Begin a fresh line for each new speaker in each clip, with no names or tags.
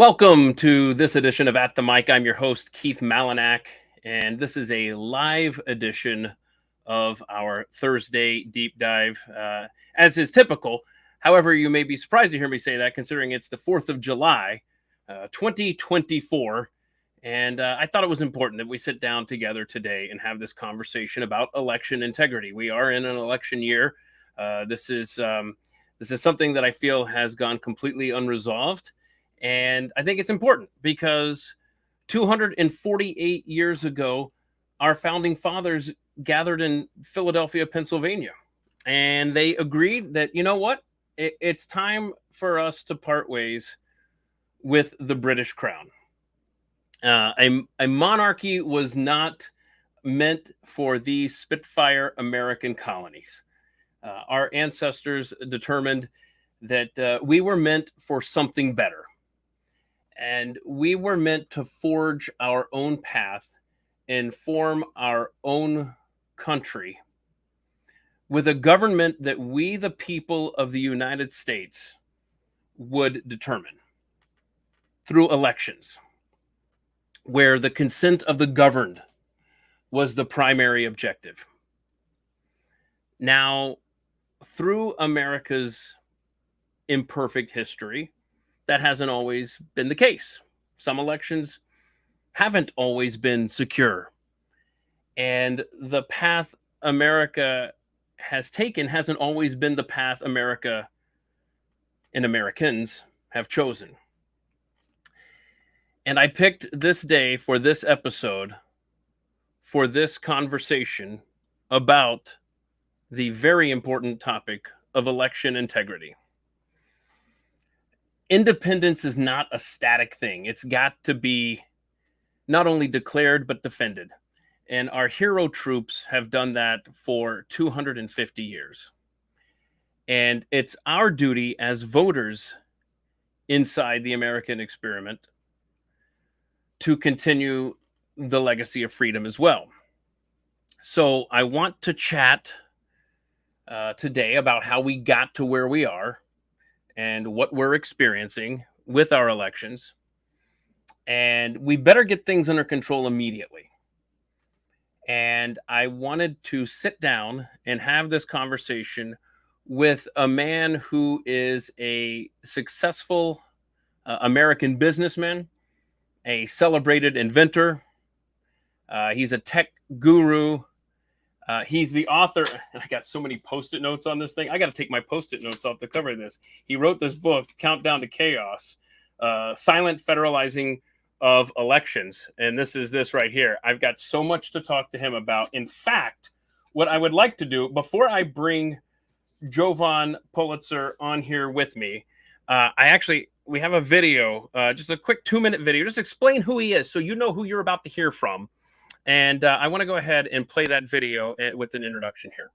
Welcome to this edition of At the Mic. I'm your host, Keith Malinak, and this is a live edition of our Thursday deep dive, as is typical. However, you may be surprised to hear me say that, considering it's the 4th of July, 2024, and I thought it was important that we sit down together today and have this conversation about election integrity. We are in an election year. This is something that I feel has gone completely unresolved. And I think it's important because 248 years ago, our founding fathers gathered in Philadelphia, Pennsylvania, and they agreed that, you know what, it's time for us to part ways with the British crown. A monarchy was not meant for these Spitfire American colonies. Our ancestors determined that we were meant for something better. And we were meant to forge our own path and form our own country with a government that we, the people of the United States, would determine through elections, where the consent of the governed was the primary objective. Now, through America's imperfect history, that hasn't always been the case. Some elections haven't always been secure. And the path America has taken hasn't always been the path America and Americans have chosen. And I picked this day for this episode, for this conversation about the very important topic of election integrity. Independence is not a static thing. It's got to be not only declared, but defended. And our hero troops have done that for 250 years. And it's our duty as voters inside the American experiment to continue the legacy of freedom as well. So I want to chat today about how we got to where we are and what we're experiencing with our elections. And we better get things under control immediately. And I wanted to sit down and have this conversation with a man who is a successful American businessman, a celebrated inventor. He's a tech guru. He's the author. I got so many Post-it notes on this thing. I got to take my Post-it notes off the cover of this. He wrote this book, Countdown to Chaos, Silent Federalizing of Elections. And this is this right here. I've got so much to talk to him about. In fact, what I would like to do before I bring Jovan Pulitzer on here with me, we have a video, just a quick 2-minute video. Just explain who he is so you know who you're about to hear from. And I want to go ahead and play that video with an introduction here.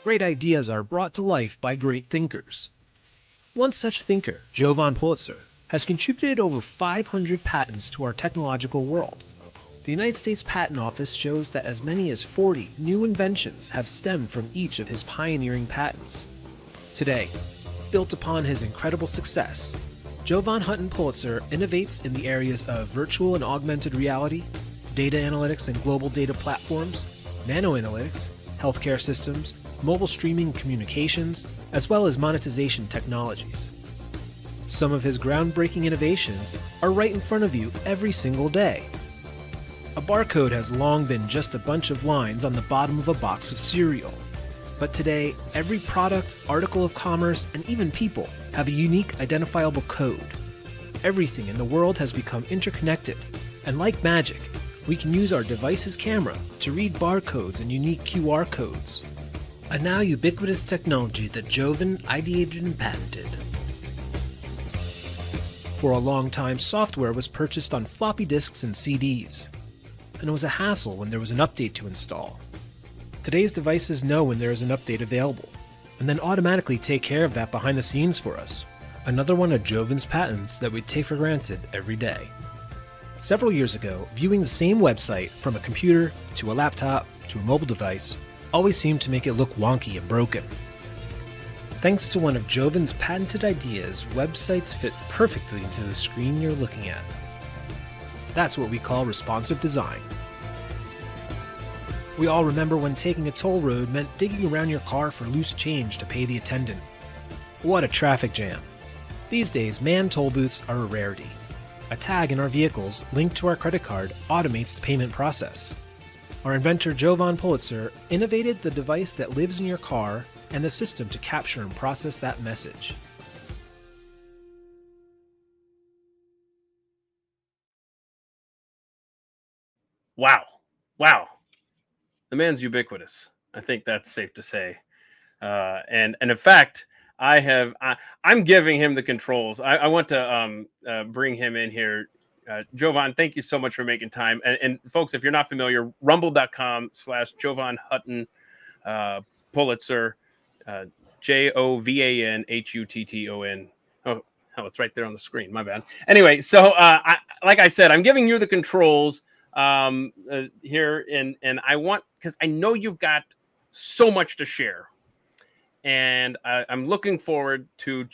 Great ideas are brought to life by great thinkers. One such thinker, Jovan Pulitzer, has contributed over 500 patents to our technological world. The United States Patent Office shows that as many as 40 new inventions have stemmed from each of his pioneering patents. Today, built upon his incredible success, Jovan Hutton Pulitzer innovates in the areas of virtual and augmented reality, data analytics and global data platforms, nanoanalytics, healthcare systems, mobile streaming communications, as well as monetization technologies. Some of his groundbreaking innovations are right in front of you every single day. A barcode has long been just a bunch of lines on the bottom of a box of cereal. But today, every product, article of commerce, and even people have a unique identifiable code. Everything in the world has become interconnected, and like magic, we can use our device's camera to read barcodes and unique QR codes. A now ubiquitous technology that Jovan ideated and patented. For a long time, software was purchased on floppy disks and CDs. And it was a hassle when there was an update to install. Today's devices know when there is an update available, and then automatically take care of that behind the scenes for us. Another one of Jovan's patents that we take for granted every day. Several years ago, viewing the same website from a computer to a laptop to a mobile device always seemed to make it look wonky and broken. Thanks to one of Jovan's patented ideas, websites fit perfectly into the screen you're looking at. That's what we call responsive design. We all remember when taking a toll road meant digging around your car for loose change to pay the attendant. What a traffic jam. These days, manned toll booths are a rarity. A tag in our vehicles linked to our credit card automates the payment process. Our inventor Jovan Pulitzer innovated the device that lives in your car and the system to capture and process that message.
Wow. The man's ubiquitous. I think that's safe to say. And in fact, I'm giving him the controls. I want to bring him in here. Jovan, thank you so much for making time. And folks, if you're not familiar, rumble.com/Jovan Hutton Pulitzer, JOVANHUTTON. Oh, it's right there on the screen. My bad. Anyway, so like I said, I'm giving you the controls here, and I want, because I know you've got so much to share, and I'm looking forward to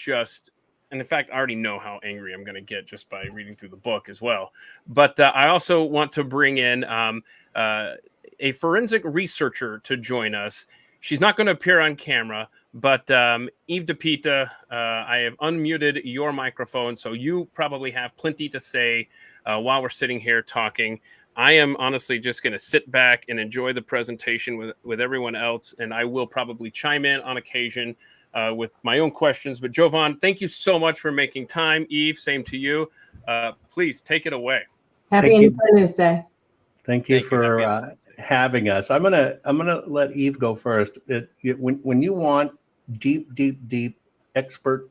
and in fact, I already know how angry I'm going to get just by reading through the book as well. But I also want to bring in a forensic researcher to join us. She's not going to appear on camera, but Eve DePita, I have unmuted your microphone, so you probably have plenty to say while we're sitting here talking. I am honestly just going to sit back and enjoy the presentation with everyone else, and I will probably chime in on occasion with my own questions. But Jovan, thank you so much for making time. Eve, same to you. Please take it away.
Happy Independence Day.
Thank you for having us. I'm gonna let Eve go first. When you want deep expert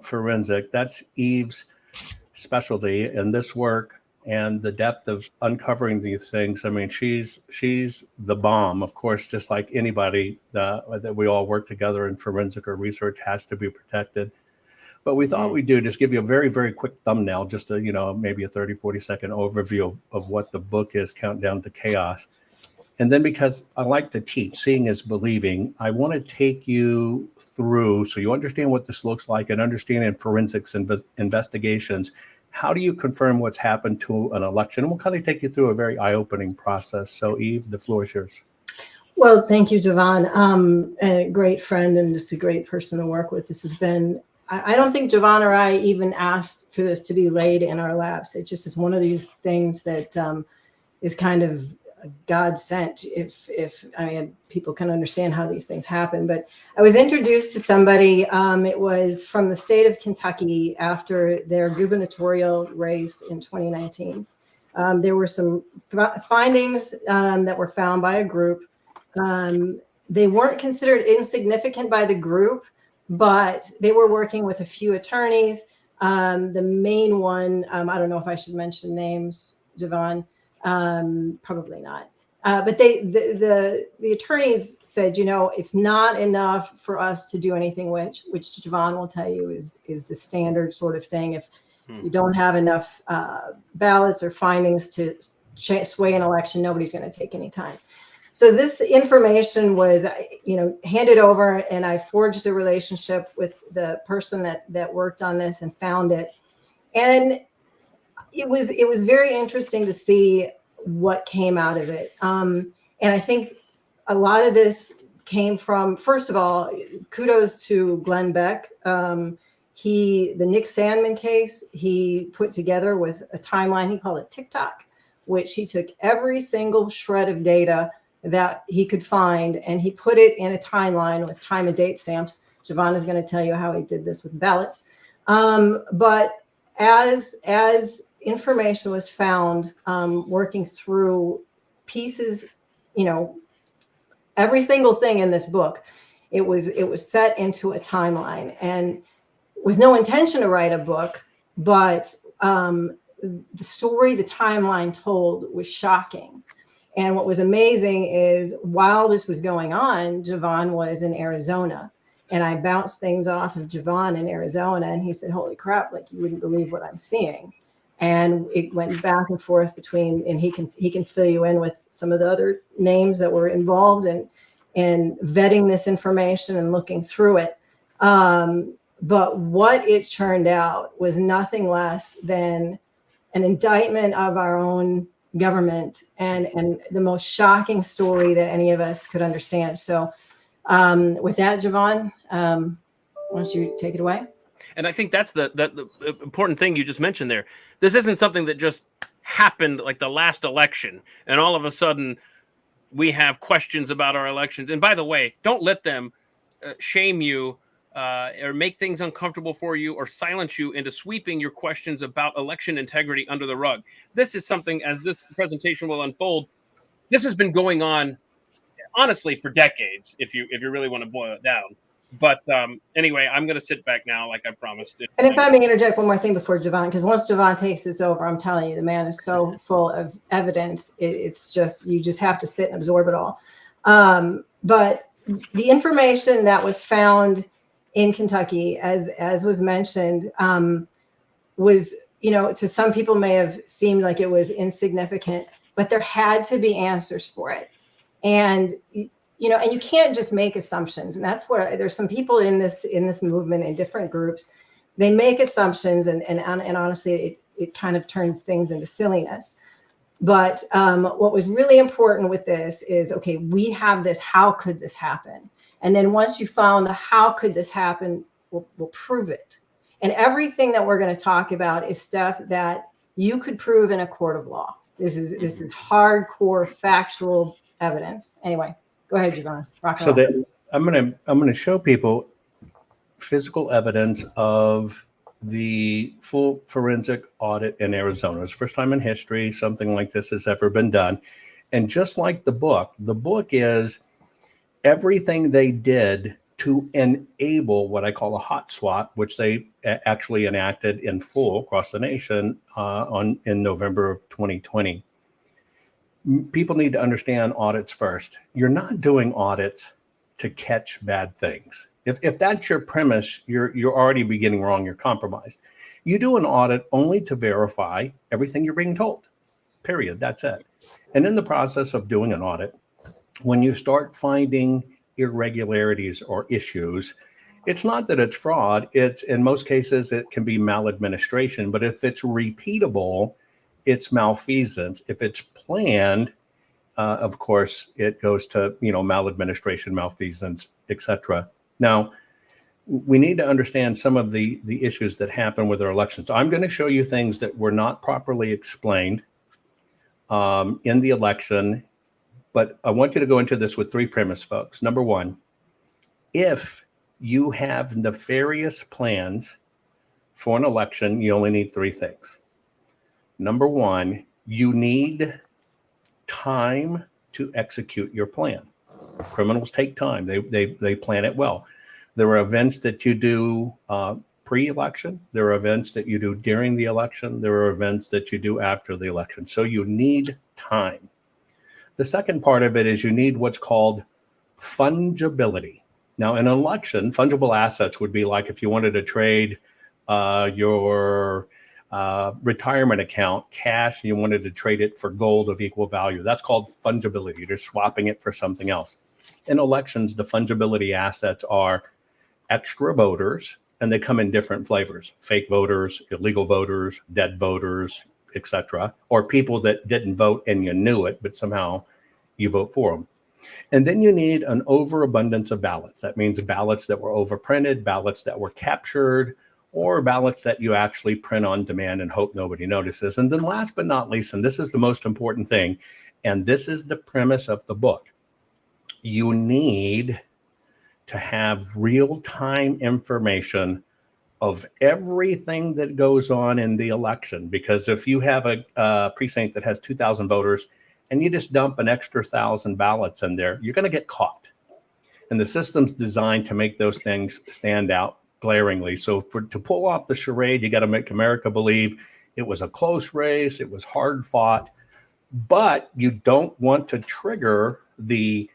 forensic, that's Eve's specialty in this work, and the depth of uncovering these things. I mean, she's the bomb. Of course, just like anybody that we all work together in forensic or research has to be protected. But we thought we'd just give you a very, very quick thumbnail, just maybe a 30, 40-second overview of what the book is, Countdown to Chaos. And then, because I like to teach, seeing is believing, I want to take you through so you understand what this looks like and understand in forensics and investigations, how do you confirm what's happened to an election? And we'll kind of take you through a very eye-opening process. So Eve, the floor is yours.
Well, thank you, Jovan. A great friend and just a great person to work with. This has been, I don't think Jovan or I even asked for this to be laid in our laps. It just is one of these things that is kind of God sent, if I mean, people can understand how these things happen. But I was introduced to somebody, it was from the state of Kentucky after their gubernatorial race in 2019. There were some findings that were found by a group. They weren't considered insignificant by the group, but they were working with a few attorneys. The main one, I don't know if I should mention names, Jovan. Probably not. But the attorneys said, it's not enough for us to do anything which Jovan will tell you is the standard sort of thing. If you don't have enough ballots or findings to sway an election, nobody's going to take any time. So this information was, handed over, and I forged a relationship with the person that worked on this and found it. And it was very interesting to see what came out of it. And I think a lot of this came from, first of all, kudos to Glenn Beck. The Nick Sandman case, he put together with a timeline, he called it TikTok, which he took every single shred of data that he could find, and he put it in a timeline with time and date stamps. Jovan is going to tell you how he did this with ballots. But as information was found, working through pieces, every single thing in this book, it was set into a timeline, and with no intention to write a book, but the story the timeline told was shocking. And what was amazing is while this was going on, Jovan was in Arizona, and I bounced things off of Jovan in Arizona, and he said, "Holy crap, like you wouldn't believe what I'm seeing." And it went back and forth between, and he can fill you in with some of the other names that were involved in vetting this information and looking through it. But what it turned out was nothing less than an indictment of our own government, and the most shocking story that any of us could understand. So with that, Jovan, why don't you take it away?
And I think that's the important thing you just mentioned there. This isn't something that just happened like the last election, and all of a sudden we have questions about our elections. And by the way, don't let them shame you or make things uncomfortable for you or silence you into sweeping your questions about election integrity under the rug. This is something, as this presentation will unfold, this has been going on, honestly, for decades, if you really want to boil it down. But anyway, I'm going to sit back now, like I promised.
And if I may interject one more thing before Jovan, because once Jovan takes this over, I'm telling you, the man is so full of evidence. It's just, you just have to sit and absorb it all. But the information that was found in Kentucky, as was mentioned, was, to some people may have seemed like it was insignificant, but there had to be answers for it. And and you can't just make assumptions. And that's where there's some people in this movement in different groups. They make assumptions, and honestly, it kind of turns things into silliness. But what was really important with this is, okay, we have this. How could this happen? And then once you found the how could this happen, we'll prove it. And everything that we're going to talk about is stuff that you could prove in a court of law. This is hardcore factual evidence. Anyway. Go ahead, Jovan.
So that I'm gonna show people physical evidence of the full forensic audit in Arizona. It's the first time in history something like this has ever been done. And just like the book is everything they did to enable what I call a hot swap, which they actually enacted in full across the nation in November of 2020. People need to understand audits first. You're not doing audits to catch bad things. If that's your premise, you're already beginning wrong. You're compromised. You do an audit only to verify everything you're being told. Period. That's it. And in the process of doing an audit, when you start finding irregularities or issues, it's not that it's fraud. It's, in most cases, it can be maladministration. But if it's repeatable, it's malfeasance. If it's planned, of course, it goes to maladministration, malfeasance, etc. Now, we need to understand some of the issues that happen with our elections. I'm going to show you things that were not properly explained in the election, but I want you to go into this with three premise, folks. Number one, if you have nefarious plans for an election, you only need three things. Number one, you need time to execute your plan. Criminals take time. They plan it well. There are events that you do pre-election. There are events that you do during the election. There are events that you do after the election. So you need time. The second part of it is you need what's called fungibility. Now, in an election, fungible assets would be like if you wanted to trade your retirement account, cash, and you wanted to trade it for gold of equal value. That's called fungibility. You're just swapping it for something else. In elections, the fungibility assets are extra voters, and they come in different flavors: fake voters, illegal voters, dead voters, etc., or people that didn't vote and you knew it, but somehow you vote for them. And then you need an overabundance of ballots. That means ballots that were overprinted, ballots that were captured, or ballots that you actually print on demand and hope nobody notices. And then last but not least, and this is the most important thing, and this is the premise of the book, you need to have real-time information of everything that goes on in the election. Because if you have a precinct that has 2,000 voters and you just dump an extra 1,000 ballots in there, you're going to get caught. And the system's designed to make those things stand out glaringly. So to pull off the charade, you got to make America believe it was a close race, it was hard fought, but you don't want to trigger the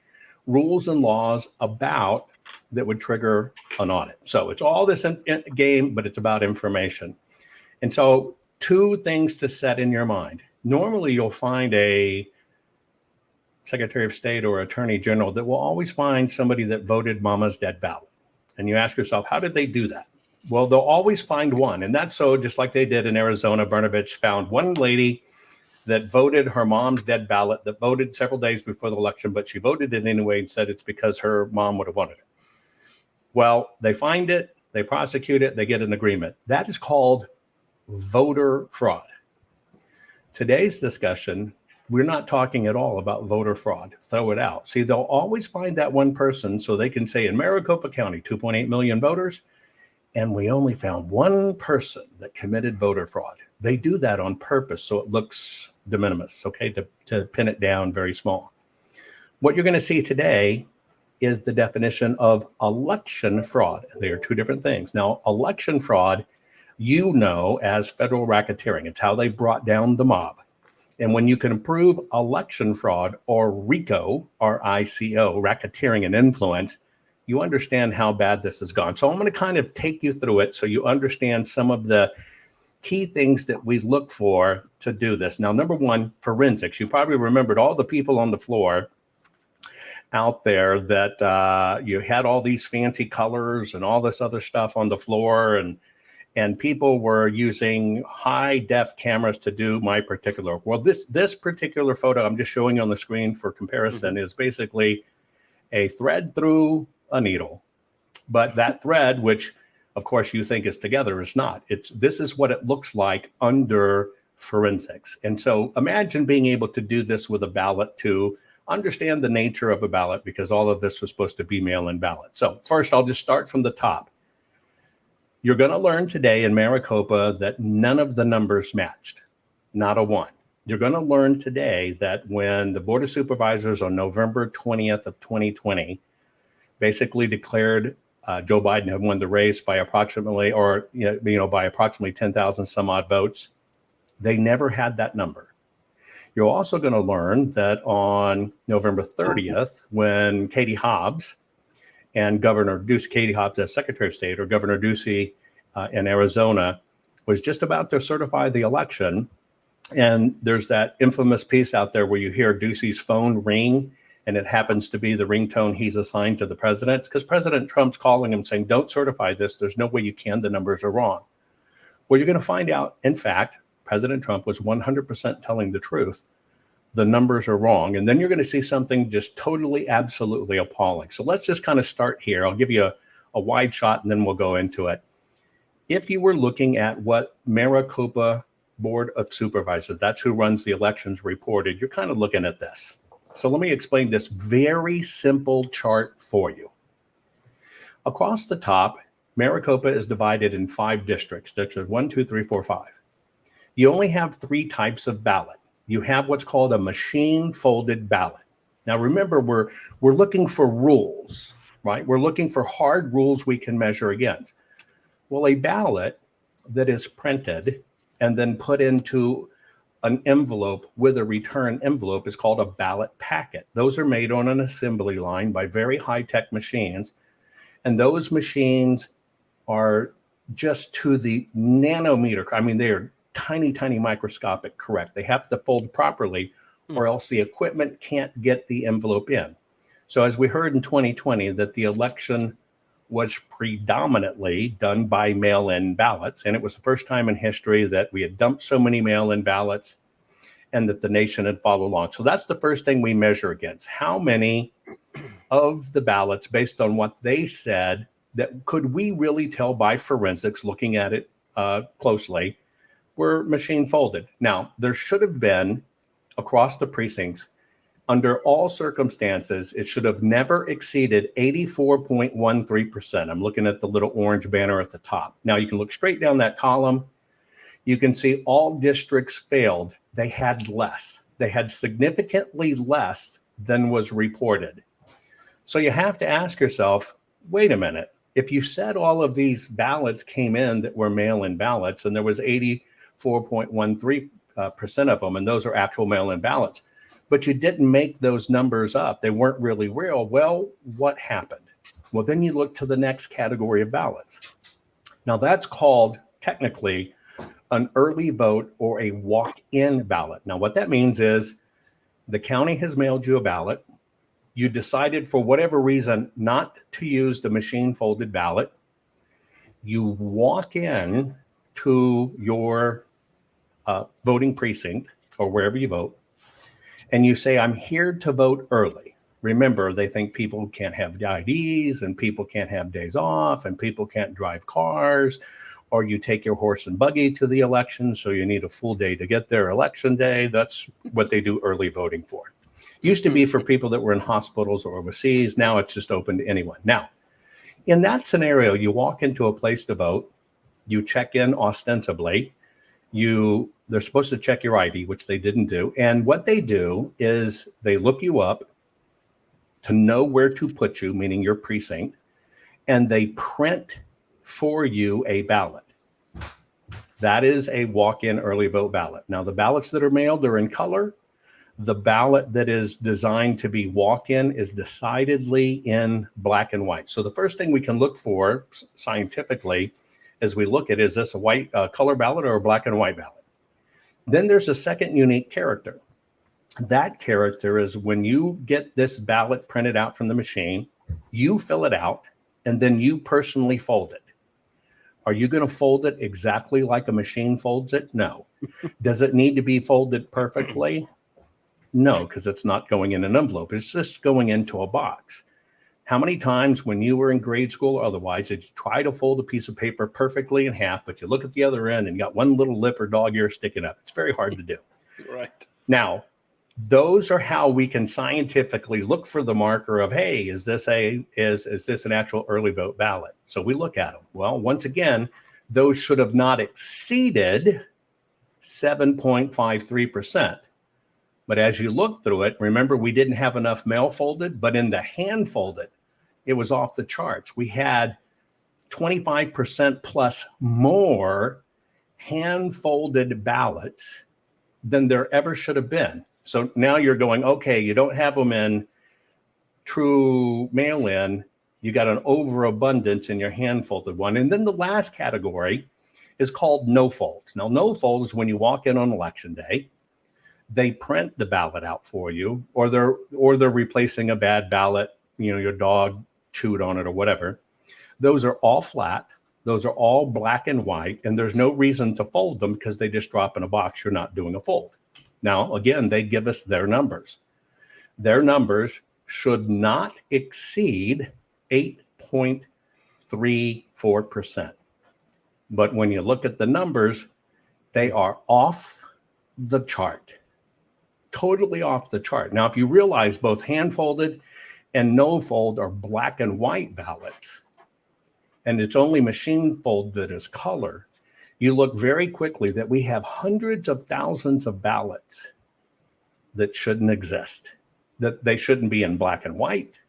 rules and laws about that would trigger an audit. So it's all this game, but it's about information. And so two things to set in your mind. Normally, you'll find a Secretary of State or Attorney General that will always find somebody that voted Mama's dead ballot. And you ask yourself, how did they do that? Well, they'll always find one. And that's so just like they did in Arizona. Brnovich found one lady that voted her mom's dead ballot, that voted several days before the election, but she voted it anyway and said it's because her mom would have wanted it. Well, they find it, they prosecute it, they get an agreement. That is called voter fraud. Today's discussion, we're not talking at all about voter fraud. Throw it out. See, they'll always find that one person so they can say in Maricopa County, 2.8 million voters, and we only found one person that committed voter fraud. They do that on purpose so it looks de minimis, okay, to pin it down very small. What you're going to see today is the definition of election fraud. They are two different things. Now, election fraud, you know as federal racketeering. It's how they brought down the mob. And when you can prove election fraud or RICO, R-I-C-O, racketeering and influence, you understand how bad this has gone. So I'm going to kind of take you through it so you understand some of the key things that we look for to do this. Now, number one, forensics. You probably remembered all the people on the floor out there that you had all these fancy colors and all this other stuff on the floor, and people were using high def cameras to do my particular. Well, this particular photo I'm just showing you on the screen for comparison is basically a thread through a needle, but that thread, which of course you think is together, is not. This is what it looks like under forensics. And so imagine being able to do this with a ballot to understand the nature of a ballot, because all of this was supposed to be mail-in ballot. So first, I'll just start from the top. You're going to learn today in Maricopa that none of the numbers matched, not a one. You're going to learn today that when the Board of Supervisors on November 20th of 2020 basically declared Joe Biden had won the race by approximately, by approximately 10,000 some odd votes, they never had that number. You're also going to learn that on November 30th, when Katie Hobbs and Governor Ducey, Katie Hobbs as Secretary of State, or Governor Ducey in Arizona, was just about to certify the election, and there's that infamous piece out there where you hear Ducey's phone ring, and it happens to be the ringtone he's assigned to the president, because President Trump's calling him saying, don't certify this. There's no way you can. The numbers are wrong. Well, you're going to find out, in fact, President Trump was 100% telling the truth. The numbers are wrong. And then you're going to see something just totally, absolutely appalling. So let's just kind of start here. I'll give you a wide shot and then we'll go into it. If you were looking at what Maricopa Board of Supervisors, that's who runs the elections, reported, you're kind of looking at this. So let me explain this very simple chart for you. Across the top, Maricopa is divided in 5 districts, districts 1, 2, 3, 4, 5. You only have 3 types of ballot. You have what's called a machine folded ballot. Now, remember, we're looking for rules, right? We're looking for hard rules we can measure against. Well, a ballot that is printed and then put into an envelope with a return envelope is called a ballot packet. Those are made on an assembly line by very high-tech machines. And those machines are just to the nanometer. I mean, they are tiny, tiny microscopic correct. They have to fold properly or else the equipment can't get the envelope in. So as we heard in 2020 that the election was predominantly done by mail-in ballots, and it was the first time in history that we had dumped so many mail-in ballots and that the nation had followed along. So that's the first thing we measure against. How many of the ballots, based on what they said, that could we really tell by forensics, looking at it closely, were machine folded? Now, there should have been, across the precincts, under all circumstances, it should have never exceeded 84.13%. I'm looking at the little orange banner at the top. Now, you can look straight down that column. You can see all districts failed. They had less. They had significantly less than was reported. So you have to ask yourself, wait a minute. If you said all of these ballots came in that were mail-in ballots, and there was 84.13% of them, and those are actual mail-in ballots, but you didn't make those numbers up, they weren't really real, well, what happened? Well, then you look to the next category of ballots. Now, that's called technically an early vote or a walk-in ballot. Now, what that means is the county has mailed you a ballot. You decided for whatever reason not to use the machine folded ballot. You walk in to your voting precinct or wherever you vote, and you say, I'm here to vote early. Remember, they think people can't have IDs and people can't have days off and people can't drive cars, or you take your horse and buggy to the election, so you need a full day to get there election day. That's what they do early voting for. Used to be for people that were in hospitals or overseas. Now it's just open to anyone. Now, in that scenario, you walk into a place to vote, you check in ostensibly, they're supposed to check your ID, which they didn't do. And what they do is they look you up to know where to put you, meaning your precinct, and they print for you a ballot. That is a walk-in early vote ballot. Now, the ballots that are mailed are in color. The ballot that is designed to be walk-in is decidedly in black and white. So the first thing we can look for scientifically as we look at, is this a white color ballot or a black and white ballot? Then there's a second unique character. That character is when you get this ballot printed out from the machine, you fill it out, and then you personally fold it. Are you going to fold it exactly like a machine folds it? No. Does it need to be folded perfectly? No, because it's not going in an envelope. It's just going into a box. How many times when you were in grade school or otherwise did you try to fold a piece of paper perfectly in half, but you look at the other end and you got one little lip or dog ear sticking up? It's very hard to do.
Right.
Now, those are how we can scientifically look for the marker of, hey, is this an actual early vote ballot? So we look at them. Well, once again, those should have not exceeded 7.53%. But as you look through it, remember, we didn't have enough mail folded, but in the hand folded, it was off the charts. We had 25% plus more hand folded ballots than there ever should have been. So now you're going, okay, you don't have them in true mail-in. You got an overabundance in your hand-folded one. And then the last category is called no folds. Now, no folds is when you walk in on election day, they print the ballot out for you, or they're replacing a bad ballot, your dog chewed on it or whatever. Those are all flat. Those are all black and white, and there's no reason to fold them because they just drop in a box. You're not doing a fold. Now, again, they give us their numbers. Their numbers should not exceed 8.34%. But when you look at the numbers, they are off the chart, totally off the chart. Now, if you realize both hand-folded and no-fold are black and white ballots, and it's only machine fold that is color, you look very quickly that we have hundreds of thousands of ballots that shouldn't exist, that they shouldn't be in black and white.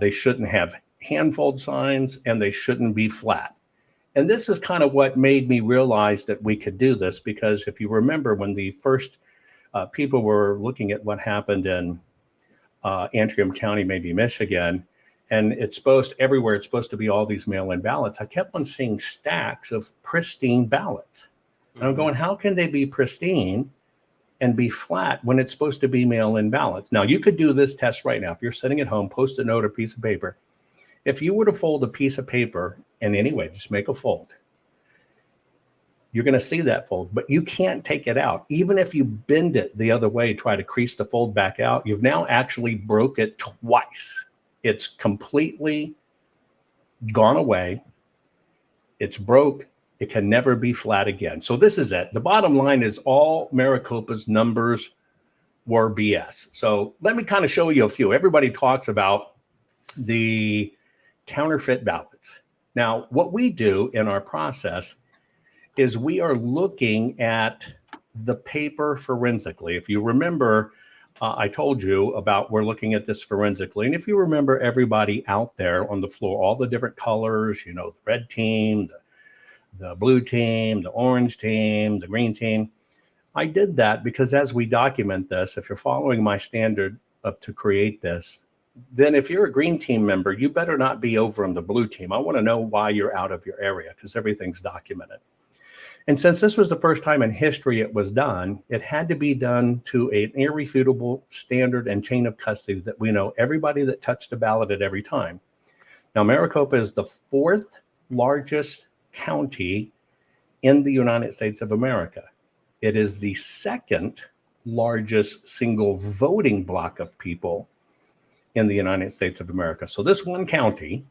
They shouldn't have hand-fold signs, and they shouldn't be flat. And this is kind of what made me realize that we could do this, because if you remember when the first people were looking at what happened in Antrim County, maybe Michigan, and it's supposed to be all these mail-in ballots. I kept on seeing stacks of pristine ballots. And I'm going, how can they be pristine and be flat when it's supposed to be mail-in ballots? Now, you could do this test right now. If you're sitting at home, post a note or piece of paper. If you were to fold a piece of paper in any way, just make a fold, you're going to see that fold, but you can't take it out. Even if you bend it the other way, try to crease the fold back out, you've now actually broke it twice. It's completely gone away. It's broke. It can never be flat again. So this is it. The bottom line is all Maricopa's numbers were BS. So let me kind of show you a few. Everybody talks about the counterfeit ballots. Now, what we do in our process is we are looking at the paper forensically. If you remember, I told you about we're looking at this forensically. And if you remember everybody out there on the floor, all the different colors, the red team, the blue team, the orange team, the green team, I did that because as we document this, if you're following my standard to create this, then if you're a green team member, you better not be over on the blue team. I want to know why you're out of your area because everything's documented. And since this was the first time in history it was done, it had to be done to an irrefutable standard and chain of custody that we know everybody that touched a ballot at every time. Now, Maricopa is the 4th largest county in the United States of America. It is the 2nd largest single voting block of people in the United States of America. So this one county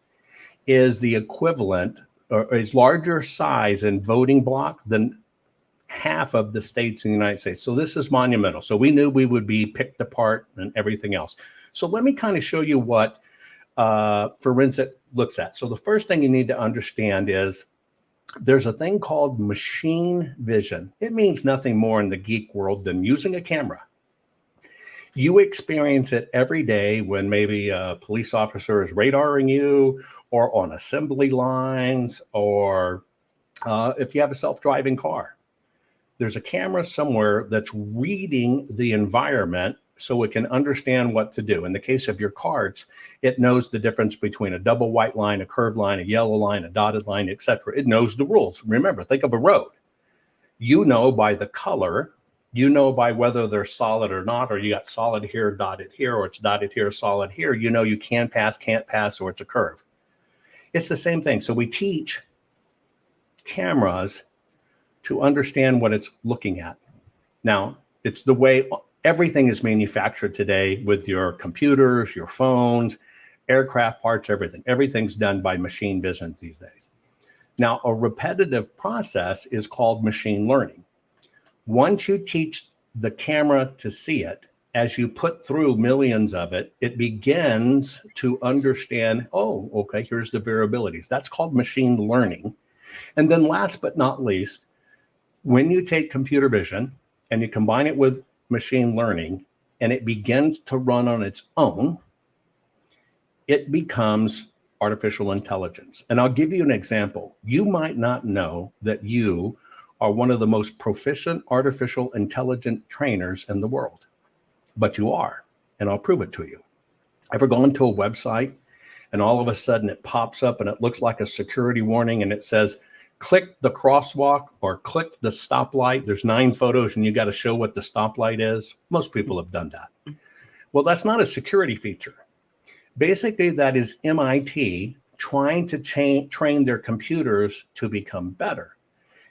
is the equivalent, or is larger size in voting block than half of the states in the United States. So this is monumental. So we knew we would be picked apart and everything else. So let me kind of show you what forensic looks at. So the first thing you need to understand is there's a thing called machine vision. It means nothing more in the geek world than using a camera. You experience it every day when maybe a police officer is radaring you, or on assembly lines, or if you have a self-driving car. There's a camera somewhere that's reading the environment so it can understand what to do. In the case of your cards, it knows the difference between a double white line, a curved line, a yellow line, a dotted line, etc. It knows the rules. Remember, think of a road. You know by the color, you know by whether they're solid or not, or you got solid here, dotted here, or it's dotted here, solid here. You know you can pass, can't pass, or it's a curve. It's the same thing. So we teach cameras to understand what it's looking at. Now, it's the way everything is manufactured today with your computers, your phones, aircraft parts, everything. Everything's done by machine vision these days. Now, a repetitive process is called machine learning. Once you teach the camera to see it, as you put through millions of it, it begins to understand, oh, okay, here's the variabilities. That's called machine learning. And then last but not least, when you take computer vision and you combine it with machine learning and it begins to run on its own, it becomes artificial intelligence. And I'll give you an example. You might not know that you are one of the most proficient artificial intelligent trainers in the world, but you are, and I'll prove it to you. Ever gone to a website and all of a sudden it pops up and it looks like a security warning and it says, click the crosswalk or click the stoplight. There's 9 photos and you got to show what the stoplight is. Most people have done that. Well, that's not a security feature. Basically, that is MIT trying to train their computers to become better.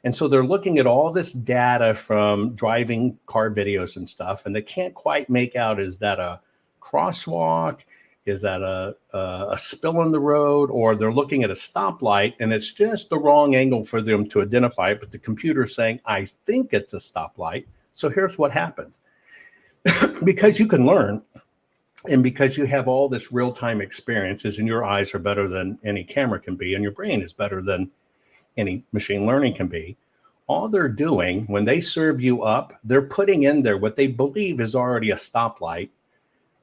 And so they're looking at all this data from driving car videos and stuff, and they can't quite make out, is that a crosswalk? Is that a spill in the road? Or they're looking at a stoplight and it's just the wrong angle for them to identify it, but the computer's saying, I think it's a stoplight. So here's what happens. Because you can learn, and because you have all this real-time experiences and your eyes are better than any camera can be, and your brain is better than any machine learning can be, all they're doing when they serve you up, they're putting in there what they believe is already a stoplight.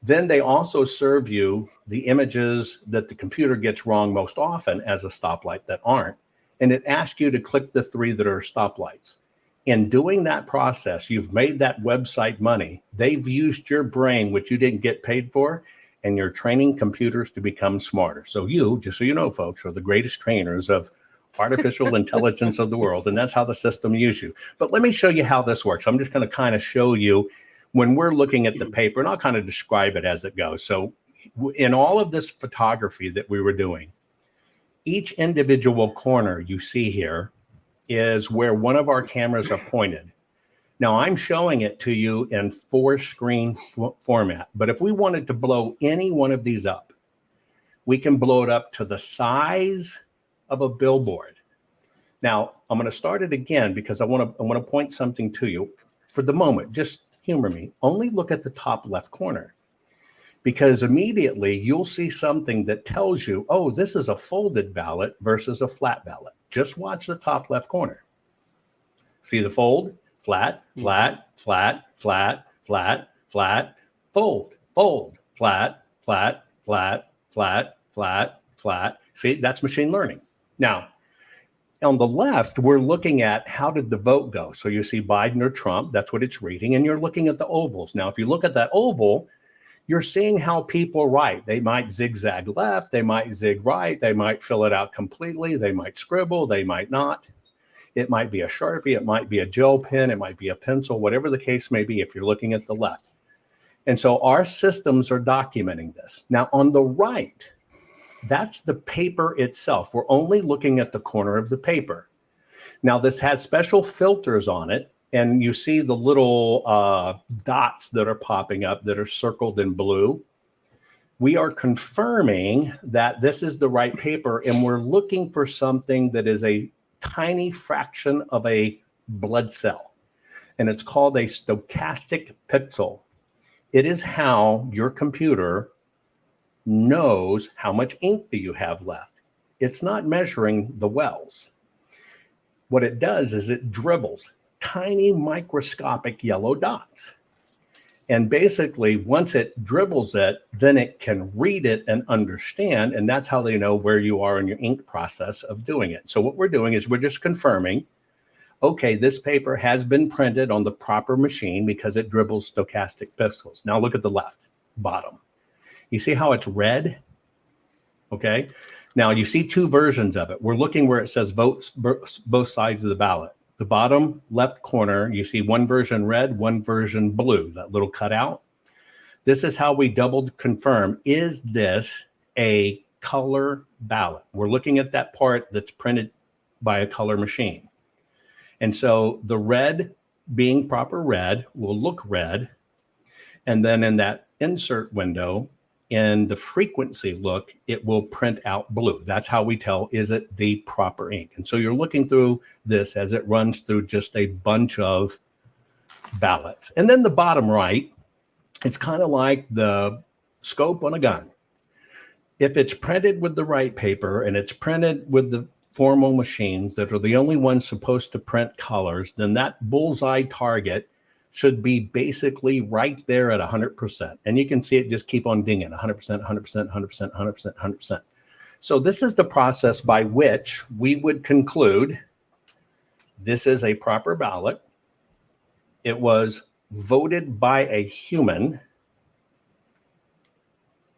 Then they also serve you the images that the computer gets wrong most often as a stoplight that aren't. And it asks you to click the 3 that are stoplights. In doing that process, you've made that website money. They've used your brain, which you didn't get paid for, and you're training computers to become smarter. So you, just so you know, folks, are the greatest trainers of artificial intelligence of the world. And that's how the system uses you. But let me show you how this works. I'm just going to kind of show you when we're looking at the paper, and I'll kind of describe it as it goes. So in all of this photography that we were doing, each individual corner you see here is where one of our cameras are pointed. Now I'm showing it to you in 4-screen format, but if we wanted to blow any one of these up, we can blow it up to the size of a billboard. Now I'm going to start it again because I want to point something to you. For the moment, just humor me, only look at the top left corner, because immediately you'll see something that tells you, oh, this is a folded ballot versus a flat ballot. Just watch the top left corner. See the fold? Flat, flat, flat, flat, flat, flat, fold, fold, flat, flat, flat, flat, flat, flat. See, that's machine learning. Now, on the left, we're looking at how did the vote go. So you see Biden or Trump, that's what it's reading, and you're looking at the ovals. Now, if you look at that oval, you're seeing how people write. They might zigzag left, they might zig right, they might fill it out completely, they might scribble, they might not. It might be a Sharpie, it might be a gel pen, it might be a pencil, whatever the case may be if you're looking at the left. And so our systems are documenting this. Now on the right, that's the paper itself. We're only looking at the corner of the paper. Now this has special filters on it, and you see the little dots that are popping up that are circled in blue. We are confirming that this is the right paper, and we're looking for something that is a tiny fraction of a blood cell, and it's called a stochastic pixel. It is how your computer knows how much ink do you have left. It's not measuring the wells. What it does is it dribbles tiny microscopic yellow dots. And basically, once it dribbles it, then it can read it and understand, and that's how they know where you are in your ink process of doing it. So what we're doing is we're just confirming, okay, this paper has been printed on the proper machine because it dribbles stochastic pixels. Now look at the left bottom. You see how it's red? Okay. Now you see two versions of it. We're looking where it says vote both sides of the ballot. The bottom left corner, you see one version red, one version blue, that little cutout. This is how we double confirm, is this a color ballot? We're looking at that part that's printed by a color machine. And so the red being proper red will look red. And then in that insert window, in the frequency look, it will print out blue. That's how we tell, is it the proper ink? And so you're looking through this as it runs through just a bunch of ballots. And then the bottom right, it's kind of like the scope on a gun. If it's printed with the right paper and it's printed with the formal machines that are the only ones supposed to print colors, then that bullseye target should be basically right there at 100%. And you can see it just keep on dinging, 100%, 100%, 100%, 100%, 100%. So this is the process by which we would conclude this is a proper ballot. It was voted by a human.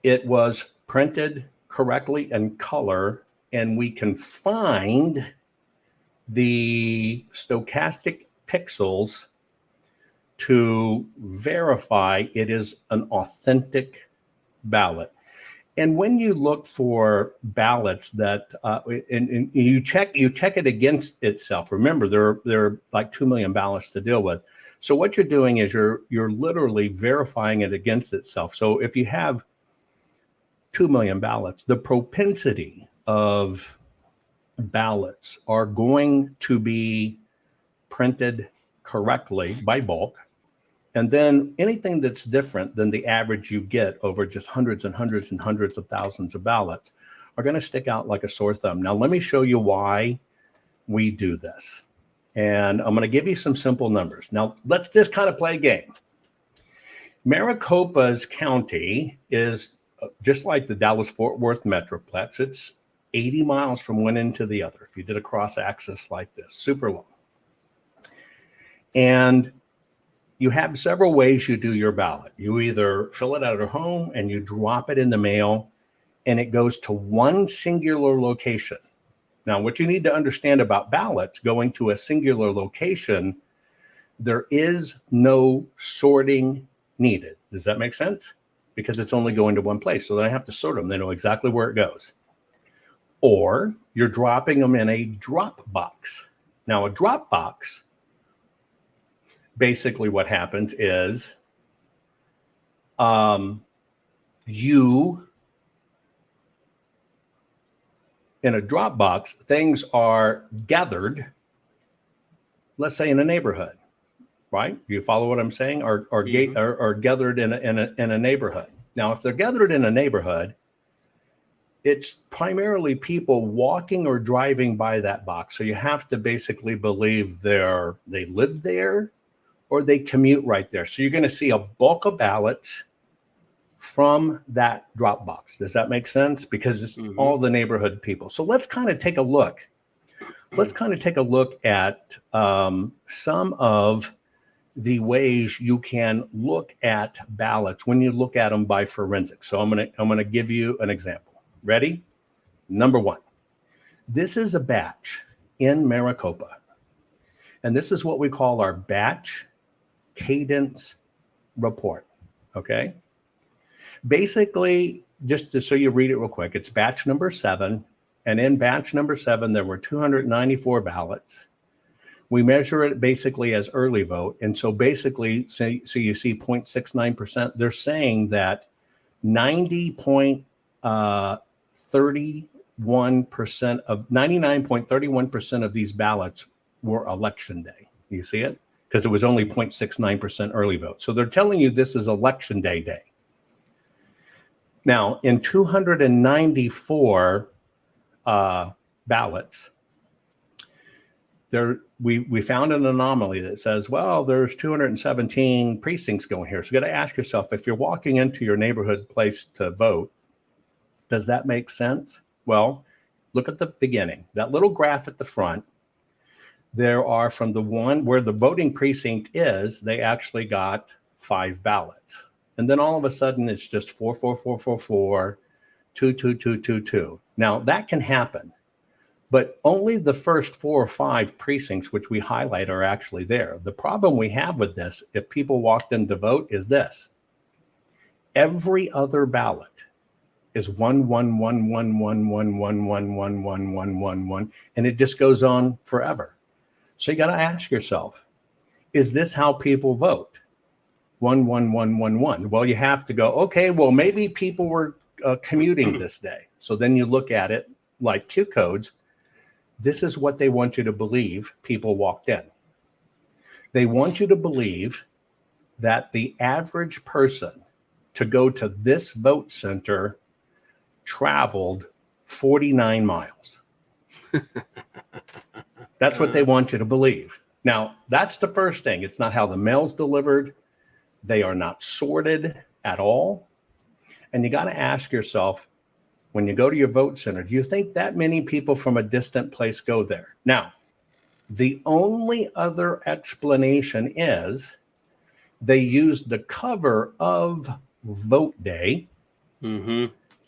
It was printed correctly in color, and we can find the stochastic pixels to verify it is an authentic ballot. And when you look for ballots that and you check it against itself, remember there are like 2 million ballots to deal with. So what you're doing is you're literally verifying it against itself. So if you have 2 million ballots, the propensity of ballots are going to be printed correctly by bulk. And then anything that's different than the average you get over just hundreds and hundreds and hundreds of thousands of ballots are going to stick out like a sore thumb. Now, let me show you why we do this. And I'm going to give you some simple numbers. Now, let's just kind of play a game. Maricopa's county is just like the Dallas-Fort Worth Metroplex. It's 80 miles from one end to the other. If you did a cross axis like this, super long. And you have several ways you do your ballot. You either fill it out at home and you drop it in the mail, and it goes to one singular location. Now, what you need to understand about ballots going to a singular location, there is no sorting needed. Does that make sense? Because it's only going to one place. So then I have to sort them. They know exactly where it goes. Or you're dropping them in a drop box. Now, a drop box, basically what happens is you, in a drop box, things are gathered, let's say in a neighborhood, right? You follow what I'm saying? Are gathered in a neighborhood. Now, if they're gathered in a neighborhood, it's primarily people walking or driving by that box. So you have to basically believe they live there or they commute right there. So you're going to see a bulk of ballots from that drop box. Does that make sense? Because it's all the neighborhood people. So let's kind of take a look. Let's kind of take a look at some of the ways you can look at ballots when you look at them by forensics. So I'm going to give you an example. Ready? Number one, this is a batch in Maricopa. And this is what we call our batch cadence report. Okay. Basically, just so you read it real quick, it's batch number 7. And in batch number 7, there were 294 ballots. We measure it basically as early vote. And so basically, so you see 0.69%. They're saying that 99.31% of these ballots were election day. You see it? Because it was only 0.69% early vote. So they're telling you this is election day. Now, in 294 ballots, we found an anomaly that says, well, there's 217 precincts going here. So you got to ask yourself, if you're walking into your neighborhood place to vote, does that make sense? Well, look at the beginning. That little graph at the front, there are from the one where the voting precinct is, they actually got 5 ballots. And then all of a sudden it's just 4, 4, 4, 4, 4, 2, 2, 2, 2, 2. Now that can happen, but only the first 4 or 5 precincts, which we highlight, are actually there. The problem we have with this, if people walked in to vote, is this. Every other ballot is 1, 1, 1, 1, 1, 1, 1, 1, 1, 1, 1, 1, 1, and it just goes on forever. So you got to ask yourself, is this how people vote? 1, 1, 1, 1, 1. Well, you have to go, okay, well, maybe people were commuting this day. So then you look at it like Q codes. This is what they want you to believe people walked in. They want you to believe that the average person to go to this vote center traveled 49 miles. That's what they want you to believe. Now, that's the first thing. It's not how the mail's delivered. They are not sorted at all. And you got to ask yourself, when you go to your vote center, do you think that many people from a distant place go there? Now, the only other explanation is they used the cover of Vote Day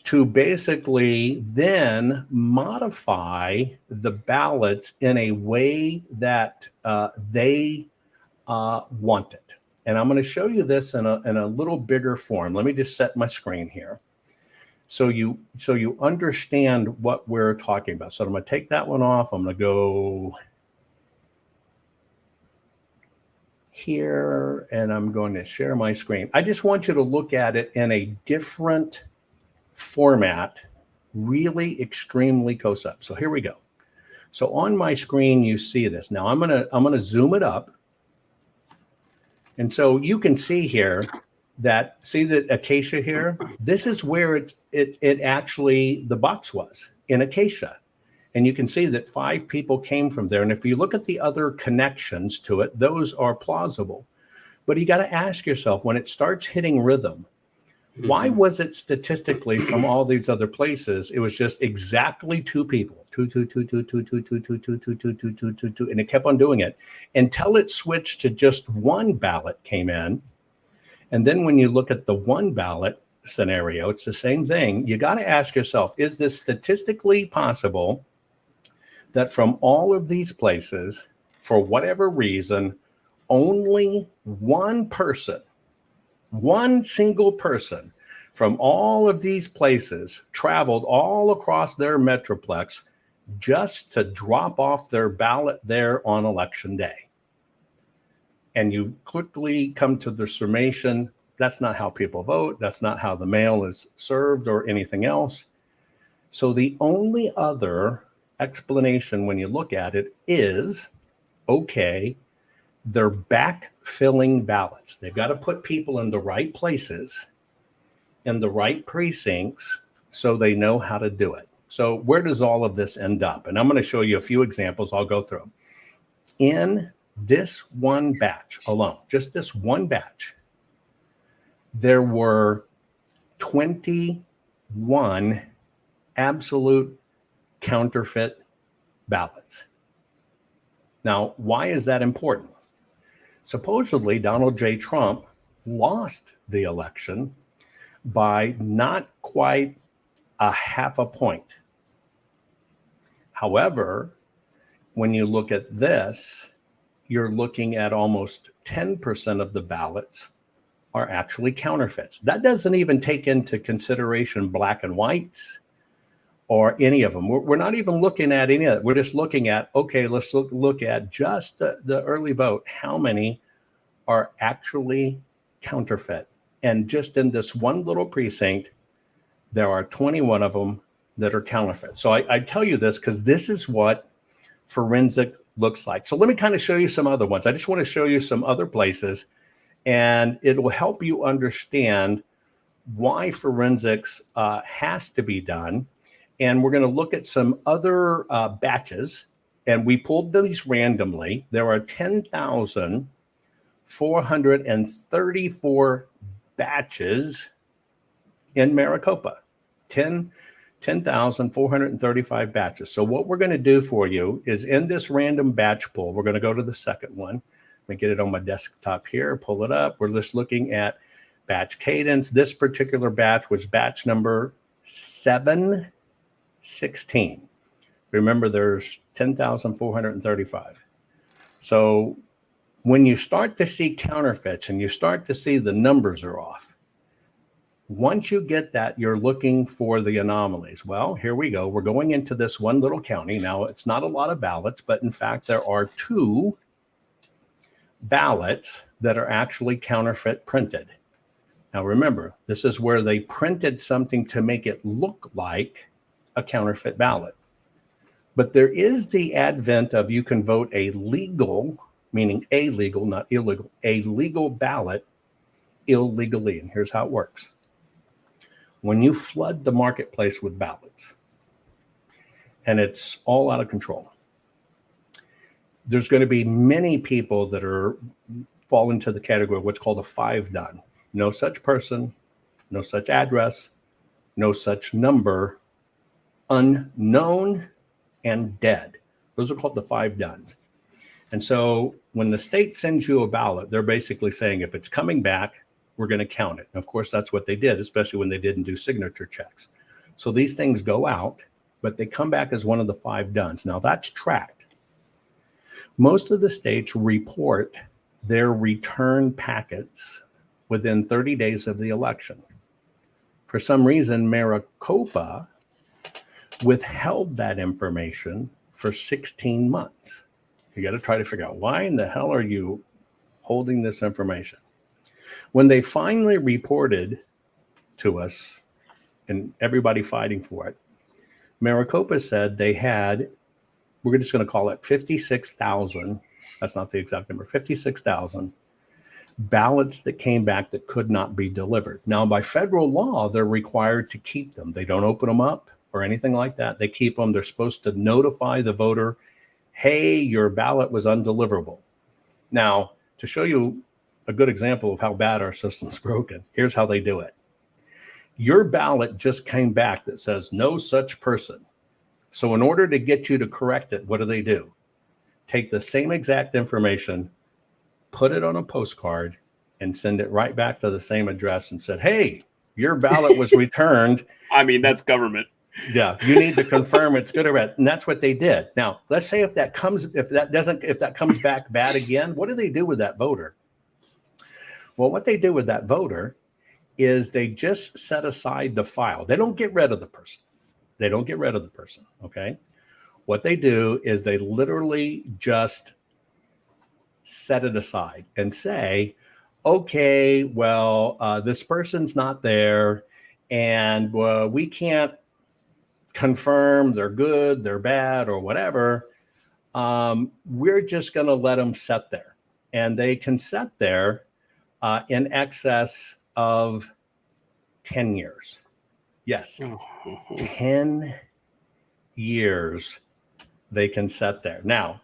to basically then modify the ballots in a way that they wanted. And I'm going to show you this in a little bigger form. Let me just set my screen here. So you understand what we're talking about. So I'm going to take that one off. I'm going to go here, and I'm going to share my screen. I just want you to look at it in a different format, really extremely close up. So here we go. So on my screen, you see this. Now I'm gonna zoom it up. And so you can see here that, see the acacia here? This is where it actually, the box was in acacia. And you can see that 5 people came from there. And if you look at the other connections to it, those are plausible. But you got to ask yourself, when it starts hitting rhythm, why was it statistically from all these other places, it was just exactly 2 people, 2, 2, 2, 2, 2, 2, 2, 2, 2, 2, 2, 2, 2, 2, 2, and it kept on doing it until it switched to just 1 ballot came in. And then when you look at the 1 ballot scenario, it's the same thing. You got to ask yourself, is this statistically possible that from all of these places, for whatever reason, only one person, one single person from all of these places traveled all across their metroplex just to drop off their ballot there on election day? And you quickly come to the summation, that's not how people vote. That's not how the mail is served or anything else. So the only other explanation when you look at it is, okay, they're backfilling ballots. They've got to put people in the right places, in the right precincts, so they know how to do it. So where does all of this end up? And I'm going to show you a few examples. I'll go through them. In this one batch alone, just this one batch, there were 21 absolute counterfeit ballots. Now, why is that important? Supposedly, Donald J. Trump lost the election by not quite a half a point. However, when you look at this, you're looking at almost 10% of the ballots are actually counterfeits. That doesn't even take into consideration black and whites or any of them. We're not even looking at any of it. We're just looking at, okay, let's look at just the early vote. How many are actually counterfeit? And just in this one little precinct, there are 21 of them that are counterfeit. So I tell you this because this is what forensic looks like. So let me kind of show you some other ones. I just want to show you some other places, and it will help you understand why forensics has to be done. And we're going to look at some other batches, and we pulled these randomly. There are 10,434 batches in Maricopa. 10,435 batches. So what we're going to do for you is in this random batch pool, we're going to go to the second one. Let me get it on my desktop here, pull it up. We're just looking at batch cadence. This particular batch was batch number 716. Remember, there's 10,435. So when you start to see counterfeits and you start to see the numbers are off, once you get that, you're looking for the anomalies. Well, here we go. We're going into this one little county. Now, it's not a lot of ballots, but in fact, there are 2 ballots that are actually counterfeit printed. Now, remember, this is where they printed something to make it look like a counterfeit ballot. But there is the advent of you can vote a legal, meaning a legal, not illegal, a legal ballot illegally. And here's how it works. When you flood the marketplace with ballots and it's all out of control, there's going to be many people that fall into the category of what's called a 5 done. No such person, no such address, no such number, unknown, and dead. Those are called the 5 dones. And so when the state sends you a ballot, they're basically saying if it's coming back, we're going to count it. And of course, that's what they did, especially when they didn't do signature checks. So these things go out, but they come back as one of the 5 dones. Now that's tracked. Most of the states report their return packets within 30 days of the election. For some reason, Maricopa withheld that information for 16 months. You got to try to figure out why in the hell are you holding this information? When they finally reported to us and everybody fighting for it, Maricopa said they had, we're just going to call it 56,000. That's not the exact number, 56,000 ballots that came back that could not be delivered. Now, by federal law, they're required to keep them. They don't open them up or anything like that. They keep them. They're supposed to notify the voter, hey, your ballot was undeliverable. Now, to show you a good example of how bad our system's broken, here's how they do it. Your ballot just came back that says no such person. So in order to get you to correct it, what do? Take the same exact information, put it on a postcard, and send it right back to the same address and said, hey, your ballot was returned.
I mean, that's government.
Yeah, you need to confirm it's good or bad. And that's what they did. Now, let's say if that comes back bad again, what do they do with that voter? Well, what they do with that voter is they just set aside the file. They don't get rid of the person. Okay. What they do is they literally just set it aside and say, okay, well, this person's not there, and we can't confirm they're good, they're bad, or whatever. We're just going to let them sit there. And they can sit there in excess of 10 years. Yes, 10 years they can sit there. Now,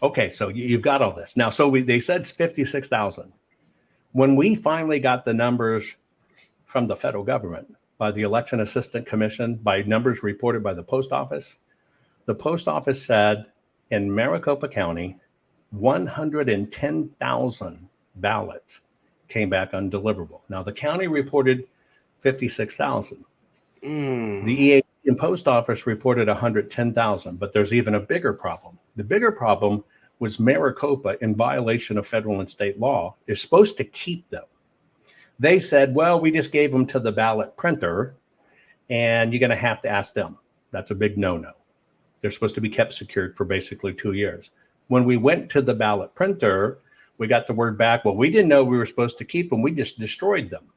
okay, so you've got all this. Now, so they said it's 56,000. When we finally got the numbers from the federal government, by the Election Assistance Commission, by numbers reported by the post office said in Maricopa County, 110,000 ballots came back undeliverable. Now, the county reported 56,000. The EAC and post office reported 110,000, but there's even a bigger problem. The bigger problem was Maricopa, in violation of federal and state law, is supposed to keep them. They said, well, we just gave them to the ballot printer, and you're going to have to ask them. That's a big no-no. They're supposed to be kept secured for basically 2 years. When we went to the ballot printer, we got the word back, well, we didn't know we were supposed to keep them. We just destroyed them.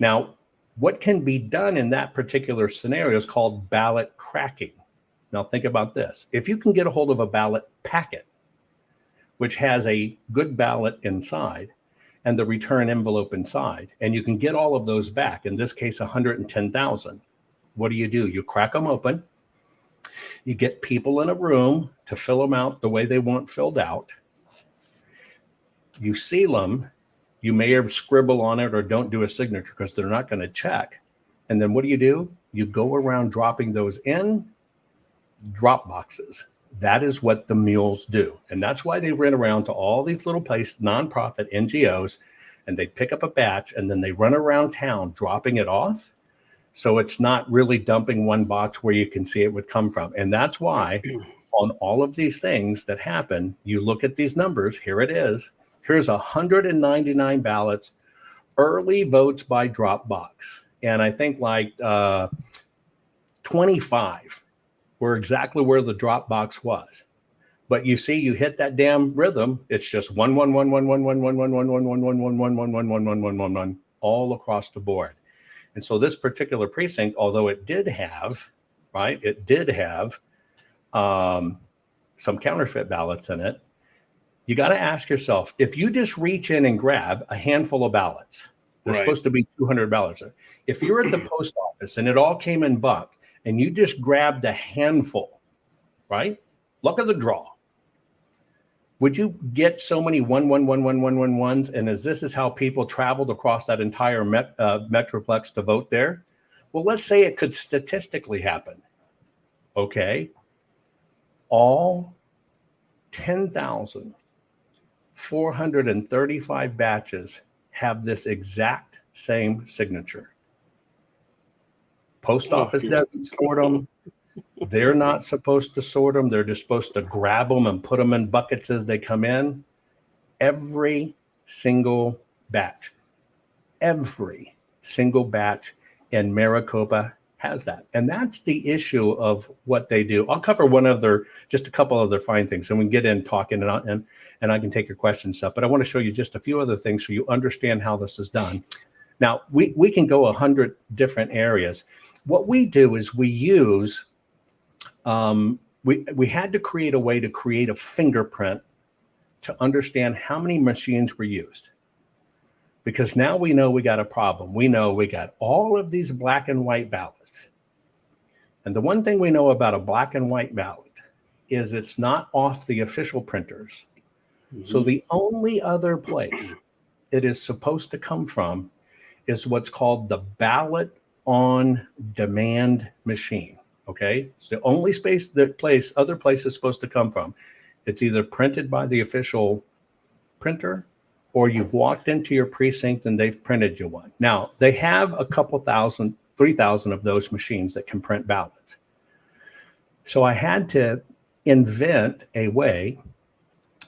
Now, what can be done in that particular scenario is called ballot cracking. Now, think about this. If you can get a hold of a ballot packet, which has a good ballot inside and the return envelope inside, and you can get all of those back, in this case, 110,000, what do? You crack them open. You get people in a room to fill them out the way they want filled out. You seal them. You may have scribble on it or don't do a signature because they're not going to check. And then what do? You go around dropping those in drop boxes. That is what the mules do. And that's why they run around to all these little places, nonprofit NGOs, and they pick up a batch and then they run around town dropping it off. So it's not really dumping one box where you can see it would come from. And that's why on all of these things that happen, you look at these numbers. Here it is. Here's 199 ballots, early votes by drop box. And I think like 25 were exactly where the drop box was. But you see, you hit that damn rhythm. It's just 1 all across the board. And so this particular precinct, although it did have, some counterfeit ballots in it, you got to ask yourself, if you just reach in and grab a handful of ballots, there's supposed to be 200 ballots. If you're at the post office and it all came in bulk and you just grabbed a handful, right? Luck of the draw. Would you get so many 1111111s? And this is how people traveled across that entire metroplex to vote there? Well, let's say it could statistically happen. Okay. All 10,435 batches have this exact same signature. Post office doesn't sort them. They're not supposed to sort them. They're just supposed to grab them and put them in buckets as they come in. Every single batch in Maricopa has that. And that's the issue of what they do. I'll cover just a couple other fine things, and we can get in talking and I can take your questions stuff. But I want to show you just a few other things so you understand how this is done. Now, we can go 100 different areas. What we do is we use we had to create a way to create a fingerprint to understand how many machines were used. Because now we know we got a problem. We know we got all of these black and white ballots. And the one thing we know about a black and white ballot is it's not off the official printers. Mm-hmm. So the only other place it is supposed to come from is what's called the ballot on demand machine. Okay, it's the only other place is supposed to come from. It's either printed by the official printer or you've walked into your precinct and they've printed you one. Now, they have a couple 3,000 of those machines that can print ballots. So I had to invent a way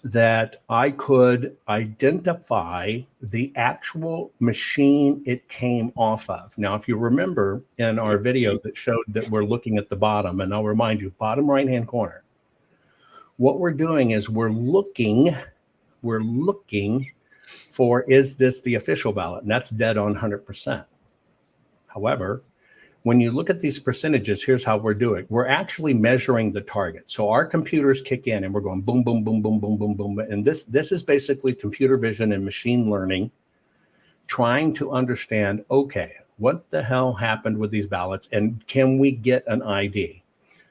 that I could identify the actual machine it came off of. Now, if you remember in our video that showed that we're looking at the bottom, and I'll remind you, bottom right-hand corner, what we're doing is we're looking for, is this the official ballot? And that's dead on 100%. However, when you look at these percentages, here's how we're doing. We're actually measuring the target. So our computers kick in and we're going boom, boom, boom, boom, boom, boom, boom. And this is basically computer vision and machine learning, trying to understand, okay, what the hell happened with these ballots and can we get an ID?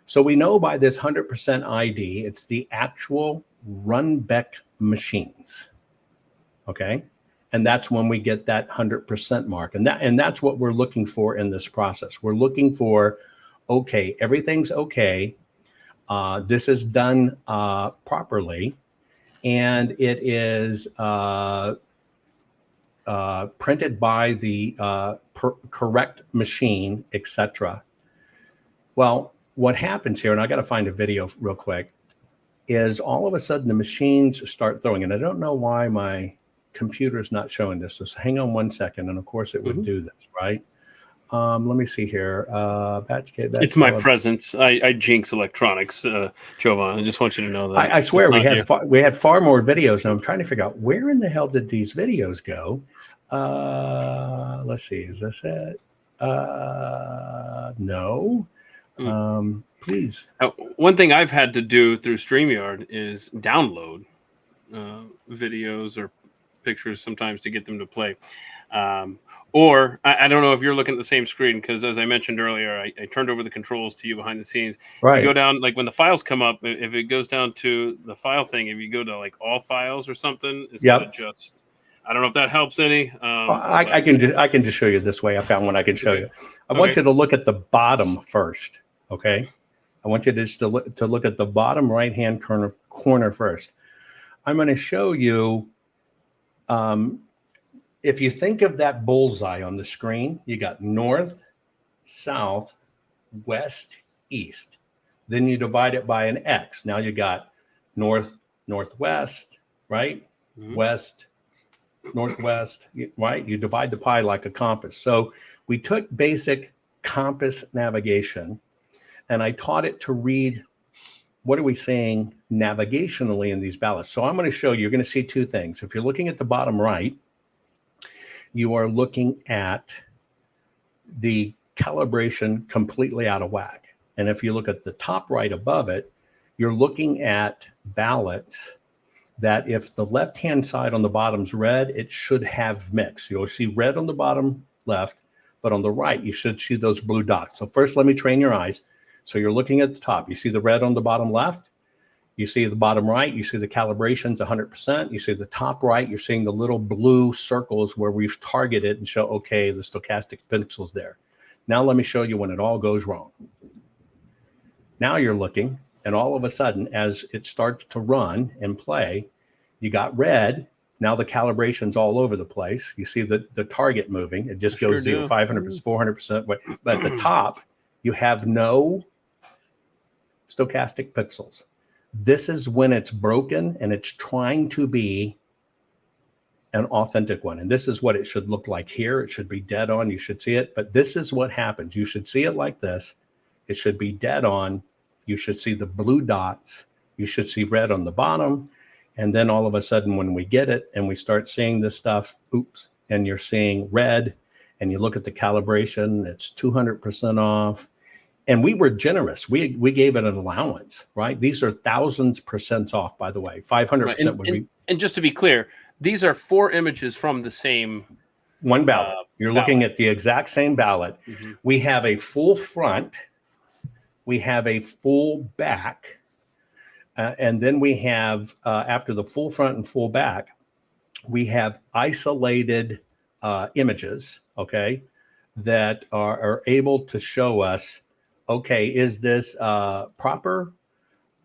So we know by this 100% ID, it's the actual Runbeck machines, okay? And that's when we get that 100% mark. And that's what we're looking for in this process. We're looking for, okay, everything's okay. This is done properly. And it is printed by the correct machine, etc. Well, what happens here, and I got to find a video real quick, is all of a sudden the machines start throwing, and I don't know why my computer's not showing this. So hang on 1 second, and of course it would do this, right? Let me see here. Batch.
It's my presence. I jinx electronics, Jovan. I just want you to know that.
I swear we had far more videos, and I'm trying to figure out where in the hell did these videos go. Let's see. Is this it? No. Please.
One thing I've had to do through StreamYard is download videos or pictures sometimes to get them to play. Or I don't know if you're looking at the same screen, because as I mentioned earlier, I turned over the controls to you behind the scenes.
Right.
You go down, like when the files come up, if it goes down to the file thing, if you go to like all files or something, instead of just, I don't know if that helps any.
I can just show you this way. I found one I can show you. I want you to look at the bottom first. Okay. I want you to look at the bottom right-hand corner first. I'm going to show you, if you think of that bullseye on the screen, you got north, south, west, east. Then you divide it by an X. Now you got north, northwest, right? West, northwest, right? You divide the pie like a compass. So we took basic compass navigation, and I taught it to read, what are we saying navigationally in these ballots? So I'm going to show you, you're going to see two things. If you're looking at the bottom right, you are looking at the calibration completely out of whack. And if you look at the top right above it, you're looking at ballots that if the left-hand side on the bottom's red, it should have mixed. You'll see red on the bottom left, but on the right, you should see those blue dots. So first, let me train your eyes. So you're looking at the top. You see the red on the bottom left. You see the bottom right, you see the calibrations 100%. You see the top right, you're seeing the little blue circles where we've targeted and show, okay, the stochastic pixels there. Now let me show you when it all goes wrong. Now you're looking, and all of a sudden, as it starts to run and play, you got red. Now the calibration's all over the place. You see the target moving. It just goes 0, 500%, 400%. But at the top, you have no stochastic pixels. This is when it's broken and it's trying to be an authentic one. And this is what it should look like here. It should be dead on. You should see it. But this is what happens. You should see it like this. It should be dead on. You should see the blue dots. You should see red on the bottom. And then all of a sudden, when we get it and we start seeing this stuff, oops, and you're seeing red, and you look at the calibration, it's 200% off. And we were generous. We gave it an allowance, right? These are thousands percent off, by the way. 500% would be.
And just to be clear, these are 4 images from the same
one ballot. You're looking at the exact same ballot. We have a full front. We have a full back. And then we have, after the full front and full back, we have isolated images, okay, that are able to show us, okay, is this proper?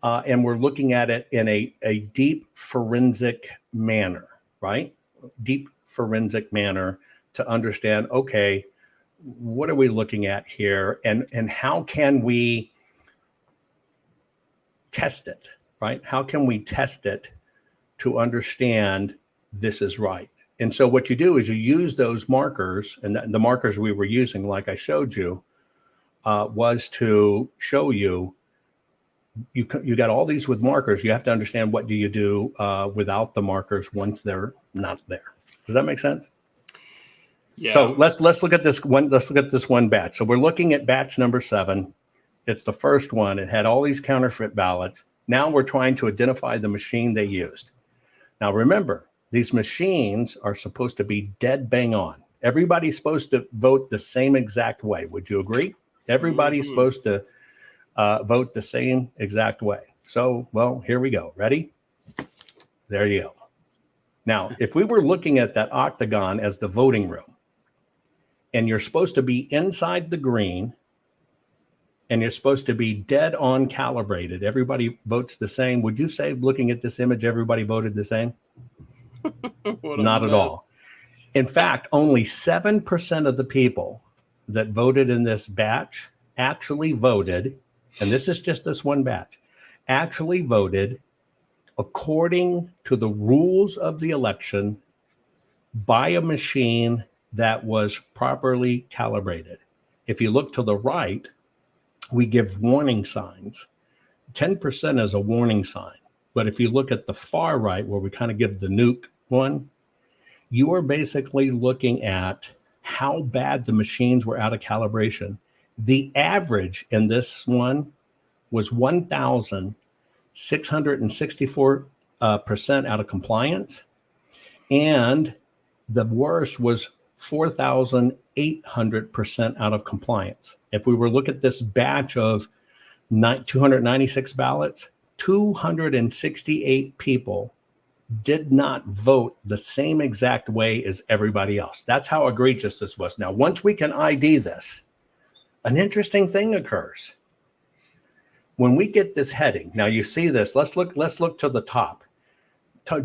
And we're looking at it in a deep forensic manner, right? Deep forensic manner to understand, okay, what are we looking at here? And how can we test it, right? How can we test it to understand this is right? And so what you do is you use those markers, and the markers we were using, like I showed you, was to show you, you got all these with markers. You have to understand what do you do without the markers once they're not there. Does that make sense? Yeah. So let's look at this one. Let's look at this one batch. So we're looking at batch number 7. It's the first one. It had all these counterfeit ballots. Now we're trying to identify the machine they used. Now remember, these machines are supposed to be dead bang on. Everybody's supposed to vote the same exact way. Would you agree? Everybody's supposed to vote the same exact way. So, well, here we go. Ready? There you go. Now, if we were looking at that octagon as the voting room, and you're supposed to be inside the green, and you're supposed to be dead on calibrated, everybody votes the same. Would you say, looking at this image, everybody voted the same? Not at all. In fact, only 7% of the people that voted in this batch actually voted, and this is just this one batch, actually voted according to the rules of the election by a machine that was properly calibrated. If you look to the right, we give warning signs. 10% is a warning sign. But if you look at the far right, where we kind of give the nuke one, you are basically looking at how bad the machines were out of calibration. The average in this one was 1,664% out of compliance. And the worst was 4,800% out of compliance. If we were to look at this batch of 296 ballots, 268 people did not vote the same exact way as everybody else. That's how egregious this was. Now, once we can ID this, an interesting thing occurs. When we get this heading, now you see this, let's look to the top.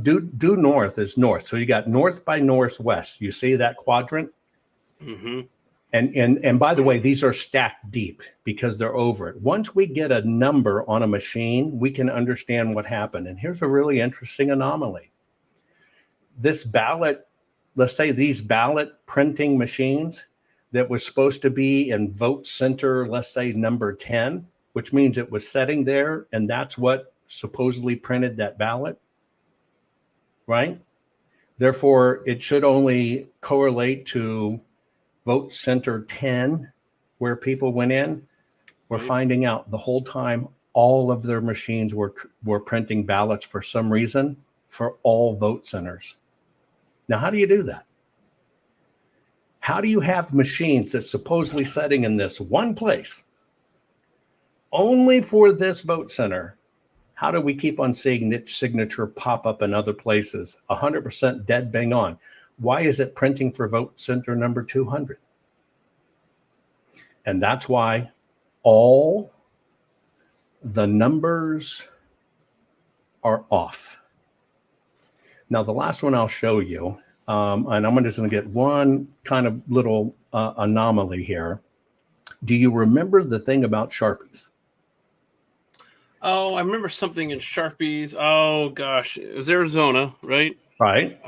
Due north is north. So you got north by northwest. You see that quadrant?
Mm-hmm.
And by the way, these are stacked deep because they're over it. Once we get a number on a machine, we can understand what happened. And here's a really interesting anomaly. This ballot, let's say these ballot printing machines that was supposed to be in vote center, let's say number 10, which means it was sitting there and that's what supposedly printed that ballot, right? Therefore, it should only correlate to vote center 10, where people went in. We're finding out the whole time all of their machines were printing ballots for some reason for all vote centers. Now, how do you do that? How do you have machines that's supposedly sitting in this one place only for this vote center? How do we keep on seeing its signature pop up in other places? 100% dead bang on. Why is it printing for vote center number 200? And that's why all the numbers are off. Now, the last one I'll show you, and I'm just going to get one kind of little anomaly here. Do you remember the thing about Sharpies?
Oh, I remember something in Sharpies. Oh gosh, it was Arizona, right?
Right.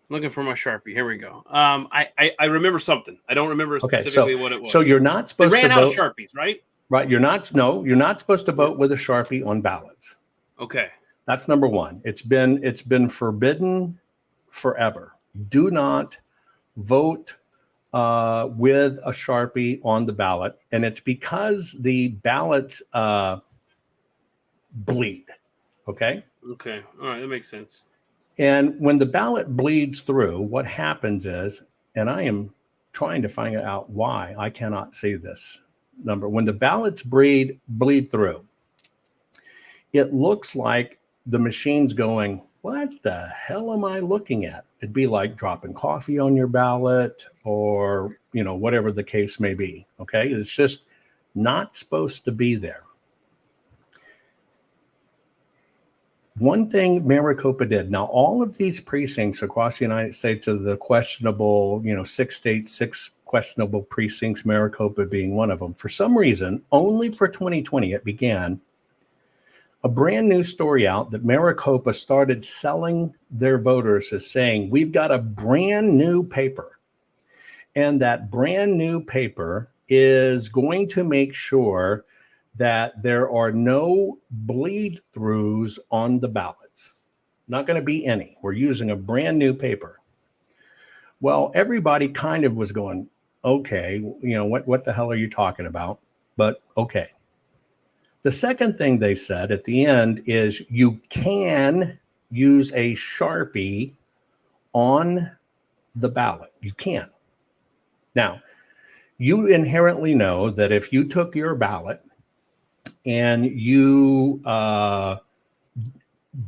Looking for my Sharpie. Here we go. I remember something. I don't remember specifically what it was.
So you're not supposed to vote.
They ran out of Sharpies, right?
Right. You're not supposed to vote with a Sharpie on ballots.
Okay.
That's number one. It's been forbidden forever. Do not vote with a Sharpie on the ballot. And it's because the ballots bleed. Okay.
Okay. All right. That makes sense.
And when the ballot bleeds through, what happens is, and I am trying to find out why I cannot see this number. When the ballots bleed through, it looks like the machine's going, what the hell am I looking at? It'd be like dropping coffee on your ballot or, whatever the case may be. Okay. It's just not supposed to be there. One thing Maricopa did, now all of these precincts across the United States are the questionable, 6 states, 6 questionable precincts, Maricopa being one of them. For some reason, only for 2020, it began a brand new story out that Maricopa started selling their voters as saying, we've got a brand new paper. And that brand new paper is going to make sure that there are no bleed throughs on the ballots. Not going to be any. We're using a brand new paper. Well, everybody kind of was going, okay, what the hell are you talking about? But okay. The second thing they said at the end is you can use a Sharpie on the ballot. You can. Now, you inherently know that if you took your ballot and you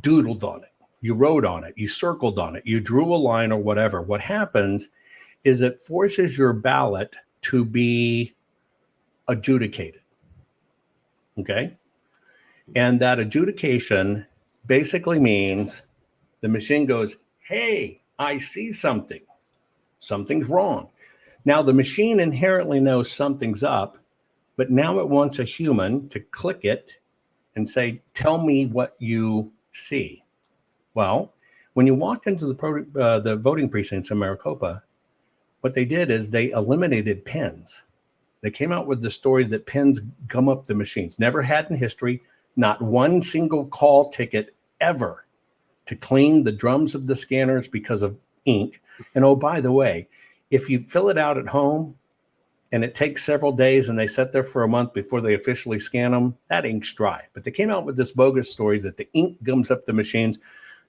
doodled on it, you wrote on it, you circled on it, you drew a line or whatever, what happens is it forces your ballot to be adjudicated. Okay? And that adjudication basically means the machine goes, hey, I see something. Something's wrong. Now, the machine inherently knows something's up, but now it wants a human to click it and say, tell me what you see. Well, when you walked into the voting precincts in Maricopa, what they did is they eliminated pins. They came out with the story that pins gum up the machines. Never had in history, not one single call ticket ever to clean the drums of the scanners because of ink. And oh, by the way, if you fill it out at home and it takes several days and they sit there for a month before they officially scan them, that ink's dry. But they came out with this bogus story that the ink gums up the machines.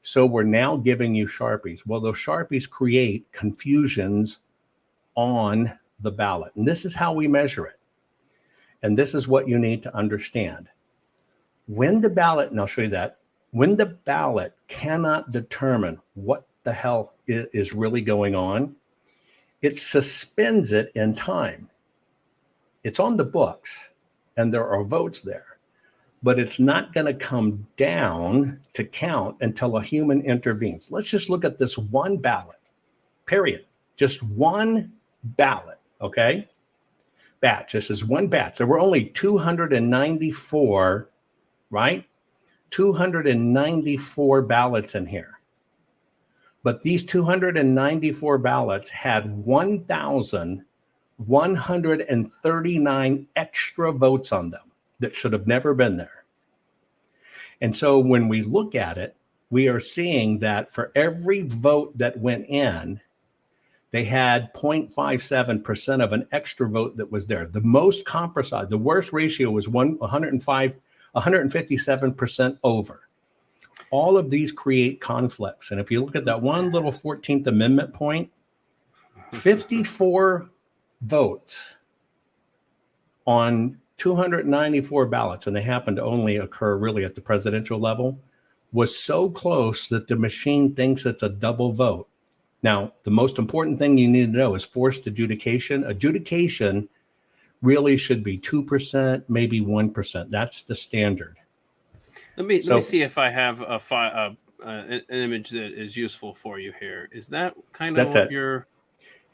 So we're now giving you Sharpies. Well, those Sharpies create confusions on the ballot. And this is how we measure it. And this is what you need to understand. When the ballot, and I'll show you that, when the ballot cannot determine what the hell is really going on, it suspends it in time. It's on the books and there are votes there, but it's not going to come down to count until a human intervenes. Let's just look at this one ballot, period. Just one ballot, okay? Batch. This is one batch. There were only 294, right? 294 ballots in here. But these 294 ballots had 1,139 extra votes on them that should have never been there. And so when we look at it, we are seeing that for every vote that went in, they had 0.57% of an extra vote that was there. The most compromised, the worst ratio was 157% over. All of these create conflicts. And if you look at that one little 14th Amendment point, 54 votes on 294 ballots, and they happen to only occur really at the presidential level, was so close that the machine thinks it's a double vote. Now, the most important thing you need to know is forced adjudication. Adjudication really should be 2%, maybe 1%. That's the standard.
Let me see if I have an image that is useful for you here. Is that kind of what you're?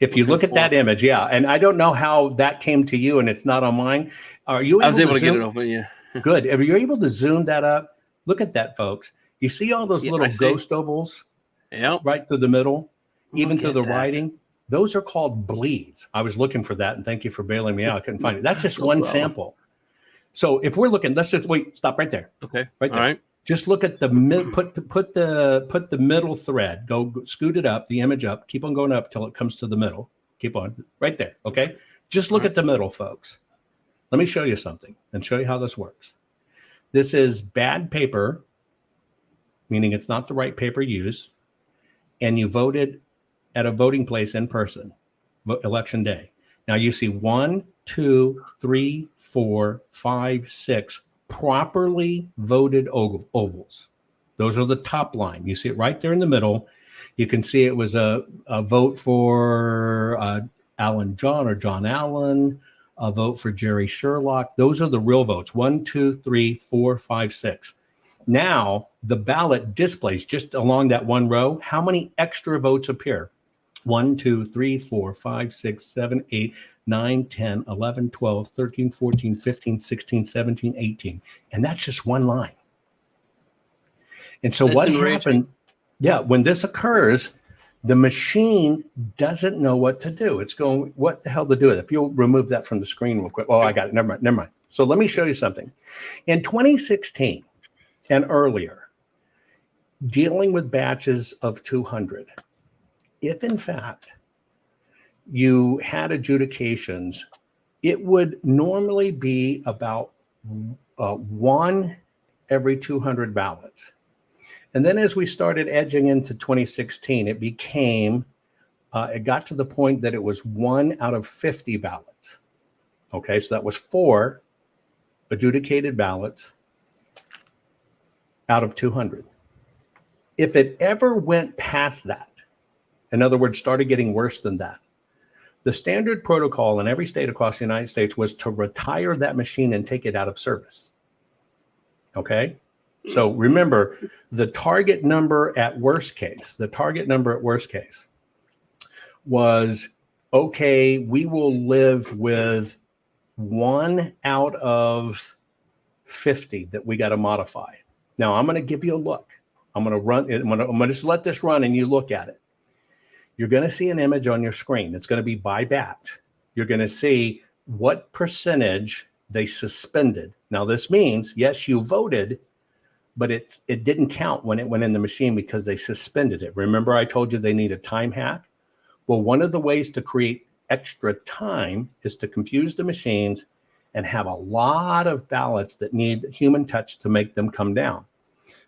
If you look at that image, yeah. And I don't know how that came to you, and it's not on mine. Are you?
I was able to get it over. Yeah.
Good. Are you able to zoom that up? Look at that, folks. You see all those little ghost ovals?
Yeah.
Right through the middle, even through the writing. Those are called bleeds. I was looking for that, and thank you for bailing me out. I couldn't find it. That's just one sample. So if we're looking, let's just wait. Stop right there.
Okay.
Right there.
All right.
Just look at the put the middle thread. Go scoot it up, the image up. Keep on going up till it comes to the middle. Keep on right there. Okay. Just look at the middle, folks. Let me show you something and show you how this works. This is bad paper, meaning it's not the right paper used, and you voted at a voting place in person, election day. Now you see 1, 2, 3, 4, 5, 6 properly voted ovals. Those are the top line. You see it right there in the middle. You can see it was a vote for Alan John or John Allen, a vote for Jerry Sherlock. Those are the real votes. 1, 2, 3, 4, 5, 6. Now the ballot displays just along that one row how many extra votes appear. 1, 2, 3, 4, 5, 6, 7, 8, 9, 10, 11, 12, 13, 14, 15, 16, 17, 18. And that's just one line. And so what happened? Yeah, when this occurs, the machine doesn't know what to do. It's going, what the hell to do with it? If you'll remove that from the screen real quick. Oh, I got it. Never mind. So let me show you something. In 2016 and earlier, dealing with batches of 200, if in fact you had adjudications, it would normally be about 1 every 200 ballots. And then as we started edging into 2016, it became, it got to the point that it was 1 out of 50 ballots. Okay, so that was 4 adjudicated ballots out of 200. If it ever went past that, in other words, started getting worse than that, the standard protocol in every state across the United States was to retire that machine and take it out of service. Okay? So remember, the target number at worst case was, okay, we will live with 1 out of 50 that we got to modify. Now I'm going to give you a look. I'm going to run it. I'm going to just let this run and you look at it. You're going to see an image on your screen. It's going to be by batch. You're going to see what percentage they suspended. Now this means, yes, you voted, but it didn't count when it went in the machine because they suspended it. Remember I told you they need a time hack? Well, one of the ways to create extra time is to confuse the machines and have a lot of ballots that need human touch to make them come down.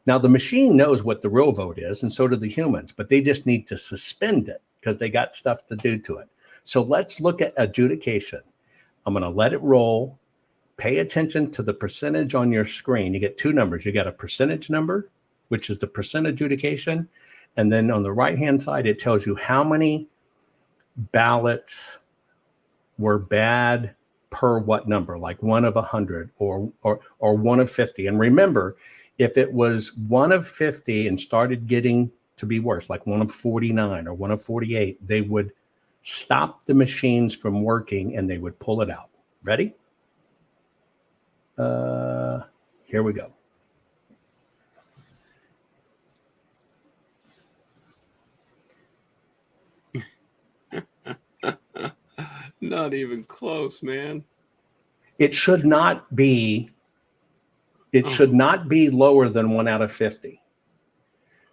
Now, the machine knows what the real vote is, and so do the humans, but they just need to suspend it because they got stuff to do to it. So let's look at adjudication. I'm going to let it roll. Pay attention to the percentage on your screen. You get two numbers. You got a percentage number, which is the percent adjudication. And then on the right-hand side, it tells you how many ballots were bad per what number, like 1 of 100 or 1 of 50. And remember, if it was 1 of 50 and started getting to be worse, like 1 of 49 or 1 of 48, they would stop the machines from working and they would pull it out. Ready? Here we go.
Not even close, man.
It should not be. It should not be lower than 1 out of 50.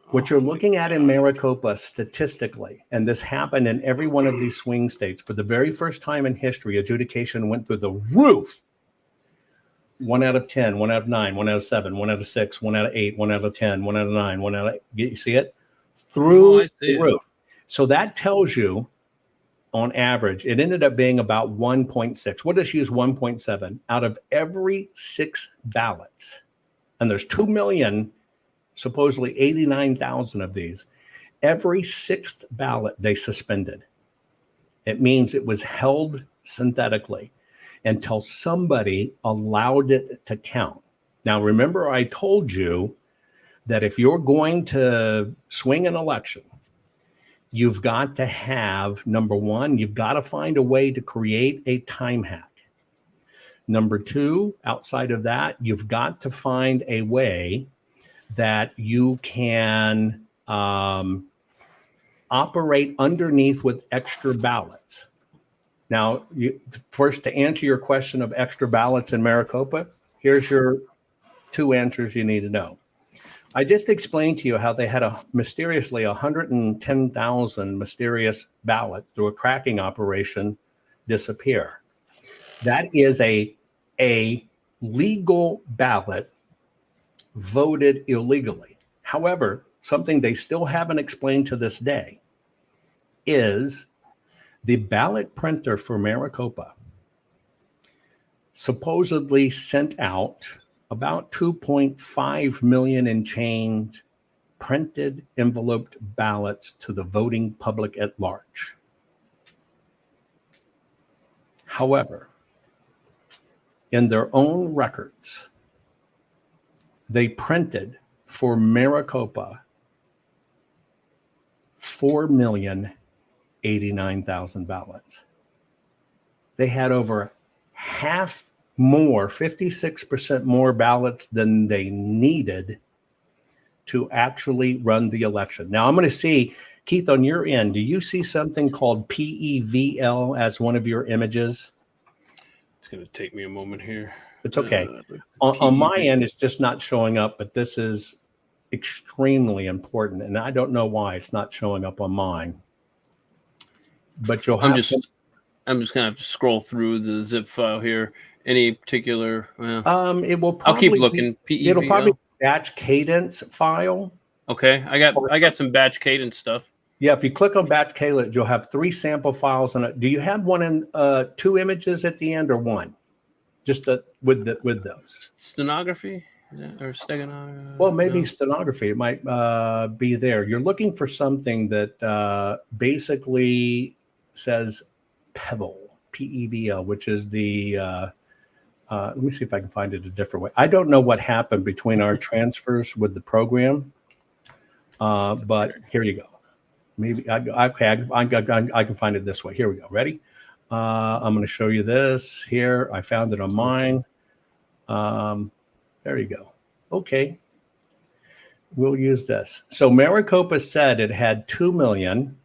What you're looking at in Maricopa statistically, and this happened in every one of these swing states, for the very first time in history, adjudication went through the roof. 1 out of 10, 1 out of 9, 1 out of 7, 1 out of 6, 1 out of 8, 1 out of 10, 1 out of 9, 1 out of, you see it? Through the roof. So that tells you, on average, it ended up being about 1.6. We'll just use 1.7 out of every 6 ballots. And there's 2 million, supposedly 89,000 of these. Every 6th ballot they suspended. It means it was held synthetically until somebody allowed it to count. Now, remember, I told you that if you're going to swing an election, you've got to have, number one, you've got to find a way to create a time hack. Number two, outside of that, you've got to find a way that you can operate underneath with extra ballots. Now, first, to answer your question of extra ballots in Maricopa, here's your 2 answers you need to know. I just explained to you how they had mysteriously 110,000 mysterious ballots through a cracking operation disappear. That is a legal ballot voted illegally. However, something they still haven't explained to this day is the ballot printer for Maricopa supposedly sent out about 2.5 million and change printed enveloped ballots to the voting public at large. However, in their own records, they printed for Maricopa 4,089,000 ballots. They had over half more, 56% more ballots than they needed to actually run the election. Now I'm going to see, Keith, on your end, do you see something called PEVL as one of your images?
It's going to take me a moment here.
It's okay. On my end, it's just not showing up, but this is extremely important, and I don't know why it's not showing up on mine. But you'll have
I'm just going to have to scroll through the zip file here. Any particular?
It will.
I'll keep looking.
It'll probably be batch cadence file.
Okay, I got some batch cadence stuff.
Yeah, if you click on batch cadence, you'll have 3 sample files on it. Do you have one in 2 images at the end or 1? Just with those
stenography or steganography?
Well, maybe stenography. It might be there. You're looking for something that basically says PEVL, PEVL, which is the. Let me see if I can find it a different way. I don't know what happened between our transfers with the program, but here you go. Maybe I can find it this way. Here we go. Ready? I'm going to show you this here. I found it on mine. There you go. Okay. We'll use this. So Maricopa said it had 2 million,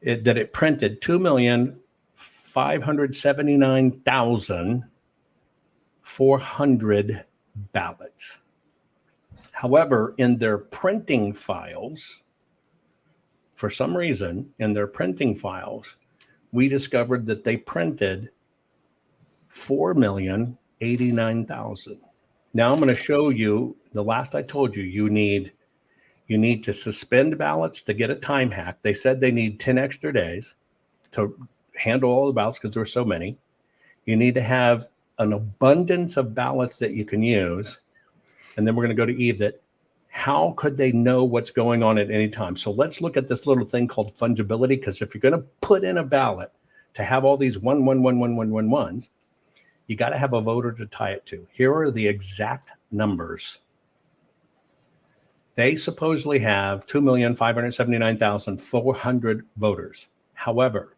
that it printed 2,579,400 ballots. However, in their printing files, for some reason, in their printing files, we discovered that they printed 4,089,000. Now I'm going to show you the last I told you, you need to suspend ballots to get a time hack. They said they need 10 extra days to handle all the ballots because there were so many. You need to have an abundance of ballots that you can use. And then we're going to go to Eve, that how could they know what's going on at any time? So let's look at this little thing called fungibility, because if you're going to put in a ballot to have all these 1, you got to have a voter to tie it to. Here are the exact numbers. They supposedly have 2,579,400 voters. However,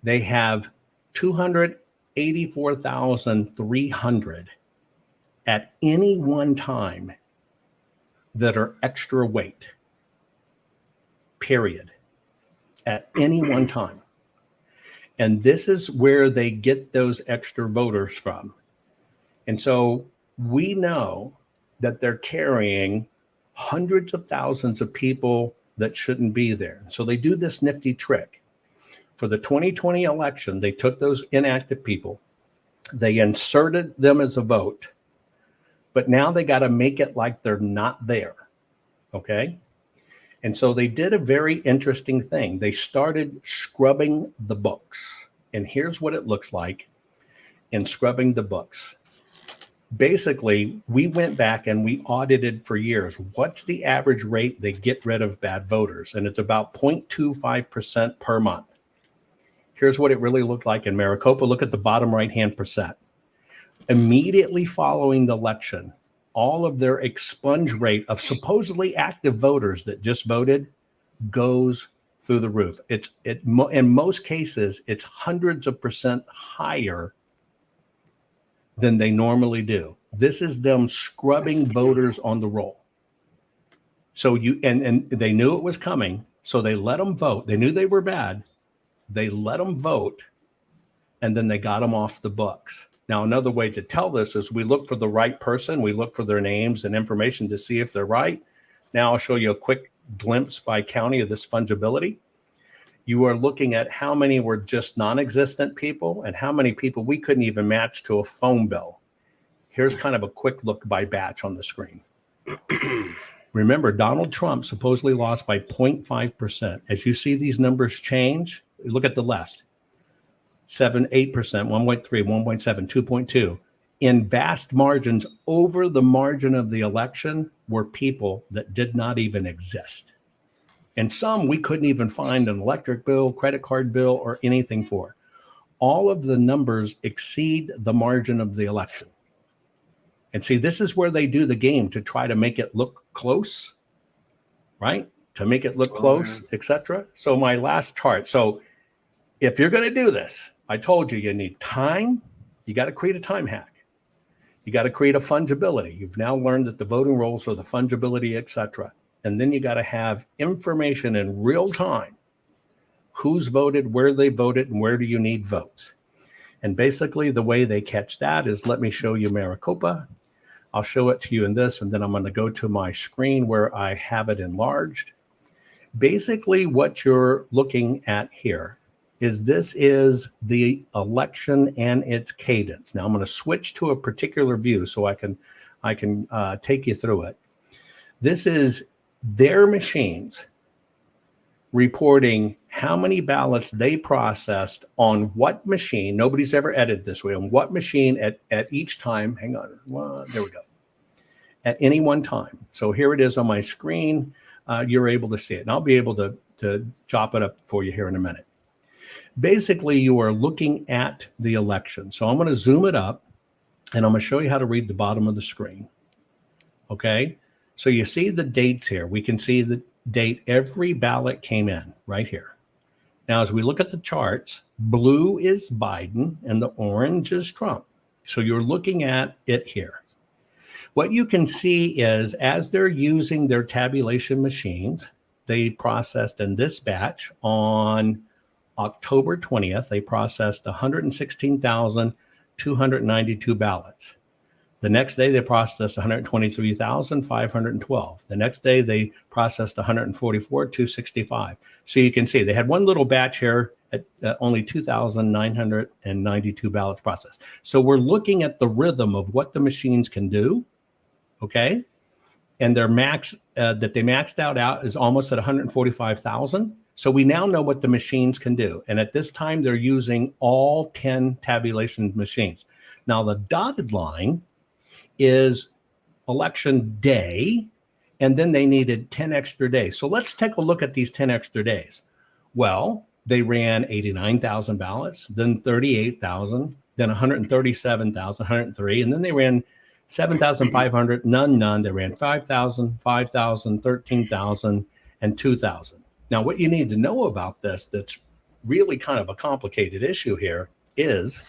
they have 284,300 at any one time that are extra weight, period, at any one time. And this is where they get those extra voters from. And so we know that they're carrying hundreds of thousands of people that shouldn't be there. So they do this nifty trick. For the 2020 election, they took those inactive people, they inserted them as a vote, but now they got to make it like they're not there. Okay. And so they did a very interesting thing. They started scrubbing the books. And here's what it looks like in scrubbing the books. Basically, we went back and we audited for years. What's the average rate they get rid of bad voters? And it's about 0.25% per month. Here's what it really looked like in Maricopa. Look at the bottom right-hand percent. Immediately following the election, all of their expunge rate of supposedly active voters that just voted goes through the roof. In most cases, it's hundreds of percent higher than they normally do. This is them scrubbing voters on the roll. So and they knew it was coming, so they let them vote. They knew they were bad. They let them vote, and then they got them off the books. Now, another way to tell this is we look for the right person. We look for their names and information to see if they're right. Now I'll show you a quick glimpse by county of this fungibility. You are looking at how many were just non-existent people and how many people we couldn't even match to a phone bill. Here's kind of a quick look by batch on the screen. Remember, Donald Trump supposedly lost by 0.5%. As you see these numbers change, look at the left. 7, 8%, 1.3, 1.7, 2.2. In vast margins over the margin of the election were people that did not even exist. And some we couldn't even find an electric bill, credit card bill, or anything for. All of the numbers exceed the margin of the election. And see, this is where they do the game to try to make it look close, right? To make it look close, etc. So my last chart. So if you're going to do this, I told you need time. You got to create a time hack. You got to create a fungibility. You've now learned that the voting rolls are the fungibility, etc. And then you got to have information in real time. Who's voted, where they voted, and where do you need votes? And basically the way they catch that is, let me show you Maricopa. I'll show it to you in this, and then I'm going to go to my screen where I have it enlarged. Basically what you're looking at here is this is the election and its cadence. Now I'm going to switch to a particular view so I can take you through it. This is their machines reporting how many ballots they processed on what machine. Nobody's ever edited this way. On what machine at each time. Hang on. There we go. At any one time. So here it is on my screen. You're able to see it. And I'll be able to chop it up for you here in a minute. Basically, you are looking at the election. So I'm going to zoom it up, and I'm going to show you how to read the bottom of the screen. Okay? So you see the dates here. We can see the date every ballot came in right here. Now, as we look at the charts, blue is Biden and the orange is Trump. So you're looking at it here. What you can see is as they're using their tabulation machines, they processed in this batch on October 20th, they processed 116,292 ballots. The next day, they processed 123,512. The next day, they processed 144,265. So you can see they had one little batch here at only 2,992 ballots processed. So we're looking at the rhythm of what the machines can do, okay? And their max that they maxed out is almost at 145,000. So we now know what the machines can do. And at this time, they're using all 10 tabulation machines. Now, the dotted line is election day, and then they needed 10 extra days. So let's take a look at these 10 extra days. Well, they ran 89,000 ballots, then 38,000, then 137,000, 103, and then they ran 7,500, none. They ran 5,000, 5,000, 13,000, and 2,000. Now, what you need to know about this that's really kind of a complicated issue here is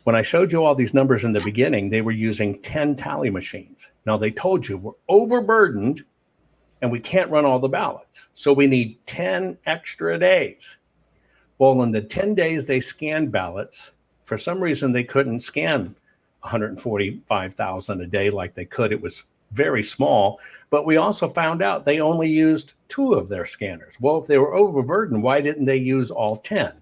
when I showed you all these numbers in the beginning, they were using 10 tally machines. Now, they told you we're overburdened and we can't run all the ballots. So we need 10 extra days. Well, in the 10 days they scanned ballots, for some reason they couldn't scan 145,000 a day like they could. It was very small. But we also found out they only used 2 of their scanners. Well, if they were overburdened, why didn't they use all 10?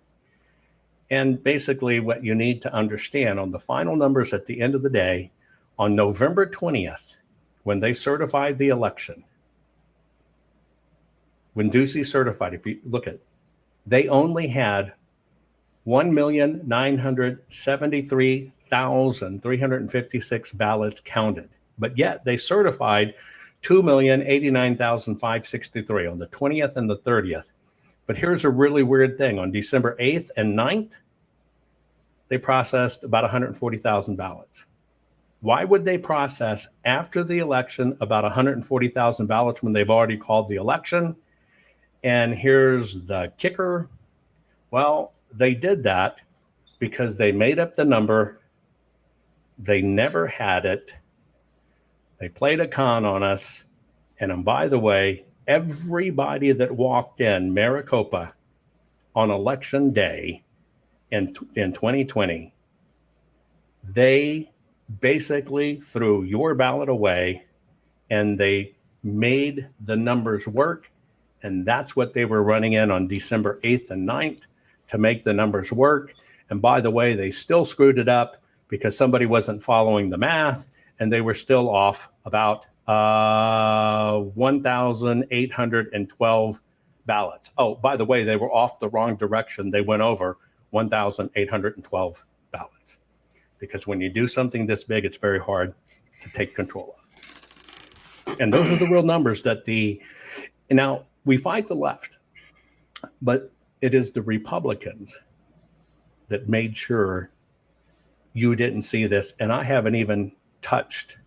And basically what you need to understand on the final numbers at the end of the day, on November 20th, when they certified the election, when Ducey certified, if you look at it, they only had 1,973,356 ballots counted, but yet they certified 2,089,563 on the 20th and the 30th. But here's a really weird thing. On December 8th and 9th, they processed about 140,000 ballots. Why would they process after the election about 140,000 ballots when they've already called the election? And here's the kicker. Well, they did that because they made up the number. They never had it. They played a con on us. And by the way, everybody that walked in Maricopa on election day in 2020, they basically threw your ballot away and they made the numbers work. And that's what they were running in on December 8th and 9th to make the numbers work. And by the way, they still screwed it up because somebody wasn't following the math and they were still off about 1,812 ballots. Oh, by the way, they were off the wrong direction. They went over 1,812 ballots because when you do something this big, it's very hard to take control of. And those are the real numbers now we fight the left, but it is the Republicans that made sure you didn't see this. And I haven't even touched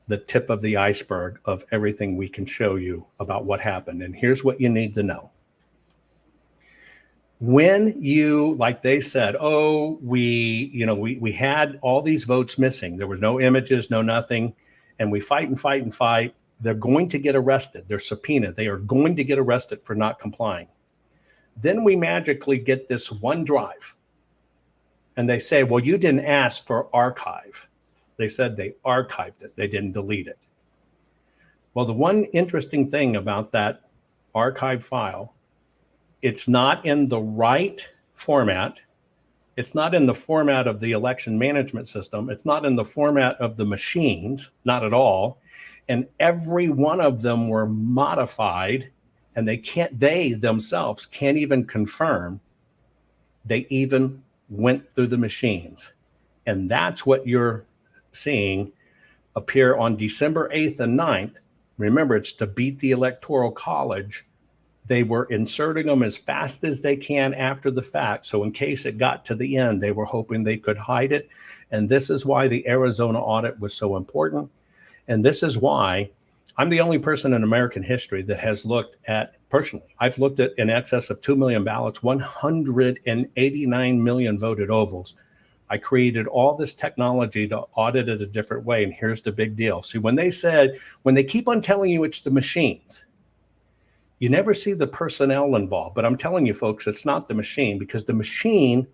the tip of the iceberg of everything we can show you about what happened. And here's what you need to know. When you, like they said, we had all these votes missing. There was no images, no nothing. And we fight and fight and fight. They're going to get arrested. They're subpoenaed. They are going to get arrested for not complying. Then we magically get this one drive. And they say, well, you didn't ask for archive. They said they archived it. They didn't delete it. Well, the one interesting thing about that archive file, it's not in the right format. It's not in the format of the election management system. It's not in the format of the machines, not at all. And every one of them were modified, and they themselves can't even confirm they even went through the machines. And that's what you're seeing appear on December 8th and 9th. Remember, it's to beat the Electoral College. They were inserting them as fast as they can after the fact. So in case it got to the end, they were hoping they could hide it. And this is why the Arizona audit was so important. And this is why I'm the only person in American history that has looked at, personally, I've looked at in excess of 2 million ballots, 189 million voted ovals, I created all this technology to audit it a different way. And here's the big deal. See, when they keep on telling you it's the machines, you never see the personnel involved. But I'm telling you, folks, it's not the machine, because the machine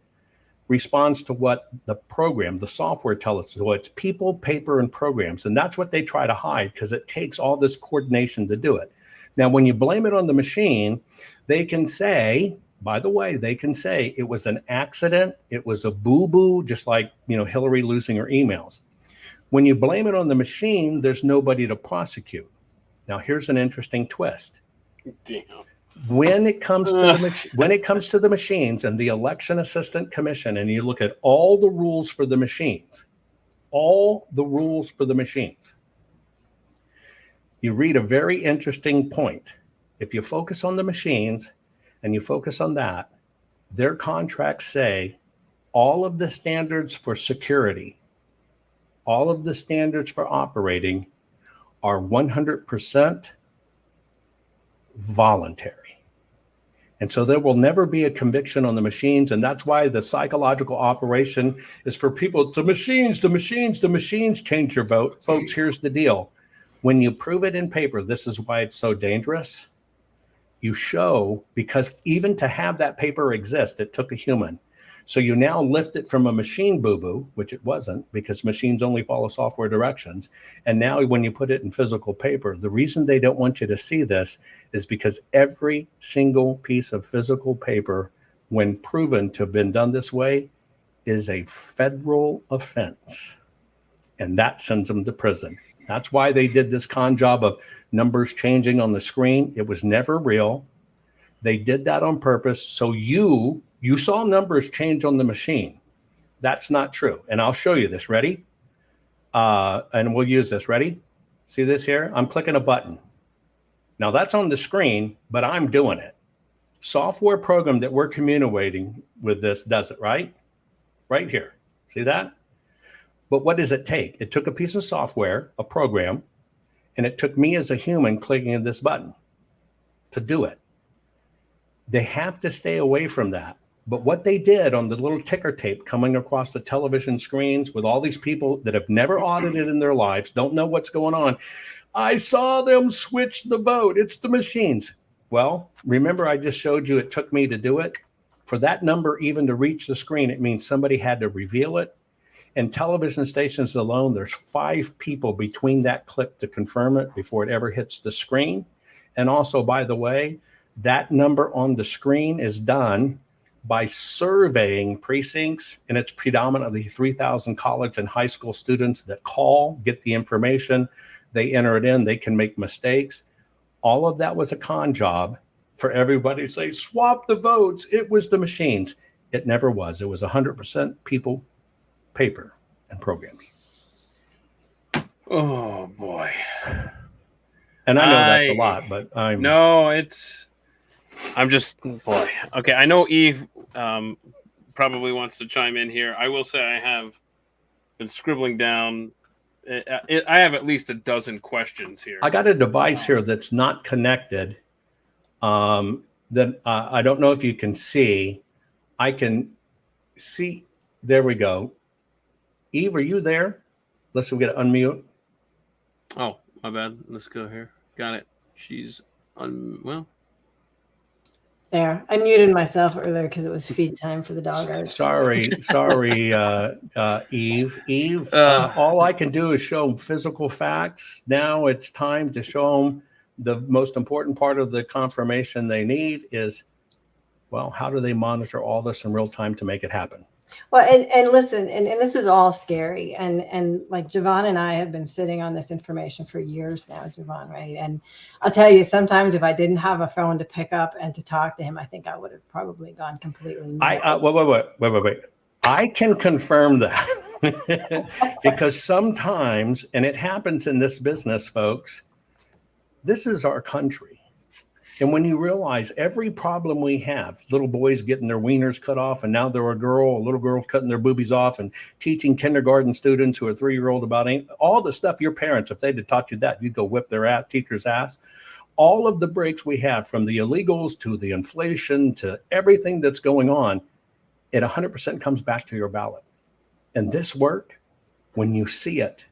responds to what the program, the software tells us. So it's people, paper, and programs. And that's what they try to hide, because it takes all this coordination to do it. Now, when you blame it on the machine, they can say, by the way, they can say it was an accident, it was a boo-boo, just like, Hillary losing her emails. When you blame it on the machine, there's nobody to prosecute. Now, here's an interesting twist.
Damn.
When it comes to the machines and the Election Assistant Commission, and you look at all the rules for the machines, you read a very interesting point. If you focus on the machines and you focus on that, their contracts say all of the standards for security, all of the standards for operating are 100% voluntary. And so there will never be a conviction on the machines. And that's why the psychological operation is for people. The machines change your vote. Folks, here's the deal. When you prove it in paper, this is why it's so dangerous. You show, because even to have that paper exist, it took a human. So you now lift it from a machine boo-boo, which it wasn't, because machines only follow software directions. And now when you put it in physical paper, the reason they don't want you to see this is because every single piece of physical paper, when proven to have been done this way, is a federal offense. And that sends them to prison. That's why they did this con job of numbers changing on the screen. It was never real. They did that on purpose. So you saw numbers change on the machine. That's not true. And I'll show you this. Ready? And we'll use this. Ready? See this here? I'm clicking a button. Now that's on the screen, but I'm doing it. Software program that we're communicating with this does it, right? Right here. See that? But what does it take? It took a piece of software, a program, and it took me as a human clicking this button to do it. They have to stay away from that. But what they did on the little ticker tape coming across the television screens with all these people that have never audited in their lives, don't know what's going on. I saw them switch the vote. It's the machines. Well, remember I just showed you it took me to do it? For that number even to reach the screen, it means somebody had to reveal it. And television stations alone, there's 5 people between that clip to confirm it before it ever hits the screen. And also, by the way, that number on the screen is done by surveying precincts, and it's predominantly 3,000 college and high school students that call, get the information, they enter it in, they can make mistakes. All of that was a con job for everybody to say, swap the votes, it was the machines. It never was. It was 100% people, paper, and programs.
Oh boy.
And I know that's a lot, but
I'm just, boy. Okay, I know Eve probably wants to chime in here. I will say I have been scribbling down. I have at least a dozen questions here.
I got a device here that's not connected. That I don't know if you can see. I can see. There we go. Eve, are you there? Let's see, we got to unmute.
Oh, my bad. Let's go here. Got it. She's well.
There. I muted myself earlier because it was feed time for the dog.
Sorry, Eve. Eve, all I can do is show them physical facts. Now it's time to show them the most important part of the confirmation they need is, well, how do they monitor all this in real time to make it happen?
Well, and listen, and this is all scary. And like Jovan and I have been sitting on this information for years now, Jovan, right? And I'll tell you, sometimes if I didn't have a phone to pick up and to talk to him, I think I would have probably gone completely nuts.
Wait. I can confirm that because sometimes, and it happens in this business, folks, this is our country. And when you realize every problem we have, little boys getting their wieners cut off, and now they're a little girl cutting their boobies off, and teaching kindergarten students who are 3-year-old about all the stuff your parents, if they'd have taught you that, you'd go whip their teacher's ass. All of the breaks we have, from the illegals to the inflation to everything that's going on, it 100% comes back to your ballot. And this work, when you see it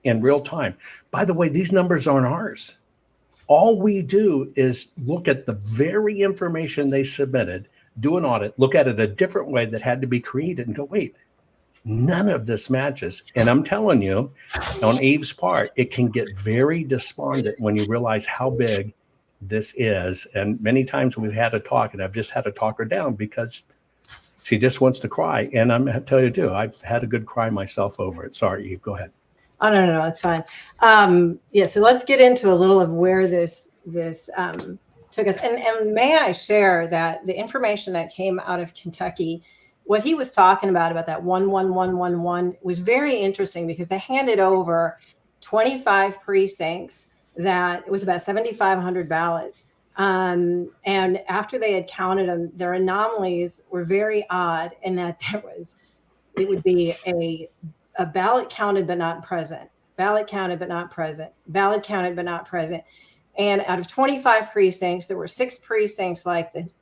in real time, by the way, these numbers aren't ours. All we do is look at the very information they submitted, do an audit, look at it a different way that had to be created and go, wait, none of this matches. And I'm telling you, on Eve's part, it can get very despondent when you realize how big this is. And many times we've had a talk, and I've just had to talk her down because she just wants to cry. And I'm going to tell you too, I've had a good cry myself over it. Sorry, Eve, go ahead.
Oh, no, it's fine. Yeah, so let's get into a little of where this took us. And may I share that the information that came out of Kentucky, what he was talking about that 11111 was very interesting, because they handed over 25 precincts that it was about 7,500 ballots. And after they had counted them, their anomalies were very odd in that it would be a ballot counted but not present, ballot counted but not present, ballot counted but not present. And out of 25 precincts, there were 6 precincts like this.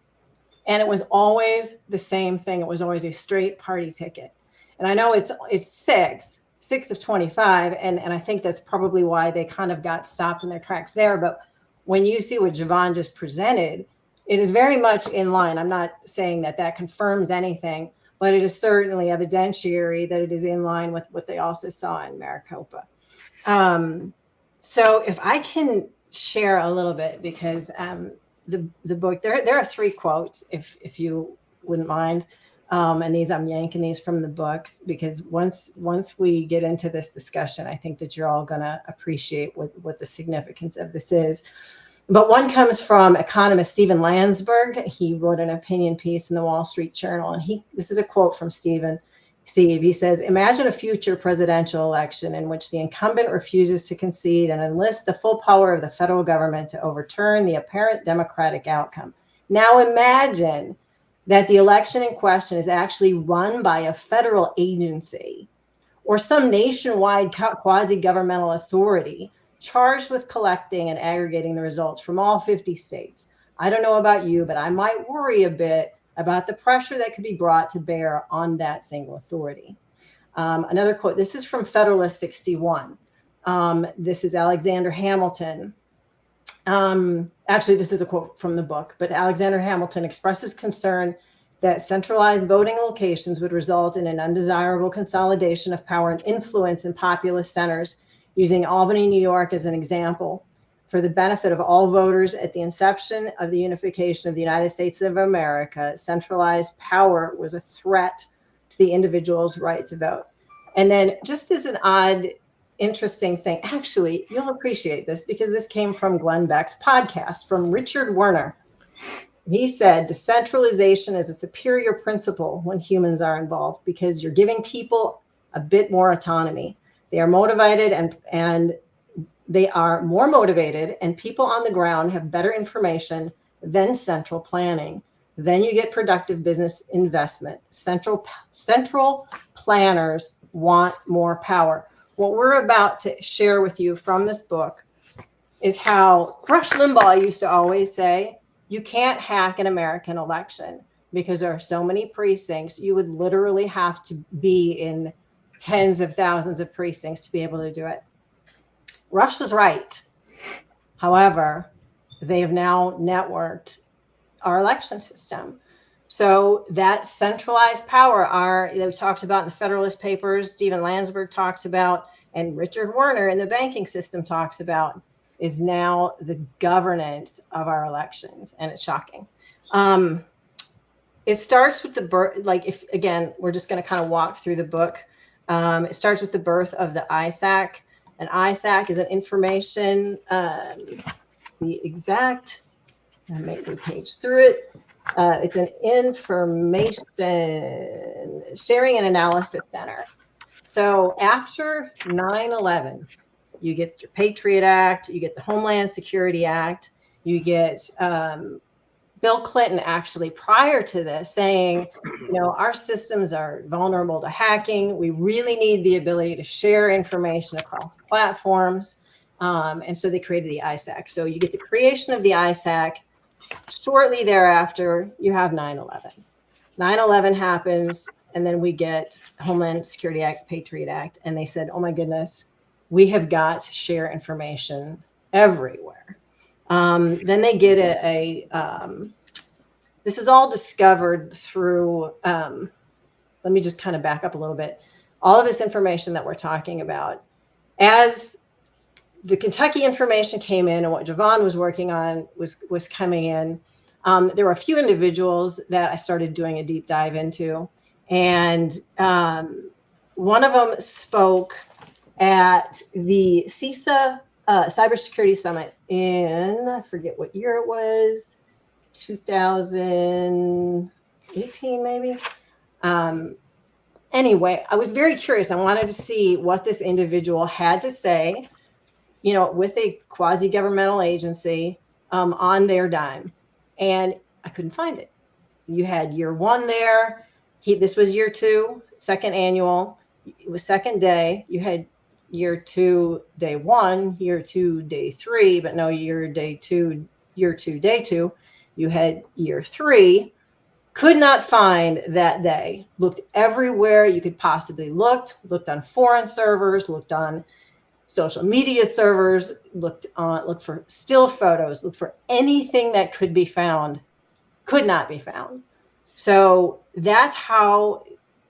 And it was always the same thing. It was always a straight party ticket. And I know it's 6 of 25. And I think that's probably why they kind of got stopped in their tracks there. But when you see what Jovan just presented, it is very much in line. I'm not saying that confirms anything, but it is certainly evidentiary that it is in line with what they also saw in Maricopa. So if I can share a little bit, because the book, there are 3 quotes, if you wouldn't mind. And these, I'm yanking these from the books, because once we get into this discussion, I think that you're all going to appreciate what the significance of this is. But one comes from economist Stephen Landsberg. He wrote an opinion piece in the Wall Street Journal. And this is a quote from Steve. He says, imagine a future presidential election in which the incumbent refuses to concede and enlist the full power of the federal government to overturn the apparent democratic outcome. Now imagine that the election in question is actually run by a federal agency or some nationwide quasi-governmental authority charged with collecting and aggregating the results from all 50 states. I don't know about you, but I might worry a bit about the pressure that could be brought to bear on that single authority. Another quote, this is from Federalist 61. This is Alexander Hamilton. Actually, this is a quote from the book, but Alexander Hamilton expresses concern that centralized voting locations would result in an undesirable consolidation of power and influence in populous centers, using Albany, New York as an example. For the benefit of all voters at the inception of the unification of the United States of America, centralized power was a threat to the individual's right to vote. And then, just as an odd, interesting thing, actually, you'll appreciate this because this came from Glenn Beck's podcast from Richard Werner. He said, decentralization is a superior principle when humans are involved because you're giving people a bit more autonomy. They are motivated and they are more motivated, and people on the ground have better information than central planning. Then you get productive business investment. Central planners want more power. What we're about to share with you from this book is how Rush Limbaugh used to always say, you can't hack an American election because there are so many precincts. You would literally have to be in tens of thousands of precincts to be able to do it. Rush was right. However, they have now networked our election system. So that centralized power we talked about in the Federalist Papers, Stephen Landsberg talks about, and Richard Werner in the banking system talks about, is now the governance of our elections. And it's shocking. It starts with the birth, we're just going to kind of walk through the book. It starts with the birth of the ISAC. And ISAC is an information, the exact, I made the page through it. It's an information sharing and analysis center. So after 9/11, you get your Patriot Act, you get the Homeland Security Act, you get Bill Clinton actually prior to this saying, our systems are vulnerable to hacking. We really need the ability to share information across platforms. And so they created the ISAC. So you get the creation of the ISAC. Shortly thereafter, you have 9/11. 9/11 happens. and then we get Homeland Security Act, Patriot Act, and they said, oh my goodness, we have got to share information everywhere. Then they get this is all discovered through, let me just kind of back up a little bit. All of this information that we're talking about, as the Kentucky information came in and what Jovan was working on was coming in, there were a few individuals that I started doing a deep dive into. And one of them spoke at the CISA Cybersecurity Summit in, I forget what year it was, 2018 maybe. Anyway, I was very curious. I wanted to see what this individual had to say, you know, with a quasi-governmental agency on their dime. And I couldn't find it. You had year one there. This was year two, second annual. It was second day. You had year two, day one, year two, day three, but no year two, day two. You had year three. Could not find that day. Looked everywhere you could possibly looked on foreign servers, looked on social media servers, looked for still photos, looked for anything that could be found, could not be found. So that's how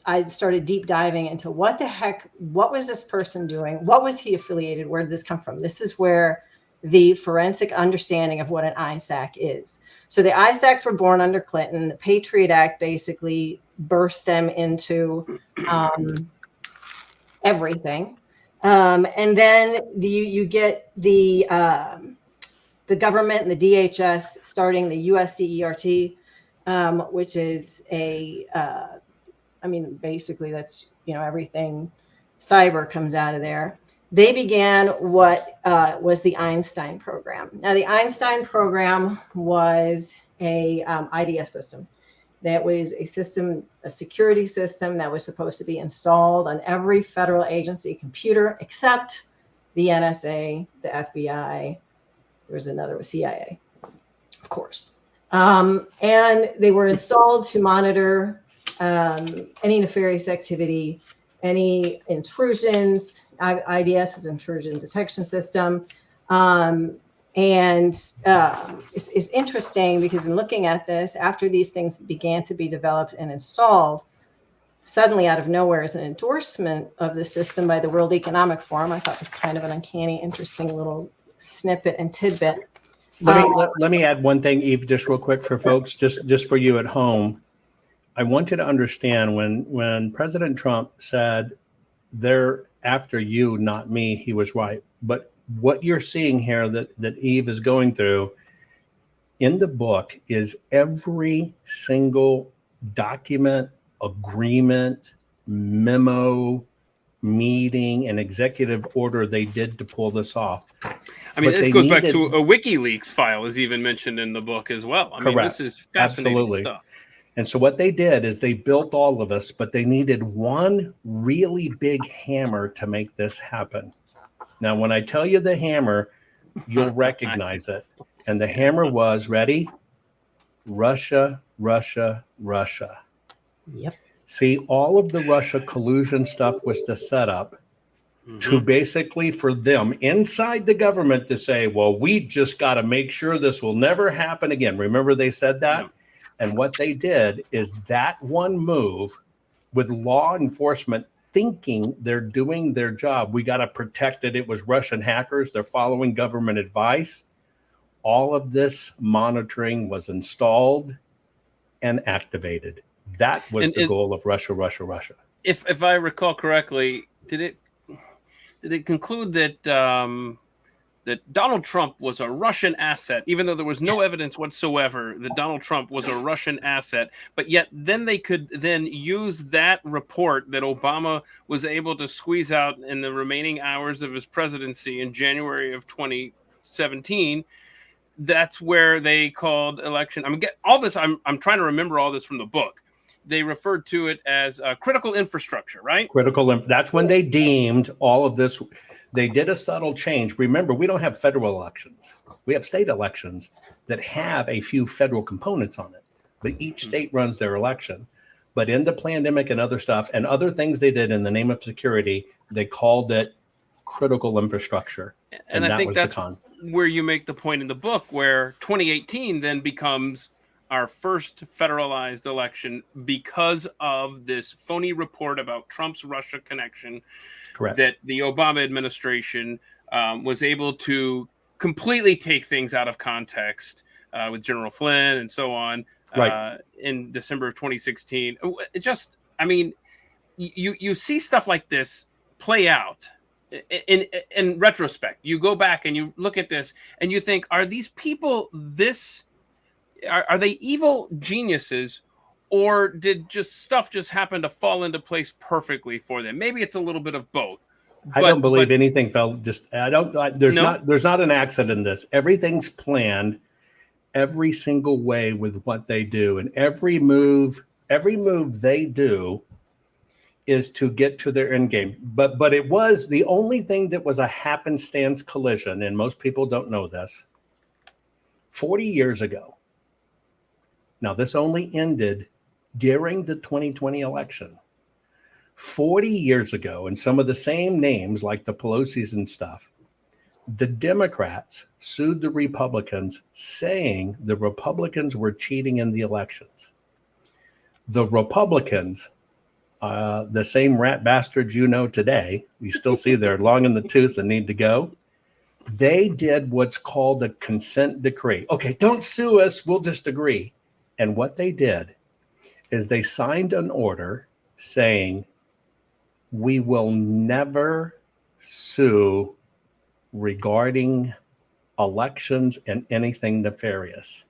I started deep diving into what the heck, what was this person doing? What was he affiliated? Where did this come from? This is where the forensic understanding of what an ISAC is. So the ISACs were born under Clinton. The Patriot Act basically birthed them into everything. And then you get the government and the DHS starting the USCERT, which is basically that's, everything cyber comes out of there. They began what was the Einstein program. Now, the Einstein program was a IDF system. That was a security system that was supposed to be installed on every federal agency computer except the NSA, the FBI. There was another, was CIA, of course. And they were installed to monitor any nefarious activity, any intrusions. IDS is intrusion detection system. It's interesting because in looking at this, after these things began to be developed and installed, suddenly out of nowhere is an endorsement of the system by the World Economic Forum. I thought it was kind of an uncanny, interesting little snippet and tidbit.
Let me add one thing, Eve, just real quick for folks, just for you at home. I want you to understand when President Trump said, "They're after you, not me," he was right. But what you're seeing here that Eve is going through in the book is every single document, agreement, memo, meeting, and executive order they did to pull this off.
I mean, this goes back to a WikiLeaks file is even mentioned in the book as well. I mean, this is fascinating stuff.
And so what they did is they built all of this, but they needed one really big hammer to make this happen. Now, when I tell you the hammer, you'll recognize it. And the hammer was, ready? Russia, Russia, Russia.
Yep.
See, all of the Russia collusion stuff was to set up to basically for them inside the government to say, well, we just got to make sure this will never happen again. Remember they said that? Yeah. And what they did is that one move with law enforcement thinking they're doing their job. We got to protect it. It was Russian hackers. They're following government advice. All of this monitoring was installed and activated. That was the goal of Russia, Russia, Russia.
If I recall correctly, did it conclude that that Donald Trump was a Russian asset, even though there was no evidence whatsoever that Donald Trump was a Russian asset, but yet then they could then use that report that Obama was able to squeeze out in the remaining hours of his presidency in January of 2017. That's where they called election. I mean, get all this. I'm trying to remember all this from the book. They referred to it as critical infrastructure, right?
That's when they deemed all of this. They did a subtle change. Remember, we don't have federal elections. We have state elections that have a few federal components on it, but each state runs their election. But in the pandemic and other stuff and other things they did in the name of security, they called it critical infrastructure.
And I
that
think
was
that's
the con.
where you make the point in the book where 2018 then becomes our first federalized election because of this phony report about Trump's Russia connection.
Correct.
That the Obama administration was able to completely take things out of context with General Flynn and so on in December of 2016. It just, I mean, you see stuff like this play out. In retrospect, you go back and you look at this and you think, are these people this? Are they evil geniuses, or did stuff just happen to fall into place perfectly for them? Maybe it's a little bit of both.
I don't believe anything fell. There's not an accident in this. Everything's planned, every single way with what they do, and every move they do is to get to their end game. But it was the only thing that was a happenstance collision, and most people don't know this. 40 years ago. Now, this only ended during the 2020 election. 40 years ago, and some of the same names like the Pelosi's and stuff, the Democrats sued the Republicans saying the Republicans were cheating in the elections. The Republicans, the same rat bastards you know today, you still see they're long in the tooth and need to go. They did what's called a consent decree. Okay, don't sue us, we'll just agree. And what they did is they signed an order saying, we will never sue regarding elections and anything nefarious.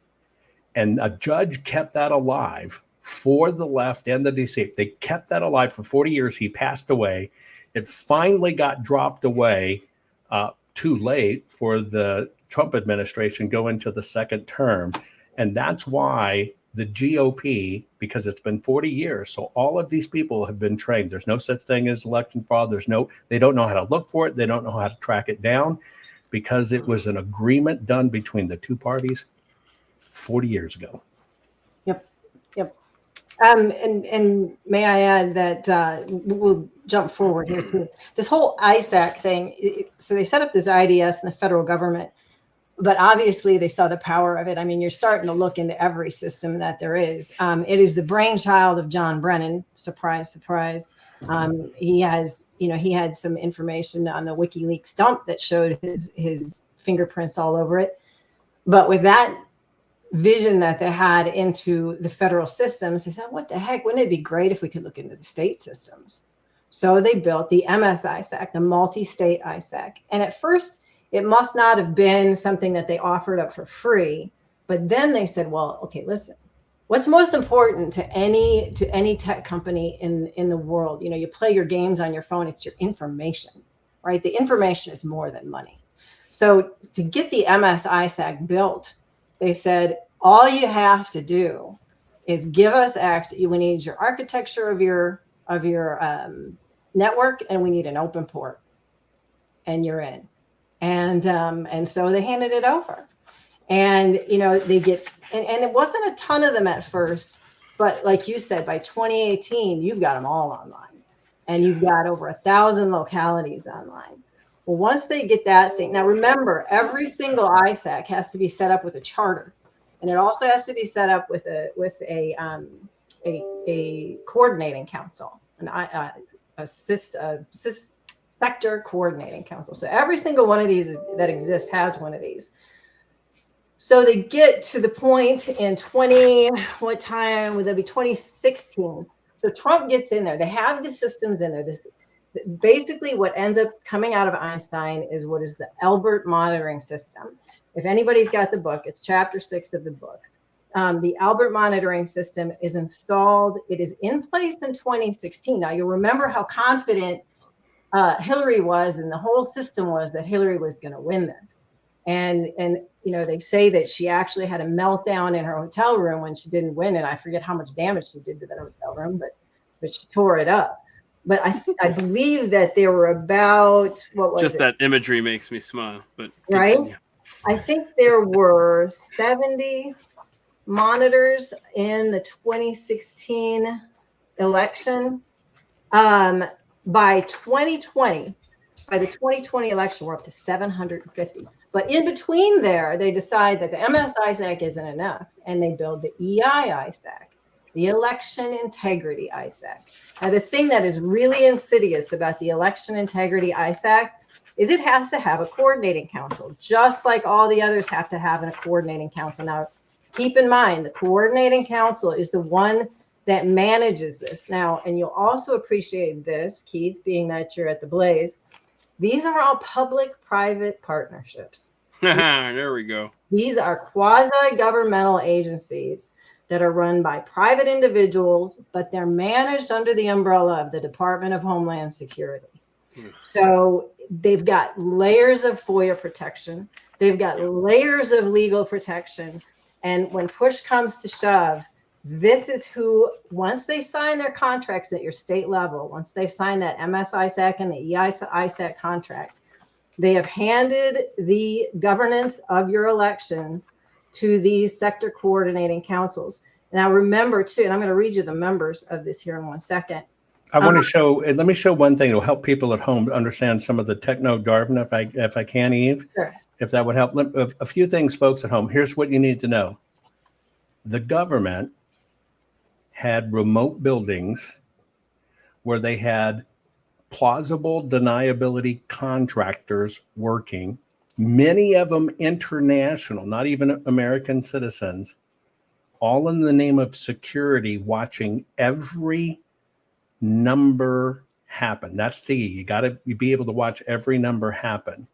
And a judge kept that alive for the left and the DC. They kept that alive for 40 years. He passed away. It finally got dropped away too late for the Trump administration go into the second term. And that's why the GOP, because it's been 40 years, so all of these people have been trained. There's no such thing as election fraud. They don't know how to look for it. They don't know how to track it down because it was an agreement done between the two parties 40 years ago.
Yep. And may I add that we'll jump forward here too. This whole ISAC thing, so they set up this IDS in the federal government, but obviously they saw the power of it. I mean, you're starting to look into every system that there is. It is the brainchild of John Brennan. Surprise, surprise. He had some information on the WikiLeaks dump that showed his fingerprints all over it. But with that vision that they had into the federal systems, they said, what the heck, wouldn't it be great if we could look into the state systems? So they built the MS-ISAC, the multi-state ISAC. And at first, it must not have been something that they offered up for free. But then they said, well, okay, listen, what's most important to any tech company in the world? You play your games on your phone, it's your information, right? The information is more than money. So to get the MS-ISAC built, they said, all you have to do is give us access. We need your architecture of your network, and we need an open port, and you're in. And so they handed it over, and they get and it wasn't a ton of them at first, but like you said, by 2018 you've got them all online, and you've got over 1,000 localities online. Well, once they get that thing, now remember, every single ISAC has to be set up with a charter, and it also has to be set up with a coordinating council, a sector coordinating council. So every single one of these that exists has one of these. So they get to the point in what time would that be? 2016. So Trump gets in there. They have the systems in there. Basically what ends up coming out of Einstein is what is the Albert monitoring system. If anybody's got the book, it's chapter 6 of the book. The Albert monitoring system is installed. It is in place in 2016. Now you'll remember how confident Hillary was, and the whole system was that Hillary was going to win this. And they say that she actually had a meltdown in her hotel room when she didn't win, and I forget how much damage she did to that hotel room, but she tore it up. But I believe that there were about, what was
just
it?
That imagery makes me smile. But
right,
continue.
I think there were 70 monitors in the 2016 election. By 2020, by the 2020 election, we're up to 750. But in between there, they decide that the MS-ISAC isn't enough, and they build the EI-ISAC, the Election Integrity ISAC. Now, the thing that is really insidious about the Election Integrity ISAC is it has to have a coordinating council, just like all the others have to have a coordinating council. Now, keep in mind, the coordinating council is the one that manages this. Now, and you'll also appreciate this, Keith, being that you're at the Blaze. These are all public-private partnerships.
There we go.
These are quasi-governmental agencies that are run by private individuals, but they're managed under the umbrella of the Department of Homeland Security. So they've got layers of FOIA protection. They've got layers of legal protection. And when push comes to shove, this is who, once they sign their contracts at your state level, once they've signed that MS-ISAC and the EI-ISAC contract, they have handed the governance of your elections to these sector coordinating councils. Now, remember, too, and I'm going to read you the members of this here in 1 second.
I want to show, let me show one thing. It'll help people at home to understand some of the techno jargon, if I can, Eve,
Sure.
If that would help. A few things, folks at home. Here's what you need to know. The government had remote buildings where they had plausible deniability contractors working, many of them international, not even American citizens, all in the name of security, watching every number happen. That's the, you got to be able to watch every number happen.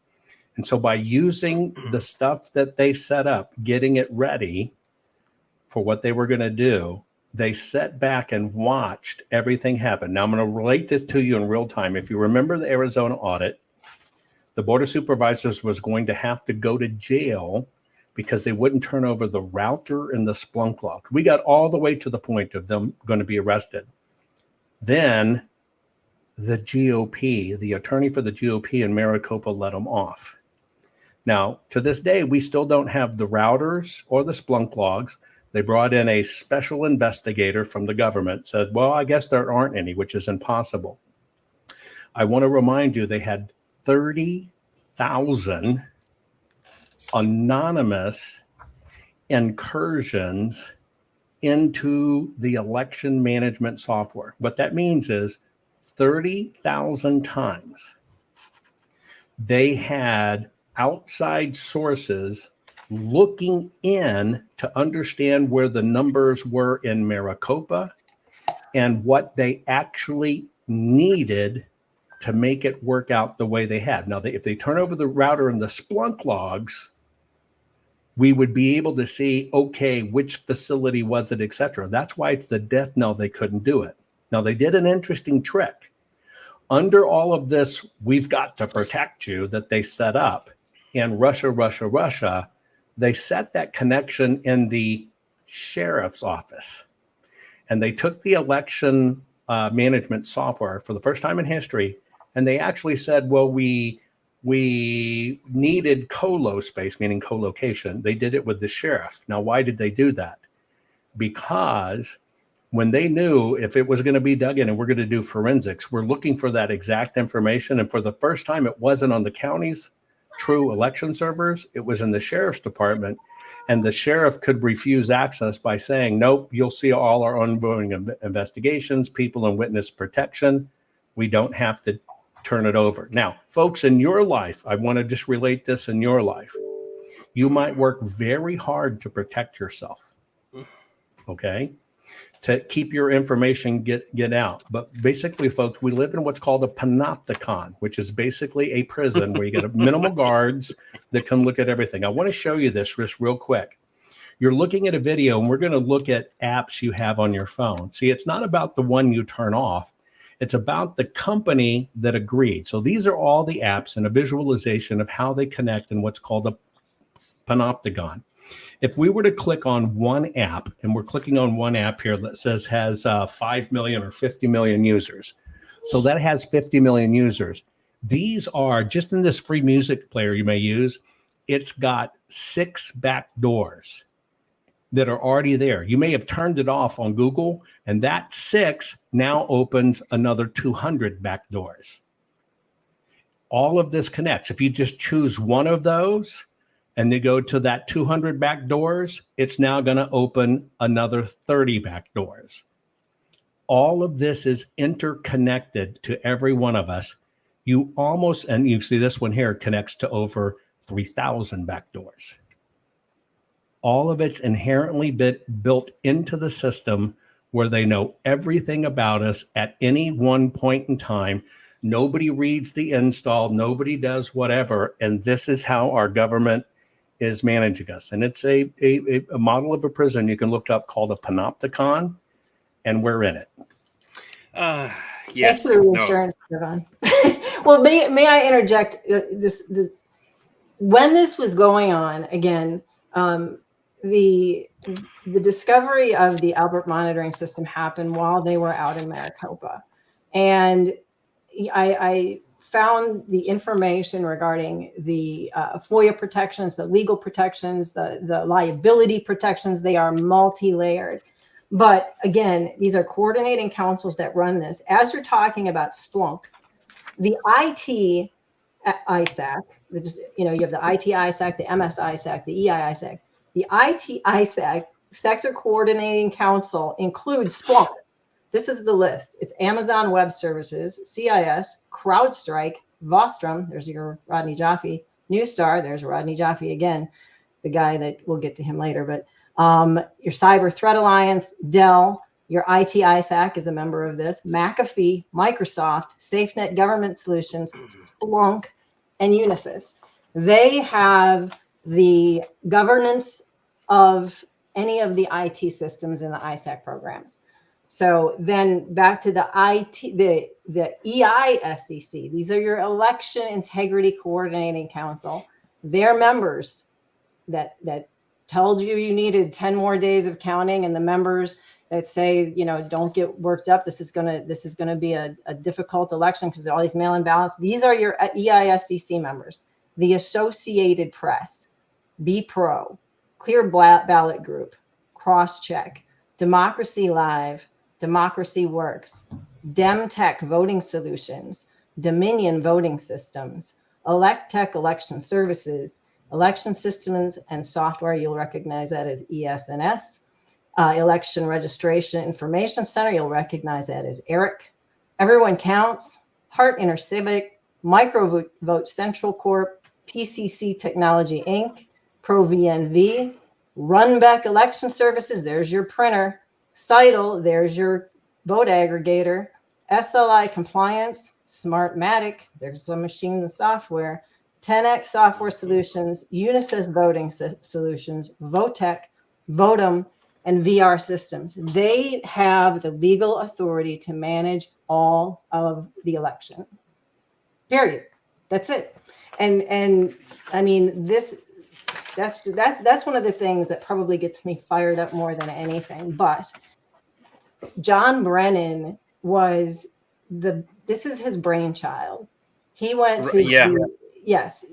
And so by using the stuff that they set up, getting it ready for what they were going to do, they sat back and watched everything happen. Now I'm going to relate this to you in real time. If you remember the Arizona audit, the Board of Supervisors was going to have to go to jail because they wouldn't turn over the router and the Splunk log. We got all the way to the point of them going to be arrested. Then the GOP, the attorney for the GOP in Maricopa, let them off. Now, to this day, we still don't have the routers or the Splunk logs. They brought in a special investigator from the government, said, well, I guess there aren't any, which is impossible. I want to remind you, they had 30,000 anonymous incursions into the election management software. What that means is 30,000 times they had outside sources looking in to understand where the numbers were in Maricopa and what they actually needed to make it work out the way they had. Now, if they turn over the router and the Splunk logs, we would be able to see, okay, which facility was it, et cetera. That's why it's the death knell they couldn't do it. Now, they did an interesting trick. Under all of this, we've got to protect you that they set up in Russia, they set that connection in the sheriff's office. And they took the election management software for the first time in history, and they actually said, well, we needed colo space, meaning co-location. They did it with the sheriff. Now, why did they do that? Because when they knew if it was going to be dug in and we're going to do forensics, we're looking for that exact information. And for the first time, it wasn't on the county's true election servers. It was in the sheriff's department. And the sheriff could refuse access by saying, nope, you'll see all our ongoing investigations, people and witness protection. We don't have to turn it over. Now, folks, in your life, I want to just relate this in your life. You might work very hard to protect yourself, okay, to keep your information get out. But basically, folks, we live in what's called a panopticon, which is basically a prison where you get minimal guards that can look at everything. I want to show you this just real quick. You're looking at a video, and we're going to look at apps you have on your phone. See, it's not about the one you turn off. It's about the company that agreed. So these are all the apps and a visualization of how they connect in what's called a panopticon. If we were to click on one app, and we're clicking on one app here that says has 5 million or 50 million users. So that has 50 million users. These are, just in this free music player you may use, it's got 6 back doors. that are already there. You may have turned it off on Google, and that 6 now opens another 200 back doors. All of this connects. If you just choose one of those and they go to that 200 back doors, it's now going to open another 30 back doors. All of this is interconnected to every one of us. You almost, and you see this one here connects to over 3,000 back doors. All of it's inherently built into the system where they know everything about us at any one point in time. Nobody reads the install, nobody does whatever, and this is how our government is managing us. And it's a model of a prison you can look up called a panopticon, and we're in it.
Yes.
Thanks for the reassurance, Jovan. Well, may I interject when this was going on, again, the discovery of the Albert monitoring system happened while they were out in Maricopa. And I found the information regarding the FOIA protections, the legal protections, the liability protections. They are multi-layered. But again, these are coordinating councils that run this. As you're talking about Splunk, the IT ISAC, you have the IT ISAC, the MS ISAC, the EI ISAC. The IT ISAC Sector Coordinating Council includes Splunk. This is the list. It's Amazon Web Services, CIS, CrowdStrike, Vostrom, there's your Rodney Jaffe, Newstar, there's Rodney Jaffe again, the guy that we'll get to him later, but your Cyber Threat Alliance, Dell, your IT ISAC is a member of this, McAfee, Microsoft, SafeNet Government Solutions, Splunk, and Unisys. They have the governance of any of the IT systems in the ISAC programs. So then back to the EISCC. These are your Election Integrity Coordinating Council. Their members that told you needed 10 more days of counting, and the members that say, don't get worked up. This is gonna be a difficult election because all these mail-in ballots. These are your EISCC members. The Associated Press, BPRO, Clear Ballot Group, Crosscheck, Democracy Live, Democracy Works, DemTech Voting Solutions, Dominion Voting Systems, ElecTech Election Services, Election Systems and Software, you'll recognize that as ES&S, Election Registration Information Center, you'll recognize that as ERIC, Everyone Counts, Hart InterCivic, Microvote Central Corp, PCC Technology Inc., ProVNV, Runback Election Services, there's your printer, Cital, there's your vote aggregator, SLI Compliance, Smartmatic, there's the machines and software, 10X Software Solutions, Unisys Voting Solutions, Votech, Votum, and VR Systems. They have the legal authority to manage all of the election. Period. That's it. And I mean, that's one of the things that probably gets me fired up more than anything. But John Brennan this is his brainchild. He went to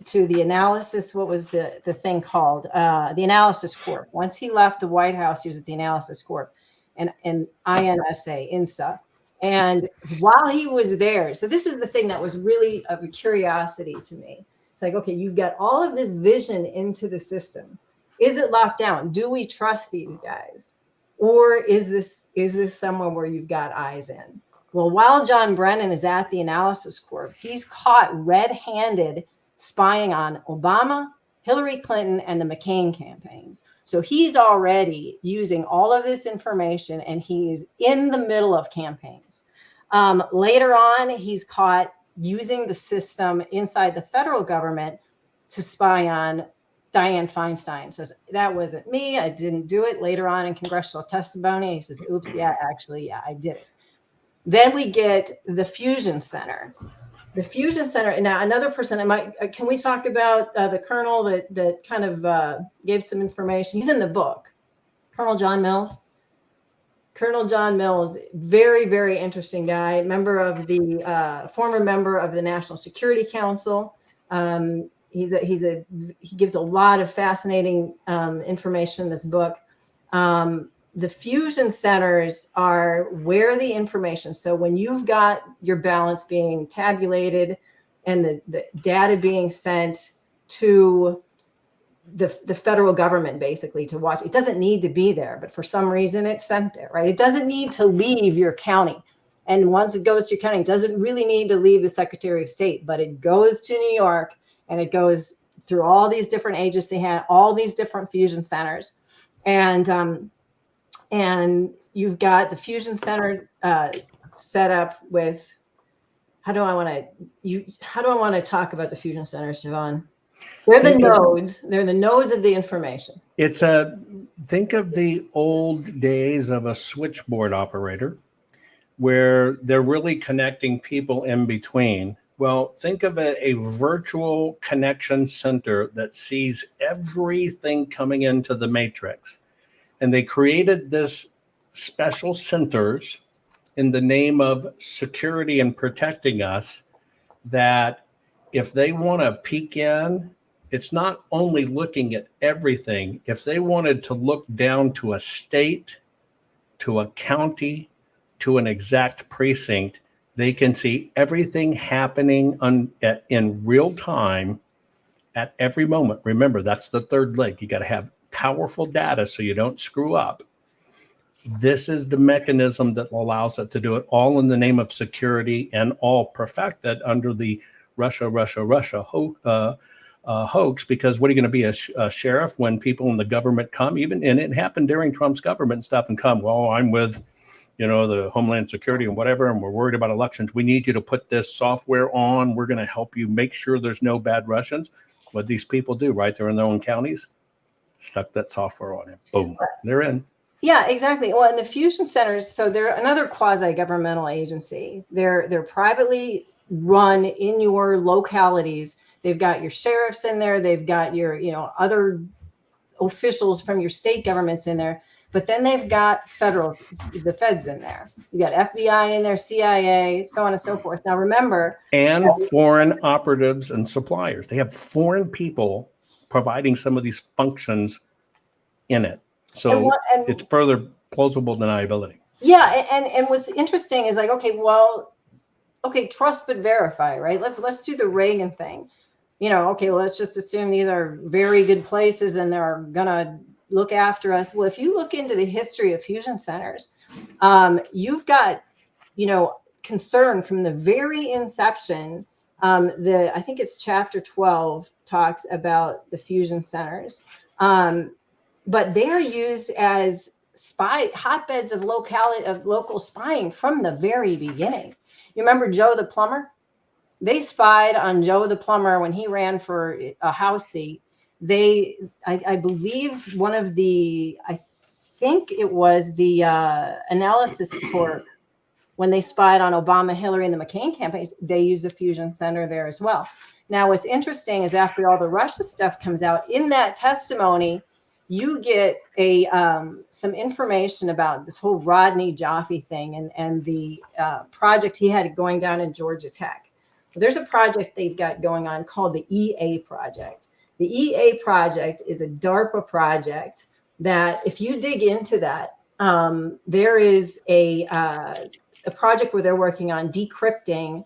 to the analysis. What was the thing called? The Analysis Corp. Once he left the White House, he was at the Analysis Corp and INSA. And while he was there, so this is the thing that was really of a curiosity to me. It's like, okay, you've got all of this vision into the system. Is it locked down? Do we trust these guys? Or is this somewhere where you've got eyes in? Well, while John Brennan is at the Analysis Corp, he's caught red-handed spying on Obama, Hillary Clinton, and the McCain campaigns. So he's already using all of this information, and he's in the middle of campaigns. Later on, he's caught using the system inside the federal government to spy on Dianne Feinstein. Says, that wasn't me. I didn't do it. Later on in congressional testimony, he says, oops, yeah, I did it. Then we get the Fusion Center. The Fusion Center. Now, another person, can we talk about the colonel that kind of gave some information? He's in the book, Colonel John Mills. Colonel John Mills, very, very interesting guy, former member of the National Security Council. He gives a lot of fascinating information in this book. The fusion centers are where the information, so when you've got your ballots being tabulated and the data being sent to the federal government, basically, to watch, it doesn't need to be there, but for some reason it's sent there, right? It doesn't need to leave your county. And once it goes to your county, it doesn't really need to leave the Secretary of State, but it goes to New York and it goes through all these different agencies, all these different fusion centers. And you've got the fusion center set up with, how do I want to talk about the fusion centers, Jovan? They're the nodes. They're the nodes of the information.
Think of the old days of a switchboard operator where they're really connecting people in between. Well, think of a virtual connection center that sees everything coming into the matrix. And they created this special centers in the name of security and protecting us, that if they want to peek in, it's not only looking at everything. If they wanted to look down to a state, to a county, to an exact precinct, they can see everything happening in real time at every moment. Remember, that's the third leg. You got to have powerful data so you don't screw up. This is the mechanism that allows it to do it, all in the name of security, and all perfected under the Russia hoax. Because what are you going to be, a sheriff when people in the government come, even, and it happened during Trump's government and stuff, and come, well, I'm with, the Homeland Security and whatever, and we're worried about elections. We need you to put this software on. We're going to help you make sure there's no bad Russians. What these people do, right? They're in their own counties, stuck that software on it. Boom, they're in.
Yeah, exactly. Well, and the fusion centers, so they're another quasi-governmental agency. They're privately run in your localities. They've got your sheriffs in there. They've got your, other officials from your state governments in there. But then they've got the feds in there. You got FBI in there, CIA, so on and so forth. Now, remember.
And foreign operatives and suppliers. They have foreign people providing some of these functions in it. So it's further plausible deniability.
Yeah. And what's interesting is like, okay, trust but verify, right? Let's do the Reagan thing. Let's just assume these are very good places and they're going to look after us. Well, if you look into the history of fusion centers, you've got, concern from the very inception. I think it's chapter 12 talks about the fusion centers. But they are used as hotbeds of local spying from the very beginning. You remember Joe the plumber? They spied on Joe the plumber when he ran for a House seat. I believe I think it was the analysis court, when they spied on Obama, Hillary, and the McCain campaigns, they used a fusion center there as well. Now, what's interesting is after all the Russia stuff comes out, in that testimony, you get some information about this whole Rodney Jaffe thing and the project he had going down in Georgia Tech. There's a project they've got going on called the EA project. The EA project is a DARPA project that, if you dig into that, there is a project where they're working on decrypting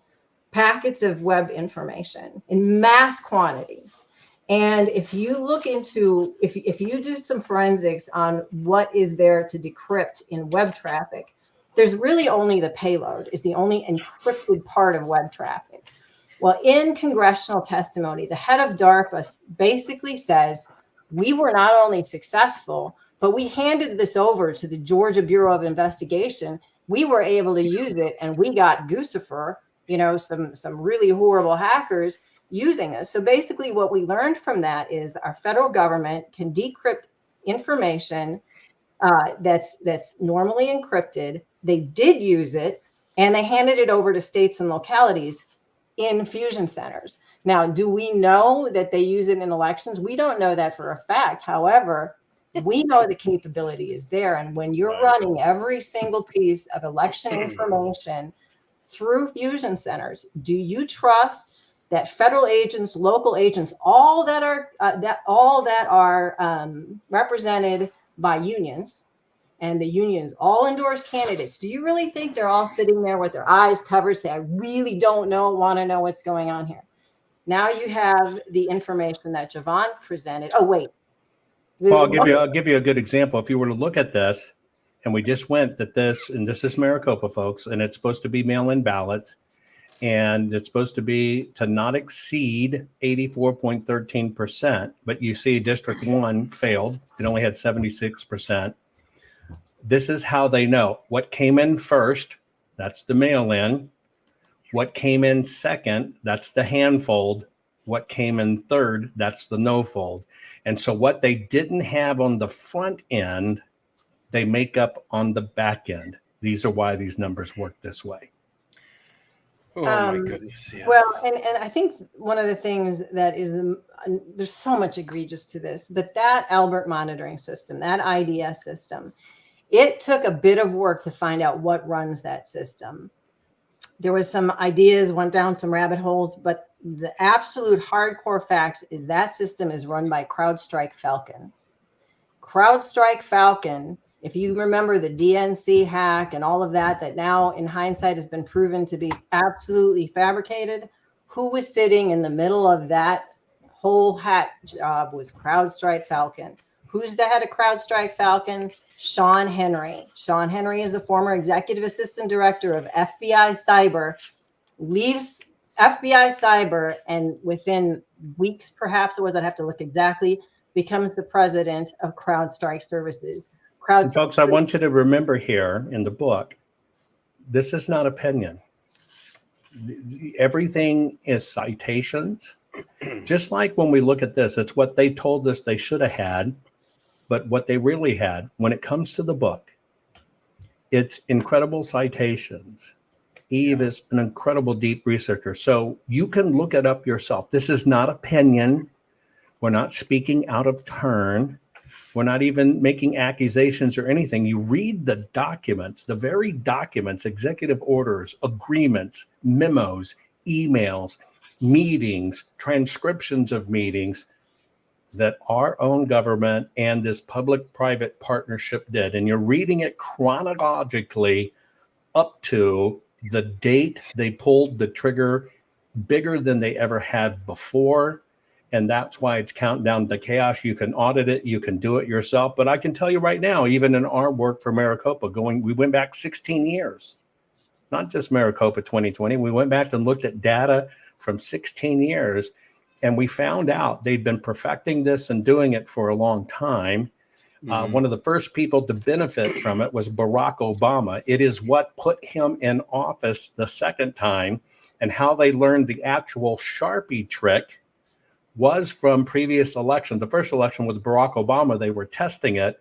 packets of web information in mass quantities. And if you look into, if you do some forensics on what is there to decrypt in web traffic, there's really only the payload is the only encrypted part of web traffic. Well, in congressional testimony, the head of DARPA basically says, we were not only successful, but we handed this over to the Georgia Bureau of Investigation. We were able to use it, and we got Guccifer, some really horrible hackers using this. So basically what we learned from that is our federal government can decrypt information that's normally encrypted. They did use it, and they handed it over to states and localities in fusion centers. Now, do we know that they use it in elections? We don't know that for a fact. However, we know the capability is there. And when you're running every single piece of election information through fusion centers, do you trust that federal agents, local agents, all that are represented by unions, and the unions all endorse candidates. Do you really think they're all sitting there with their eyes covered, say, I really don't want to know what's going on here? Now you have the information that Jovan presented. Oh, wait.
Well, I'll give you a good example. If you were to look at this, and we just went that this is Maricopa, folks, and it's supposed to be mail-in ballots, and it's supposed to be to not exceed 84.13%. But you see District 1 failed. It only had 76%. This is how they know what came in first. That's the mail-in. What came in second, that's the hand fold. What came in third, that's the no fold. And so what they didn't have on the front end, they make up on the back end. These are why these numbers work this way.
Oh my goodness. Yes.
Well, and I think one of the things that is, there's so much egregious to this, but that Albert monitoring system, that IDS system, it took a bit of work to find out what runs that system. There was some ideas, went down some rabbit holes, but the absolute hardcore facts is that system is run by CrowdStrike Falcon. CrowdStrike Falcon, if you remember the DNC hack and all of that, that now in hindsight has been proven to be absolutely fabricated, who was sitting in the middle of that whole hack job was CrowdStrike Falcon. Who's the head of CrowdStrike Falcon? Sean Henry. Sean Henry is the former executive assistant director of FBI Cyber, leaves FBI Cyber, and within weeks, perhaps it was, I'd have to look exactly, becomes the president of CrowdStrike Services.
And folks, I want you to remember here in the book, this is not opinion. Everything is citations. Just like when we look at this, it's what they told us they should have had, but what they really had. When it comes to the book, it's incredible citations. Eve is an incredible deep researcher. So you can look it up yourself. This is not opinion. We're not speaking out of turn. We're not even making accusations or anything. You read the documents, the very documents, executive orders, agreements, memos, emails, meetings, transcriptions of meetings that our own government and this public-private partnership did. And you're reading it chronologically up to the date they pulled the trigger, bigger than they ever had before. And that's why it's countdown to chaos. You can audit it. You can do it yourself. But I can tell you right now, even in our work for Maricopa, we went back 16 years, not just Maricopa 2020. We went back and looked at data from 16 years. And we found out they'd been perfecting this and doing it for a long time. One of the first people to benefit from it was Barack Obama. It is what put him in office the second time, and how they learned the actual Sharpie trick was from previous elections. The first election was Barack Obama. They were testing it,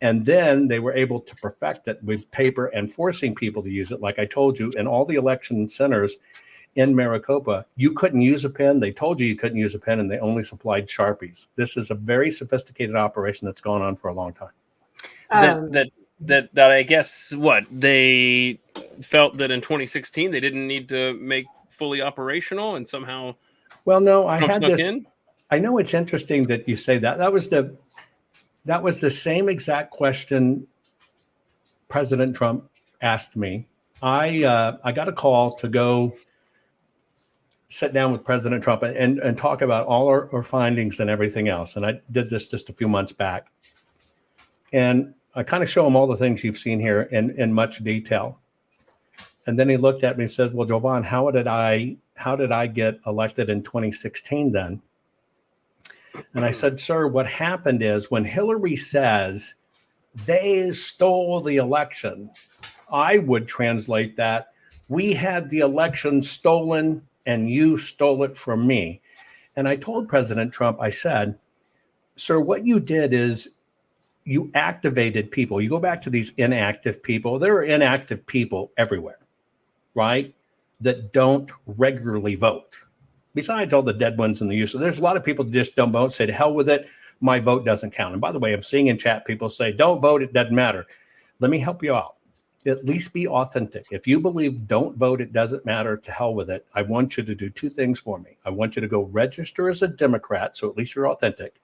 and then they were able to perfect it with paper and forcing people to use it. Like I told you, in all the election centers in Maricopa, you couldn't use a pen. They told you couldn't use a pen, and they only supplied Sharpies. This is a very sophisticated operation that's gone on for a long time.
That I guess what they felt that in 2016 they didn't need to make fully operational, and somehow.
Well, no, I
Trump
had
snuck
this.
in?
I know it's interesting that you say that. That was the same exact question President Trump asked me. I got a call to go sit down with President Trump and talk about all our findings and everything else. And I did this just a few months back. And I kind of show him all the things you've seen here in much detail. And then he looked at me and said, well, Jovan, how did I get elected in 2016 then? And I said, sir, what happened is when Hillary says they stole the election, I would translate that, we had the election stolen and you stole it from me. And I told President Trump, I said, sir, what you did is you activated people. You go back to these inactive people. There are inactive people everywhere, right, that don't regularly vote. Besides all the dead ones in the use. So there's a lot of people that just don't vote, say to hell with it, my vote doesn't count. And by the way, I'm seeing in chat people say, don't vote, it doesn't matter. Let me help you out. At least be authentic. If you believe don't vote, it doesn't matter, to hell with it, I want you to do two things for me. I want you to go register as a Democrat, so at least you're authentic.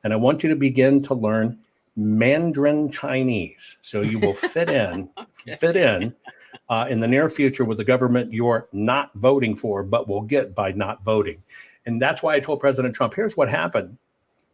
And I want you to begin to learn Mandarin Chinese. So you will fit in in the near future with the government you're not voting for, but will get by not voting. And that's why I told President Trump, here's what happened.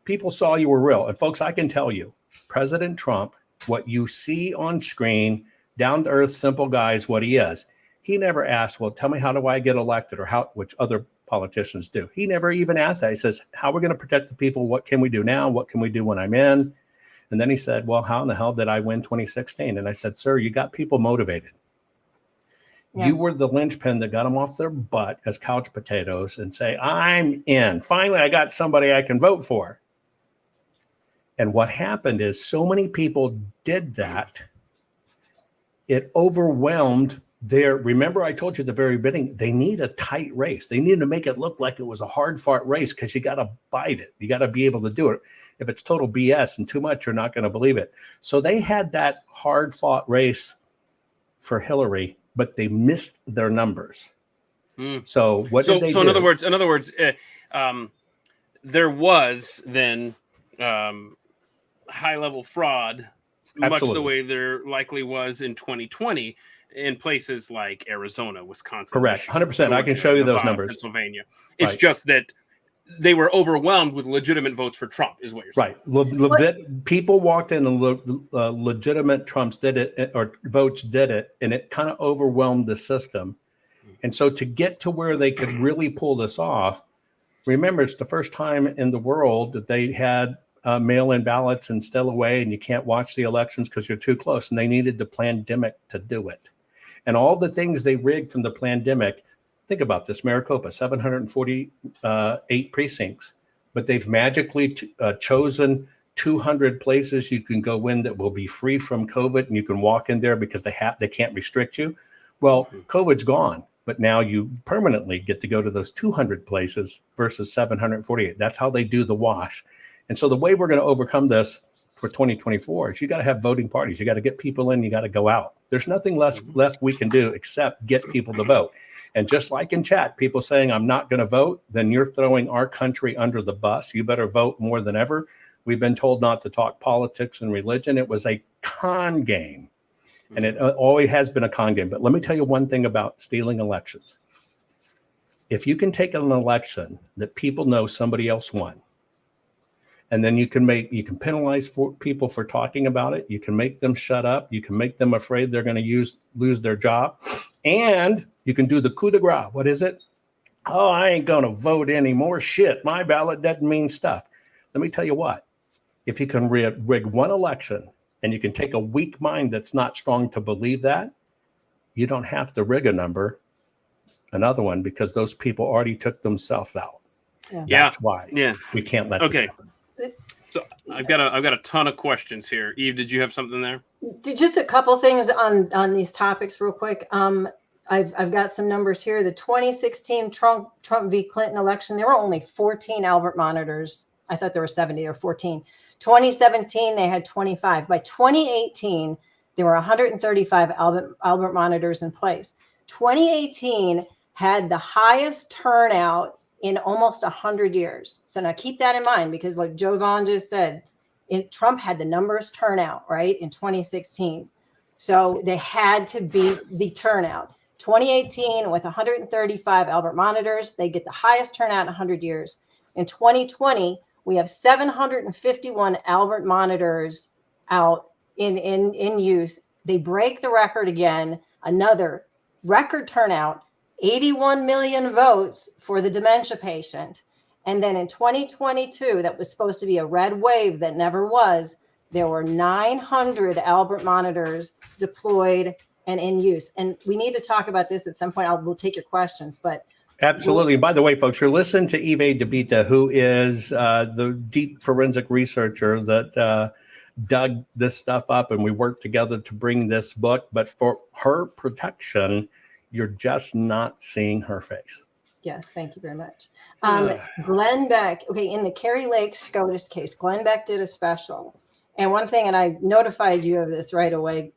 People saw you were real. And folks, I can tell you, President Trump, what you see on screen, down to earth, simple guy is what he is. He never asked, well, tell me, how do I get elected, or how, which other politicians do. He never even asked that. He says, how are we going to protect the people? What can we do now? What can we do when I'm in? And then he said, well, how in the hell did I win 2016? And I said, sir, you got people motivated. Yeah. You were the linchpin that got them off their butt as couch potatoes and say, I'm in. Finally, I got somebody I can vote for. And what happened is so many people did that, it overwhelmed their, remember I told you at the very beginning, they need a tight race. They need to make it look like it was a hard fought race, because you got to bite it. You got to be able to do it. If it's total BS and too much, you're not going to believe it. So they had that hard fought race for Hillary, but they missed their numbers. So what did they do?
So in other words, there was then high level fraud, much the way there likely was in 2020 in places like Arizona, Wisconsin.
Correct.
Michigan,
100%.
Georgia,
I can show you
Nevada,
those numbers.
Pennsylvania. It's just that they were overwhelmed with legitimate votes for Trump, is what you're saying.
Right. People walked in and legitimate Trumps did it, or votes did it, and it kind of overwhelmed the system. And so to get to where they could really pull this off, remember, it's the first time in the world that they had mail-in ballots and still away, and you can't watch the elections because you're too close. And they needed the pandemic to do it. And all the things they rigged from the pandemic. Think about this, Maricopa, 748 precincts, but they've magically chosen 200 places you can go in that will be free from COVID, and you can walk in there because they can't restrict you. Well, COVID's gone, but now you permanently get to go to those 200 places versus 748. That's how they do the wash. And so the way we're going to overcome this for 2024 is you got to have voting parties. You got to get people in, you got to go out. There's nothing left we can do except get people to vote. And just like in chat, people saying, I'm not going to vote, then you're throwing our country under the bus. You better vote more than ever. We've been told not to talk politics and religion. It was a con game. And it always has been a con game. But let me tell you one thing about stealing elections. If you can take an election that people know somebody else won, and then you can penalize people for talking about it. You can make them shut up. You can make them afraid they're going to lose their job. And you can do the coup de grace. What is it? Oh, I ain't going to vote anymore. Shit, my ballot doesn't mean stuff. Let me tell you what. If you can rig one election, and you can take a weak mind that's not strong to believe that, you don't have to rig another one, because those people already took themselves out. That's why we can't let this happen.
So I've got a ton of questions here. Eve, did you have something there?
Just a couple things on these topics real quick. I've got some numbers here. The 2016 Trump v. Clinton election, there were only 14 Albert monitors. I thought there were 70 or 14. 2017, they had 25. By 2018, there were 135 Albert monitors in place. 2018 had the highest turnout in almost 100 years. So now keep that in mind, because like Jovan just said, Trump had the numbers turn out, right, in 2016. So they had to beat the turnout. 2018, with 135 Albert monitors, they get the highest turnout in 100 years. In 2020, we have 751 Albert monitors out in use. They break the record again, another record turnout, 81 million votes for the dementia patient. And then in 2022, that was supposed to be a red wave that never was, there were 900 Albert monitors deployed and in use. And we need to talk about this at some point. We'll take your questions, but
absolutely. By the way, folks, you're listening to Eve DeBita, who is the deep forensic researcher that dug this stuff up, and we worked together to bring this book. But for her protection, you're just not seeing her face.
Yes, thank you very much. Glenn Beck, okay, in the Kerry Lake SCOTUS case, Glenn Beck did a special. And one thing, and I notified you of this right away,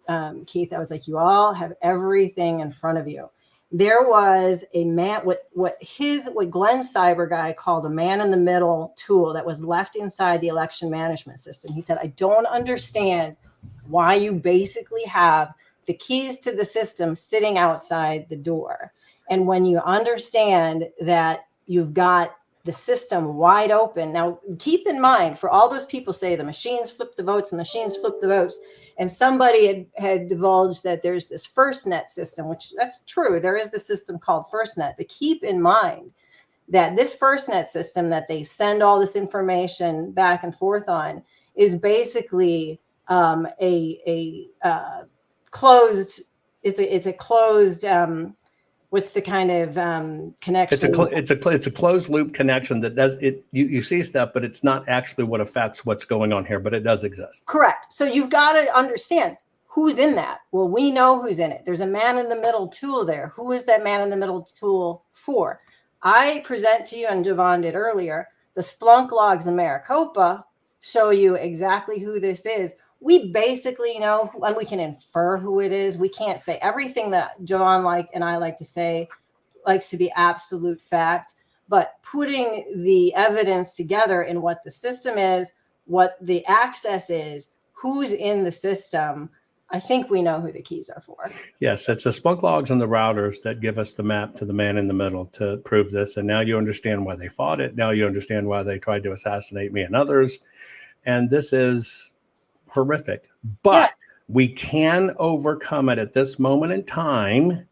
Keith, I was like, you all have everything in front of you. there was a man, what Glenn Cyberguy called a man-in-the-middle tool that was left inside the election management system. He said, I don't understand why you basically have the keys to the system sitting outside the door. And when you understand that you've got the system wide open. Now, keep in mind, for all those people say the machines flip the votes and the machines flip the votes, and somebody had divulged that there's this FirstNet system, which that's true. There is the system called FirstNet, but keep in mind that this FirstNet system that they send all this information back and forth on is basically a closed. It's a closed. What's the kind of connection?
It's a closed loop connection that does it. You see stuff, but it's not actually what affects what's going on here, but it does exist.
Correct. So you've got to understand who's in that. Well, we know who's in it. There's a man in the middle tool there. Who is that man in the middle tool for? I present to you, and Jovan did earlier, the Splunk logs in Maricopa show you exactly who this is. We basically know, and we can infer who it is. We can't say everything that Jovan and I like to say likes to be absolute fact, but putting the evidence together in what the system is, what the access is, who's in the system, I think we know who the keys are for.
Yes, it's the Splunk logs and the routers that give us the map to the man in the middle to prove this. And now you understand why they fought it. Now you understand why they tried to assassinate me and others. And this is horrific, but we can overcome it at this moment in time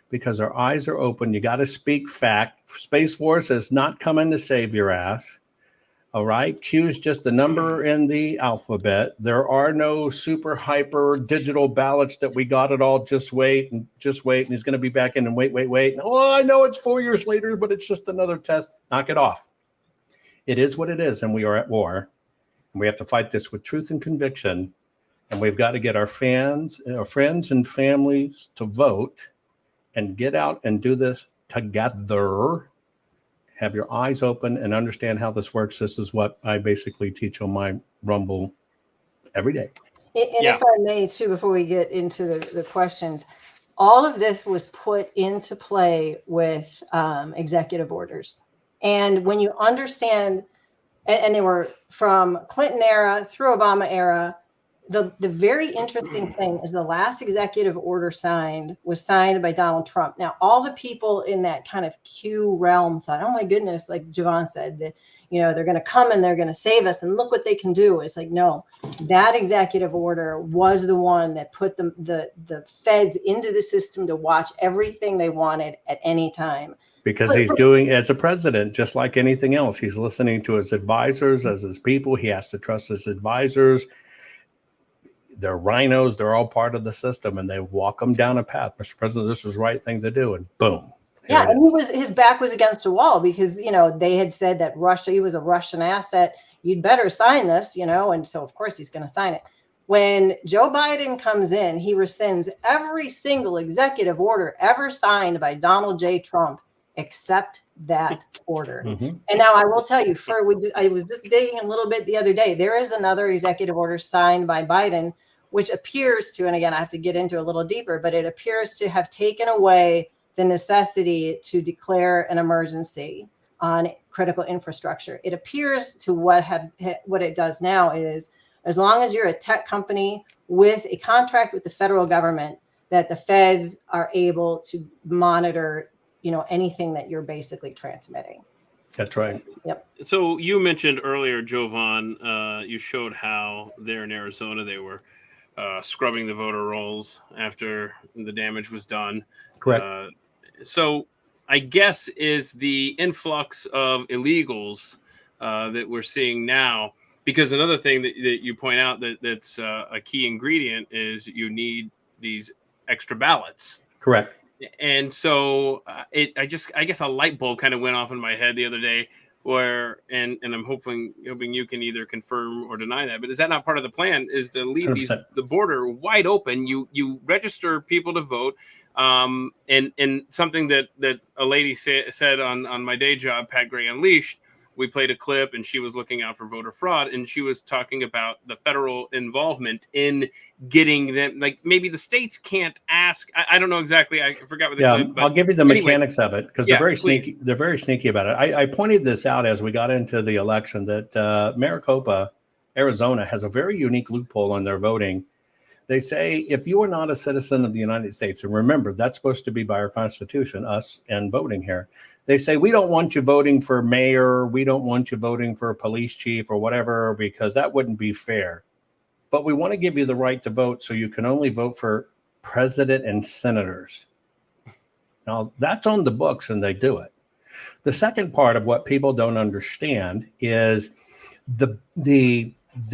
because our eyes are open. You got to speak fact. Space Force is not coming to save your ass. All right. Q is just the number in the alphabet. There are no super hyper digital ballots that we got it all. Just wait. And he's going to be back in and wait. And, oh, I know it's 4 years later, but it's just another test. Knock it off. It is what it is. And we are at war. And we have to fight this with truth and conviction. And we've got to get our friends and families to vote and get out and do this together. Have your eyes open and understand how this works. This is what I basically teach on my Rumble every day.
And if I may, too, before we get into the questions, all of this was put into play with executive orders. And when you understand, and they were from Clinton era through Obama era, the very interesting thing is the last executive order was signed by Donald Trump. Now, all the people in that kind of Q realm thought, oh my goodness, like Jovan said, that they're going to come and they're going to save us and look what they can do. It's like, no, that executive order was the one that put the feds into the system to watch everything they wanted at any time.
Because he's doing, as a president, just like anything else, he's listening to his advisors as his people. He has to trust his advisors. They're rhinos. They're all part of the system, and they walk them down a path. Mr. President, this is the right thing to do, and boom.
Yeah, and his back was against a wall because, they had said that he was a Russian asset. You'd better sign this, and so, of course, he's going to sign it. When Joe Biden comes in, he rescinds every single executive order ever signed by Donald J. Trump, except that order. Mm-hmm. And now I will tell you, I was just digging a little bit the other day. There is another executive order signed by Biden, which appears to, and again, I have to get into a little deeper, but it appears to have taken away the necessity to declare an emergency on critical infrastructure. It appears to what it does now is, as long as you're a tech company with a contract with the federal government, that the feds are able to monitor anything that you're basically transmitting.
That's right.
Yep.
So you mentioned earlier, Jovan, you showed how there in Arizona they were scrubbing the voter rolls after the damage was done.
Correct.
So I guess is the influx of illegals that we're seeing now, because another thing that you point out that's a key ingredient is you need these extra ballots.
Correct.
And so I guess a light bulb kind of went off in my head the other day and I'm hoping you can either confirm or deny that, but is that not part of the plan, is to leave the border wide open? You register people to vote. And something that a lady said on my day job, Pat Gray Unleashed, we played a clip, and she was looking out for voter fraud, and she was talking about the federal involvement in getting them. Like, maybe the states can't ask. I don't know exactly. I forgot what the clip. But
I'll give you the mechanics of it, because they're very
please.
sneaky. They're very sneaky about it. I pointed this out as we got into the election, that Maricopa, Arizona, has a very unique loophole on their voting. They say if you are not a citizen of the United States, and remember, that's supposed to be by our Constitution, us and voting here. They say, we don't want you voting for mayor. We don't want you voting for a police chief or whatever, because that wouldn't be fair. But we want to give you the right to vote, so you can only vote for president and senators. Now, that's on the books, and they do it. The second part of what people don't understand is the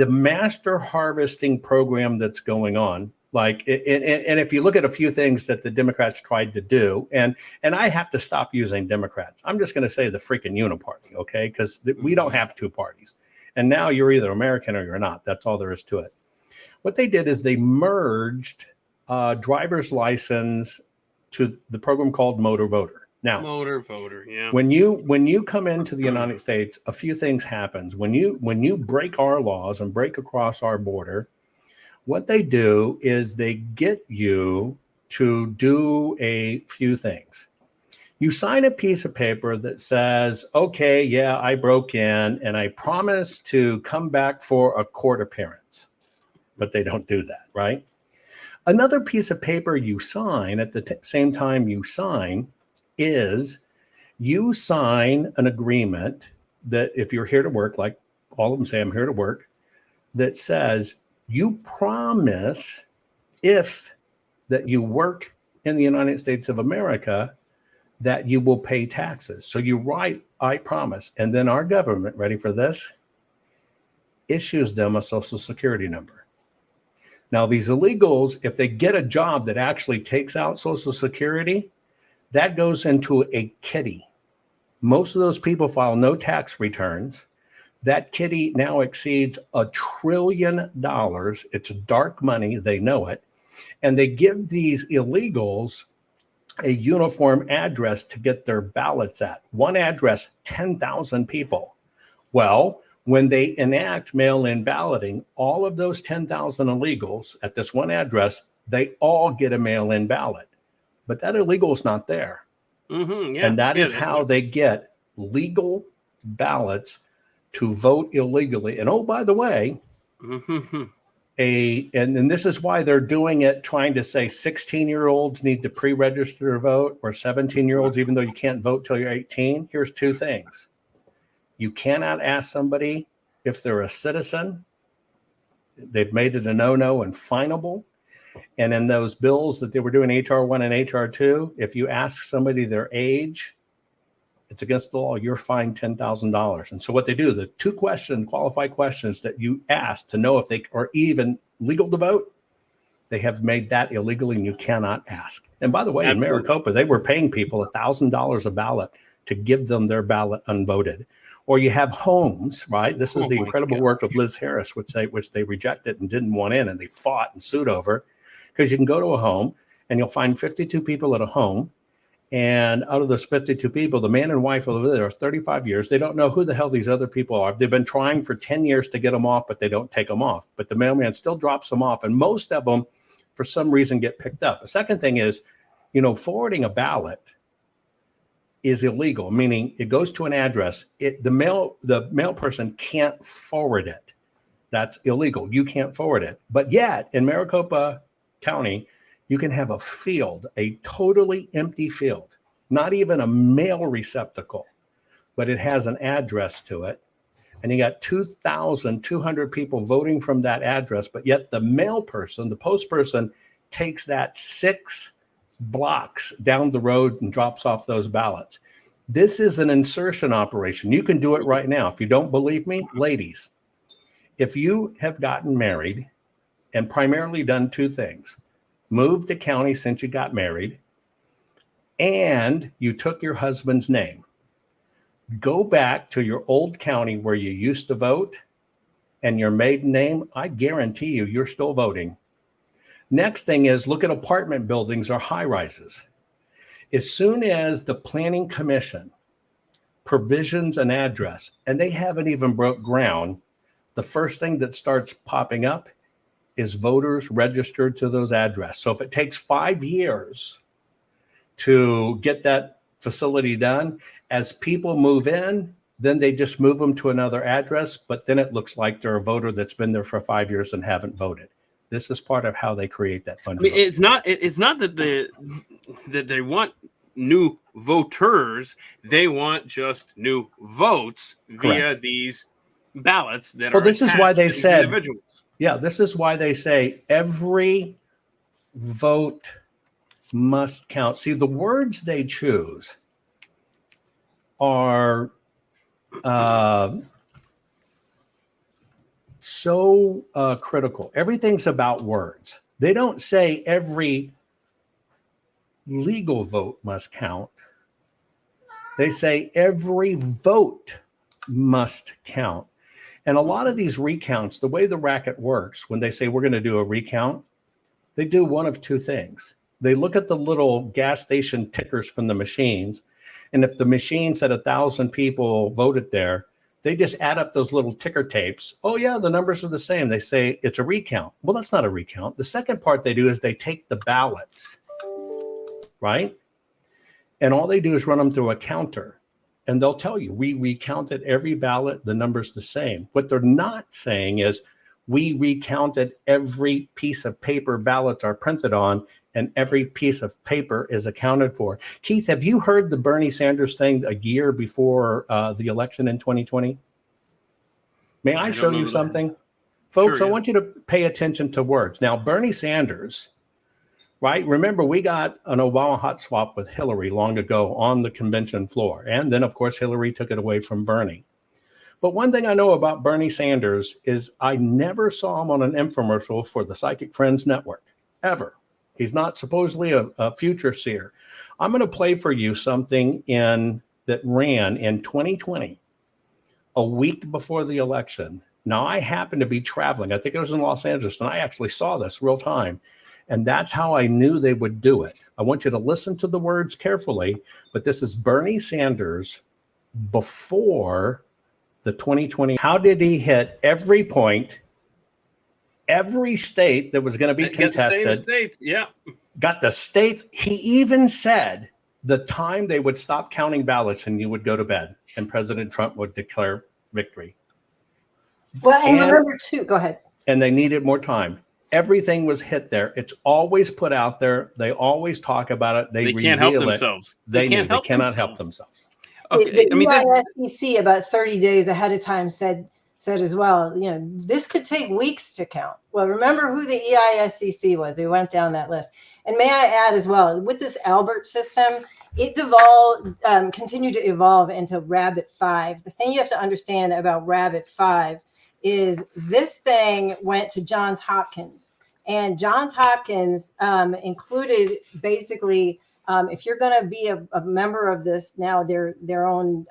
master harvesting program that's going on. Like, and if you look at a few things that the Democrats tried to do, and I have to stop using Democrats. I'm just going to say the freaking uniparty, okay? Because we don't have two parties. And now you're either American or you're not. That's all there is to it. What they did is they merged driver's license to the program called Motor Voter. Now,
Motor Voter, yeah.
When you come into the United States, a few things happens. When you break our laws and break across our border, what they do is they get you to do a few things. You sign a piece of paper that says, okay, yeah, I broke in and I promise to come back for a court appearance. But they don't do that, right? Another piece of paper you sign at the same time you sign is you sign an agreement that if you're here to work, like all of them say, I'm here to work, that says you promise if that you work in the United States of America that you will pay taxes. So you write, I promise. And then our government, ready for this, issues them a social security number. Now, these illegals, if they get a job that actually takes out social security, that goes into a kitty. Most of those people file no tax returns. That kitty now exceeds $1 trillion. It's dark money. They know it. And they give these illegals a uniform address to get their ballots at. One address, 10,000 people. Well, when they enact mail-in balloting, all of those 10,000 illegals at this one address, they all get a mail-in ballot. But that illegal is not there.
Mm-hmm,
and that is how they get legal ballots to vote illegally. And oh, by the way, and this is why they're doing it, trying to say 16-year-olds need to pre-register to vote, or 17-year-olds, even though you can't vote till you're 18. Here's two things. You cannot ask somebody if they're a citizen. They've made it a no-no and finable. And in those bills that they were doing, HR 1 and HR 2, if you ask somebody their age, it's against the law. You're fined $10,000. And so what they do, the two qualified questions that you ask to know if they are even legal to vote, they have made that illegal, and you cannot ask. And by the way, in Maricopa, they were paying people $1,000 a ballot to give them their ballot unvoted. Or you have homes, right? This is the incredible work of Liz Harris, which they rejected and didn't want in, and they fought and sued over. Because you can go to a home and you'll find 52 people at a home. And out of those 52 people, the man and wife have lived there 35 years. They don't know who the hell these other people are. They've been trying for 10 years to get them off, but they don't take them off. But the mailman still drops them off. And most of them, for some reason, get picked up. The second thing is, forwarding a ballot is illegal, meaning it goes to an address. The mail person can't forward it. That's illegal. You can't forward it. But yet, in Maricopa County, you can have a field, a totally empty field, not even a mail receptacle, but it has an address to it. And you got 2,200 people voting from that address, but yet the mail person, the post person, takes that 6 blocks down the road and drops off those ballots. This is an insertion operation. You can do it right now. If you don't believe me, ladies, if you have gotten married and primarily done two things, moved to county since you got married, and you took your husband's name, go back to your old county where you used to vote and your maiden name, I guarantee you're still voting. Next thing is look at apartment buildings or high rises. As soon as the planning commission provisions and address, and they haven't even broke ground. The first thing that starts popping up is voters registered to those addresses. So if it takes 5 years to get that facility done, as people move in, then they just move them to another address, but then it looks like they're a voter that's been there for 5 years and haven't voted. This is part of how they create that fungibility.
I mean, it's not that that they want new voters, they want just new votes via these ballots that are.
Well, this is why they said,
individuals.
Yeah, this is why they say every vote must count. See, the words they choose are so critical. Everything's about words. They don't say every legal vote must count. They say every vote must count. And a lot of these recounts, the way the racket works, when they say we're going to do a recount, they do one of two things. They look at the little gas station tickers from the machines, and if the machine said 1,000 people voted there, they just add up those little ticker tapes. Oh yeah, the numbers are the same. They say it's a recount. Well, that's not a recount. The second part they do is they take the ballots, right? And all they do is run them through a counter. And they'll tell you, we recounted every ballot, the number's the same. What they're not saying is we recounted every piece of paper ballots are printed on, and every piece of paper is accounted for. Keith, have you heard the Bernie Sanders thing a year before the election in 2020? May I show you something? Folks,
Sure,
I want you to pay attention to words. Now, Bernie Sanders, right? Remember, we got an Obama hot swap with Hillary long ago on the convention floor. And then, of course, Hillary took it away from Bernie. But one thing I know about Bernie Sanders is I never saw him on an infomercial for the Psychic Friends Network, ever. He's not supposedly a future seer. I'm going to play for you something that ran in 2020, a week before the election. Now, I happened to be traveling. I think it was in Los Angeles, and I actually saw this real time. And that's how I knew they would do it. I want you to listen to the words carefully, but this is Bernie Sanders before the 2020. How did he hit every point, every state that was going to be contested?
Got the states, yeah.
Got the states. He even said the time they would stop counting ballots and you would go to bed and President Trump would declare victory.
Well, and remember too, go ahead.
And they needed more time. Everything was hit there. It's always put out there. They always talk about it. They
can't help
reveal
themselves.
They cannot help themselves.
Okay,
The UISDC about 30 days ahead of time said as well, this could take weeks to count. Well, remember who the EISDC was. We went down that list. And may I add as well, with this Albert system, it continued to evolve into Rabbit 5. The thing you have to understand about Rabbit 5 is this thing went to Johns Hopkins, and Johns Hopkins included basically, if you're going to be a member of this now, their own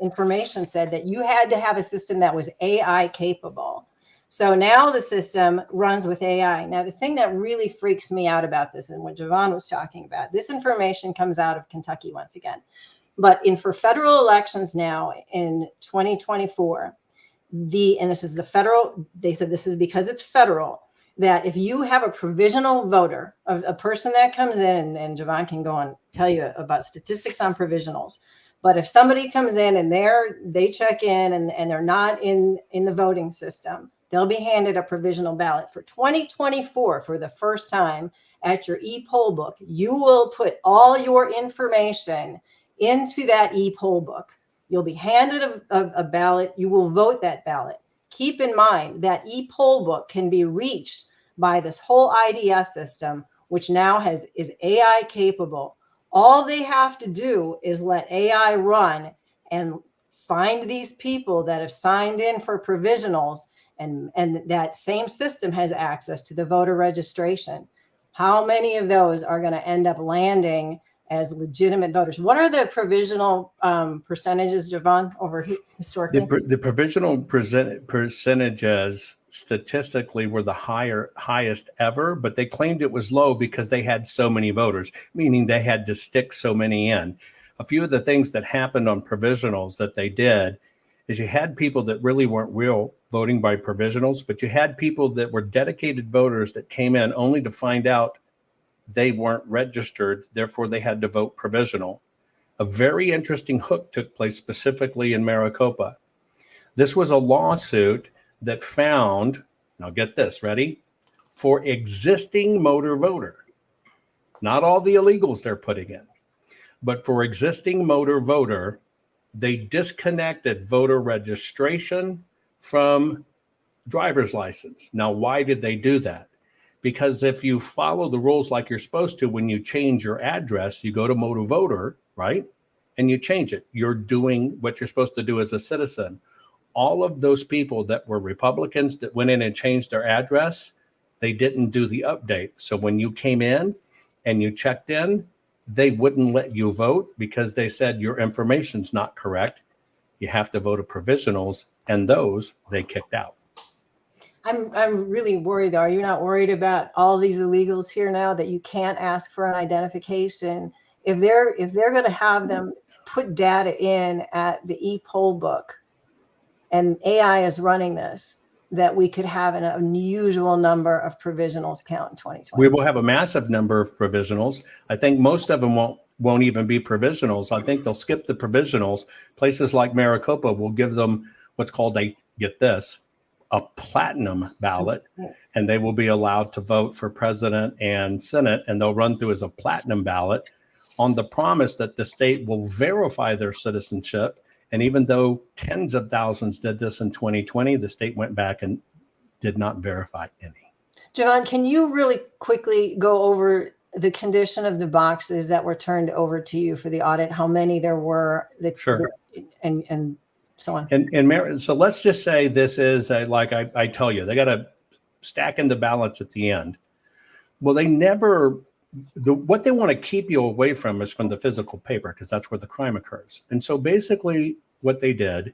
information said that you had to have a system that was AI capable. So now the system runs with AI. Now, the thing that really freaks me out about this, and what Jovan was talking about, this information comes out of Kentucky once again, but for federal elections now in 2024, and this is the federal, they said this is because it's federal, that if you have a provisional voter, a person that comes in, and Jovan can go and tell you about statistics on provisionals, but if somebody comes in and they check in and they're not in the voting system, they'll be handed a provisional ballot for 2024 for the first time at your e-poll book. You will put all your information into that e-poll book. You'll be handed a ballot. You will vote that ballot. Keep in mind that e-poll book can be reached by this whole IDS system, which now is AI capable. All they have to do is let AI run and find these people that have signed in for provisionals, and that same system has access to the voter registration. How many of those are going to end up landing as legitimate voters? What are the provisional percentages, Jovan, over historically?
The provisional percentages statistically were the highest ever, but they claimed it was low because they had so many voters, meaning they had to stick so many in. a few of the things that happened on provisionals that they did is you had people that really weren't real voting by provisionals, but you had people that were dedicated voters that came in only to find out they weren't registered, therefore they had to vote provisional. A very interesting hook took place specifically in Maricopa. This was a lawsuit that found, now get this, ready? For existing motor voter, not all the illegals they're putting in, but for existing motor voter, they disconnected voter registration from driver's license. Now, why did they do that? Because if you follow the rules like you're supposed to, when you change your address, you go to motor voter, right? And you change it. You're doing what you're supposed to do as a citizen. All of those people that were Republicans that went in and changed their address, they didn't do the update. So when you came in and you checked in, they wouldn't let you vote because they said your information's not correct. You have to vote a provisionals, and those they kicked out.
I'm really worried though. Are you not worried about all these illegals here now that you can't ask for an identification? If they're going to have them put data in at the e-poll book and AI is running this, that we could have an unusual number of provisionals count in 2020.
We will have a massive number of provisionals. I think most of them won't even be provisionals. I think they'll skip the provisionals. Places like Maricopa will give them what's called get this, a platinum ballot, and they will be allowed to vote for president and Senate, and they'll run through as a platinum ballot on the promise that the state will verify their citizenship. And even though tens of thousands did this in 2020, the state went back and did not verify any.
Jovan, can you really quickly go over the condition of the boxes that were turned over to you for the audit, how many there were,
Sure.
And so on?
And so let's just say this is like I tell you, they got a stack in the ballots at the end. Well, they never, what they want to keep you away from is from the physical paper, because that's where the crime occurs. And so basically what they did,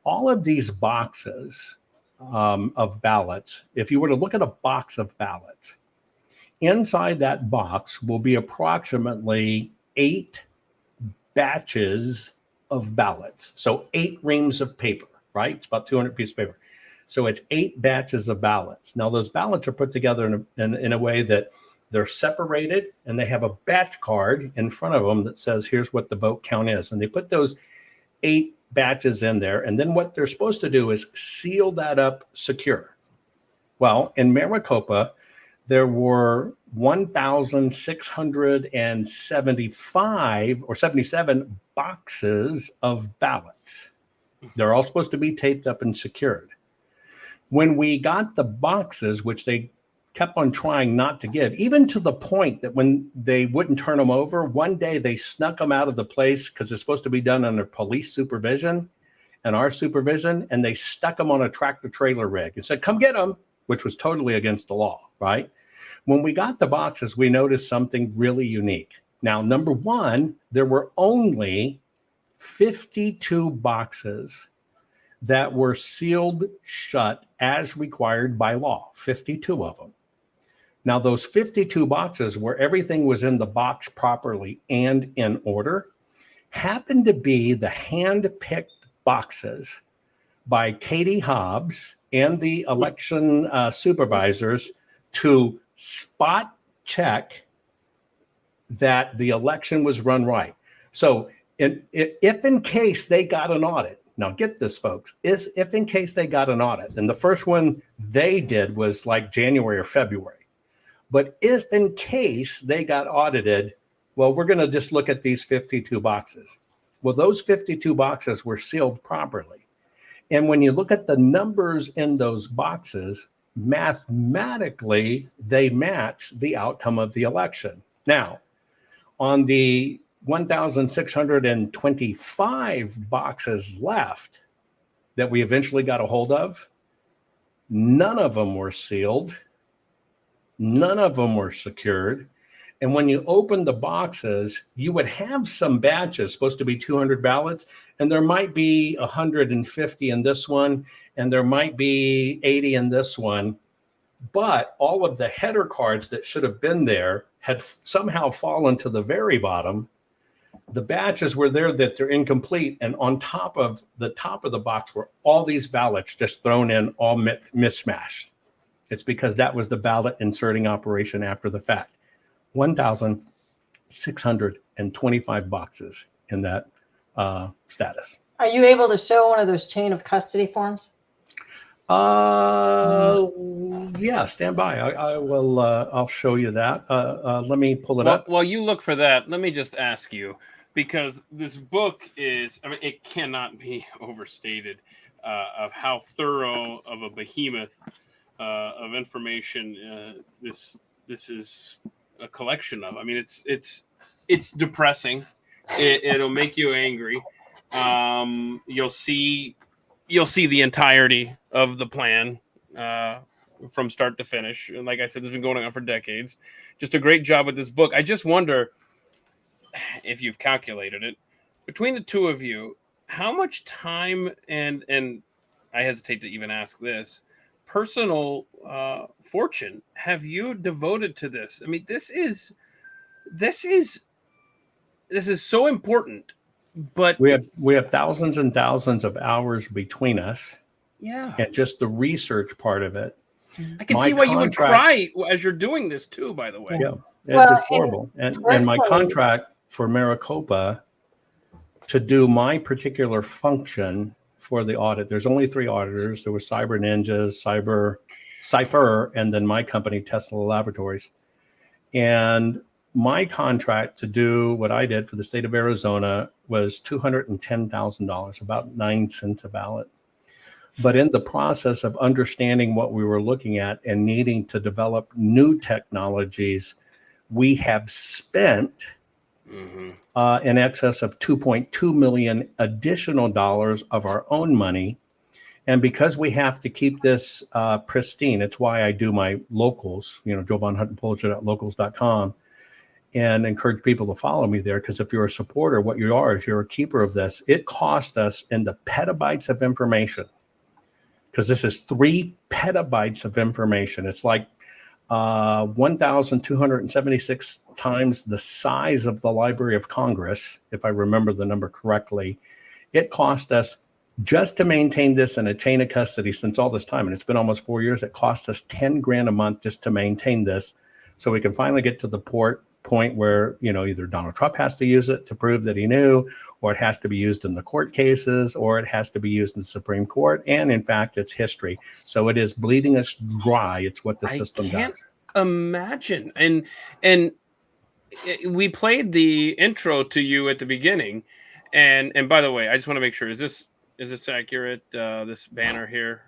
all of these boxes of ballots, if you were to look at a box of ballots, inside that box will be approximately 8 batches of ballots. So 8 reams of paper, right? It's about 200 pieces of paper. So it's 8 batches of ballots. Now those ballots are put together in a way that they're separated, and they have a batch card in front of them that says, here's what the vote count is. And they put those 8 batches in there. And then what they're supposed to do is seal that up secure. Well, in Maricopa, there were 1,675 or 77 boxes of ballots. They're all supposed to be taped up and secured. When we got the boxes, which they kept on trying not to give, even to the point that when they wouldn't turn them over, one day they snuck them out of the place because it's supposed to be done under police supervision and our supervision, and they stuck them on a tractor trailer rig and said, come get them, which was totally against the law, right? When we got the boxes, we noticed something really unique. Now, number one, there were only 52 boxes that were sealed shut as required by law, 52 of them. Now, those 52 boxes where everything was in the box properly and in order happened to be the hand-picked boxes by Katie Hobbs and the election supervisors to spot check that the election was run right. So if in case they got an audit, now get this, folks, if in case they got an audit, and the first one they did was like January or February. But if in case they got audited, well, we're going to just look at these 52 boxes. Well, those 52 boxes were sealed properly. And when you look at the numbers in those boxes, mathematically, they match the outcome of the election. Now, on the 1,625 boxes left that we eventually got a hold of, none of them were sealed. None of them were secured. And when you open the boxes, you would have some batches, supposed to be 200 ballots, and there might be 150 in this one, and there might be 80 in this one. But all of the header cards that should have been there had somehow fallen to the very bottom. The batches were there that they're incomplete, and on top of the box were all these ballots just thrown in, all mismatched. It's because that was the ballot inserting operation after the fact. 1,625 boxes in that status.
Are you able to show one of those chain of custody forms?
Yeah, stand by. I will. I'll show you that. Let me pull it up.
While you look for that, let me just ask you, because this book is, I mean, it cannot be overstated of how thorough of a behemoth of information this is a collection of. I mean, it's depressing. It'll make you angry. You'll see the entirety of the plan from start to finish. And like I said, it's been going on for decades. Just a great job with this book. I just wonder if you've calculated it between the two of you, how much time and I hesitate to even ask this, personal fortune have you devoted to this? I mean, this is so important. But
we have thousands and thousands of hours between us.
Yeah.
And just the research part of it.
I can see why you would cry as you're doing this too, by the way.
Yeah, it's horrible. And my contract for Maricopa to do my particular function for the audit, there's only 3 auditors. There was Cyber Ninjas, Cypher, and then my company, Tesla Laboratories. And my contract to do what I did for the state of Arizona was $210,000, about 9 cents a ballot. But in the process of understanding what we were looking at and needing to develop new technologies, we have spent in excess of $2.2 million additional dollars of our own money. And because we have to keep this pristine, it's why I do my locals, jovanpulitzer.locals.com, and encourage people to follow me there. Because if you're a supporter, what you are is you're a keeper of this. It cost us in the petabytes of information, because this is 3 petabytes of information. It's like 1,276 times the size of the Library of Congress, if I remember the number correctly. It cost us, just to maintain this in a chain of custody since all this time, and it's been almost 4 years, it cost us 10 grand a month just to maintain this, so we can finally get to the point where, either Donald Trump has to use it to prove that he knew, or it has to be used in the court cases, or it has to be used in the Supreme Court. And in fact, it's history. So it is bleeding us dry. It's what the system does.
Imagine. And we played the intro to you at the beginning. And by the way, I just want to make sure, is this accurate? This banner here?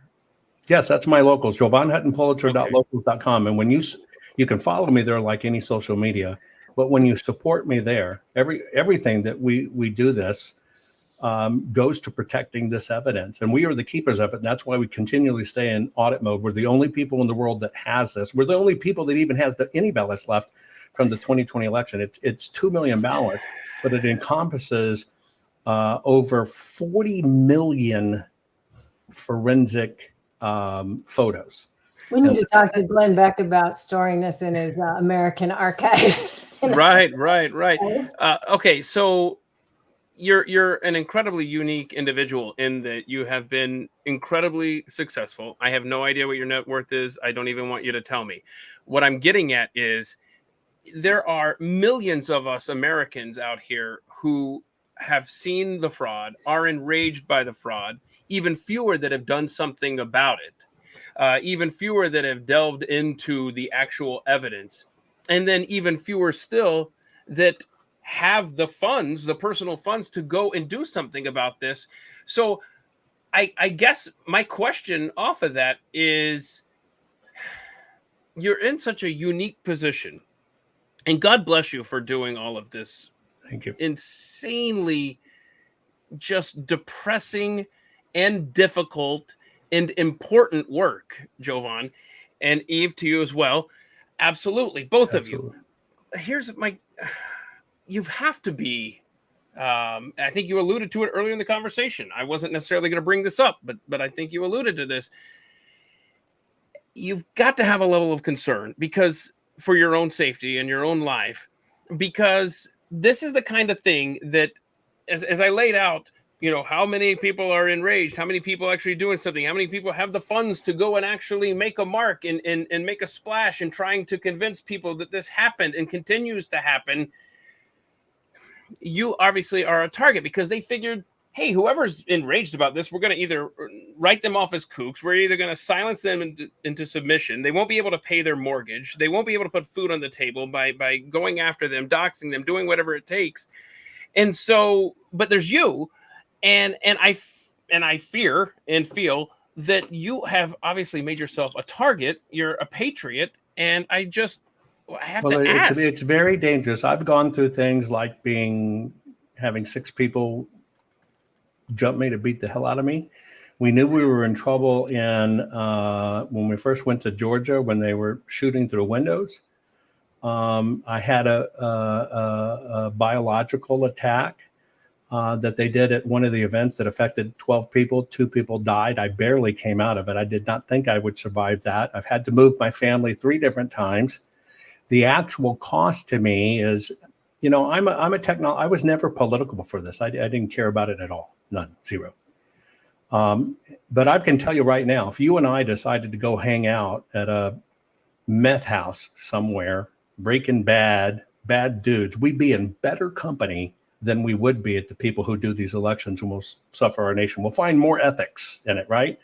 Yes, that's my locals, JovanPulitzer.locals.com. And when you can follow me there like any social media, but when you support me there, everything that we do this goes to protecting this evidence. And we are the keepers of it. And that's why we continually stay in audit mode. We're the only people in the world that has this. We're the only people that even has any ballots left from the 2020 election. It's 2 million ballots, but it encompasses over 40 million forensic photos.
We need to talk to Glenn Beck about storing this in his American archive.
Right. Okay, so you're an incredibly unique individual in that you have been incredibly successful. I have no idea what your net worth is. I don't even want you to tell me. What I'm getting at is there are millions of us Americans out here who have seen the fraud, are enraged by the fraud, even fewer that have done something about it. Even fewer that have delved into the actual evidence, and then even fewer still that have the funds, the personal funds, to go and do something about this. So I guess my question off of that is, you're in such a unique position, and God bless you for doing all of this.
Thank you.
Insanely just depressing and difficult and important work, Jovan, and Eve, to you as well. Absolutely. Both of you. Here's you have to be, I think you alluded to it earlier in the conversation. I wasn't necessarily going to bring this up, but I think you alluded to this. You've got to have a level of concern, because for your own safety and your own life, because this is the kind of thing that, as I laid out, how many people are enraged, how many people actually doing something, how many people have the funds to go and actually make a mark and make a splash and trying to convince people that this happened and continues to happen. You obviously are a target because they figured, hey, whoever's enraged about this, we're going to either write them off as kooks. We're either going to silence them into submission. They won't be able to pay their mortgage. They won't be able to put food on the table by going after them, doxing them, doing whatever it takes. And so, but there's you, and I fear and feel that you have obviously made yourself a target. You're a patriot, and I have to ask.
It's very dangerous. I've gone through things like having 6 people jump me to beat the hell out of me. We knew we were in trouble when we first went to Georgia, when they were shooting through windows. I had a biological attack that they did at one of the events that affected 12 people. 2 people died. I barely came out of it. I did not think I would survive that. I've had to move my family 3 different times. The actual cost to me is, I was never political before this. I didn't care about it at all. None, 0. But I can tell you right now, if you and I decided to go hang out at a meth house somewhere, Breaking Bad dudes, we'd be in better company than we would be at the people who do these elections, and will suffer our nation. We'll find more ethics in it, right?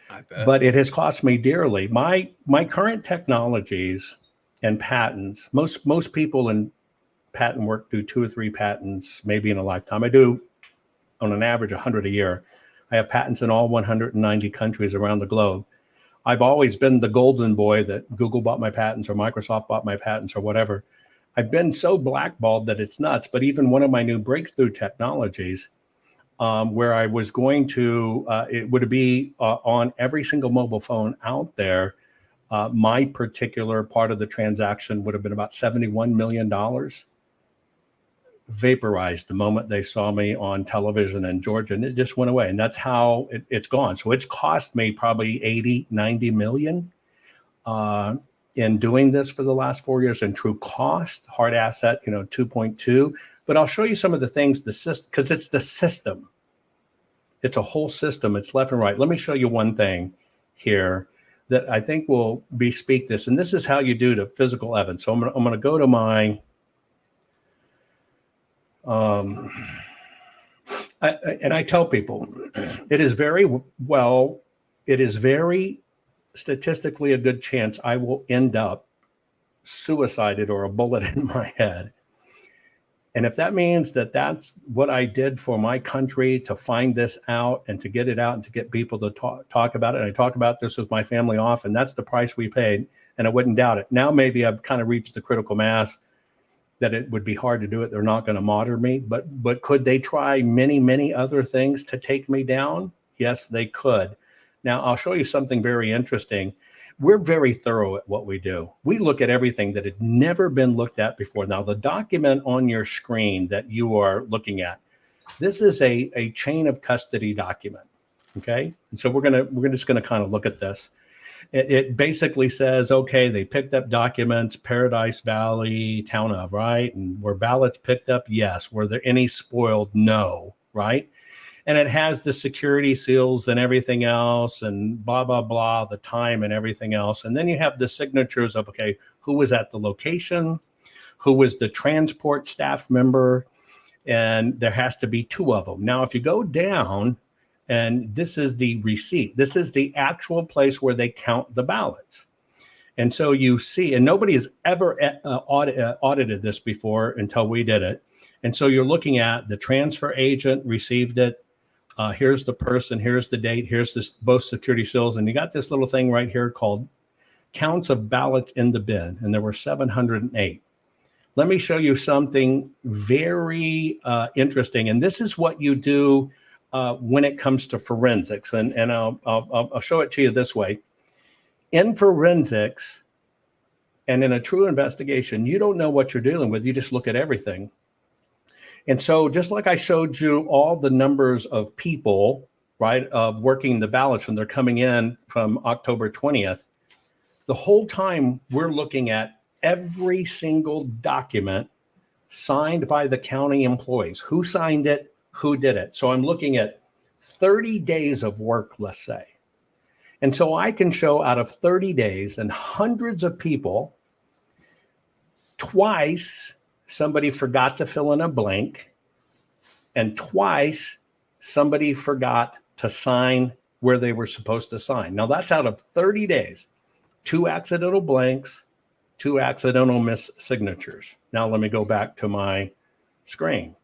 I bet.
But it has cost me dearly. My current technologies and patents, most people in patent work do 2 or 3 patents maybe in a lifetime. I do on an average 100 a year. I have patents in all 190 countries around the globe. I've always been the golden boy that Google bought my patents or Microsoft bought my patents or whatever. I've been so blackballed that it's nuts. But even one of my new breakthrough technologies, where I was going to, it would be on every single mobile phone out there. My particular part of the transaction would have been about $71 million. Vaporized the moment they saw me on television in Georgia, and it just went away. And that's how it's gone. So it's cost me probably 80, 90 million in doing this for the last 4 years in true cost, hard asset, 2.2. But I'll show you some of the things, because it's the system. It's a whole system. It's left and right. Let me show you one thing here that I think will bespeak this. And this is how you do the physical evidence. So I'm going to go to my, I tell people, it is very statistically a good chance I will end up suicided or a bullet in my head. And if that means that that's what I did for my country to find this out and to get it out and to get people to talk about it, and I talk about this with my family often, that's the price we paid, and I wouldn't doubt it. Now maybe I've kind of reached the critical mass that it would be hard to do it. They're not going to monitor me, but could they try many, many other things to take me down? Yes, they could. Now, I'll show you something very interesting. We're very thorough at what we do. We look at everything that had never been looked at before. Now, the document on your screen that you are looking at, this is a chain of custody document, okay? And so we're just gonna kind of look at this. It basically says, okay, they picked up documents, Paradise Valley, town of, right? And were ballots picked up? Yes. Were there any spoiled? No, right? And it has the security seals and everything else and blah, blah, blah, the time and everything else. And then you have the signatures of, okay, who was at the location, who was the transport staff member, and there has to be 2 of them. Now, if you go down, and this is the receipt, this is the actual place where they count the ballots. And so you see, and nobody has ever audited this before until we did it. And so you're looking at the transfer agent received it. Here's the person, here's the date, here's this both security seals, and you got this little thing right here called counts of ballots in the bin, and there were 708. Let me show you something very interesting, and this is what you do when it comes to forensics, and I'll show it to you this way. In forensics and in a true investigation, you don't know what you're dealing with. You just look at everything. And so just like I showed you all the numbers of people, right, working the ballots when they're coming in from October 20th, the whole time we're looking at every single document signed by the county employees. Who signed it? Who did it? So I'm looking at 30 days of work, let's say. And so I can show out of 30 days and hundreds of people, twice somebody forgot to fill in a blank, and twice somebody forgot to sign where they were supposed to sign. Now that's out of 30 days, 2 accidental blanks, 2 accidental miss signatures. Now let me go back to my screen.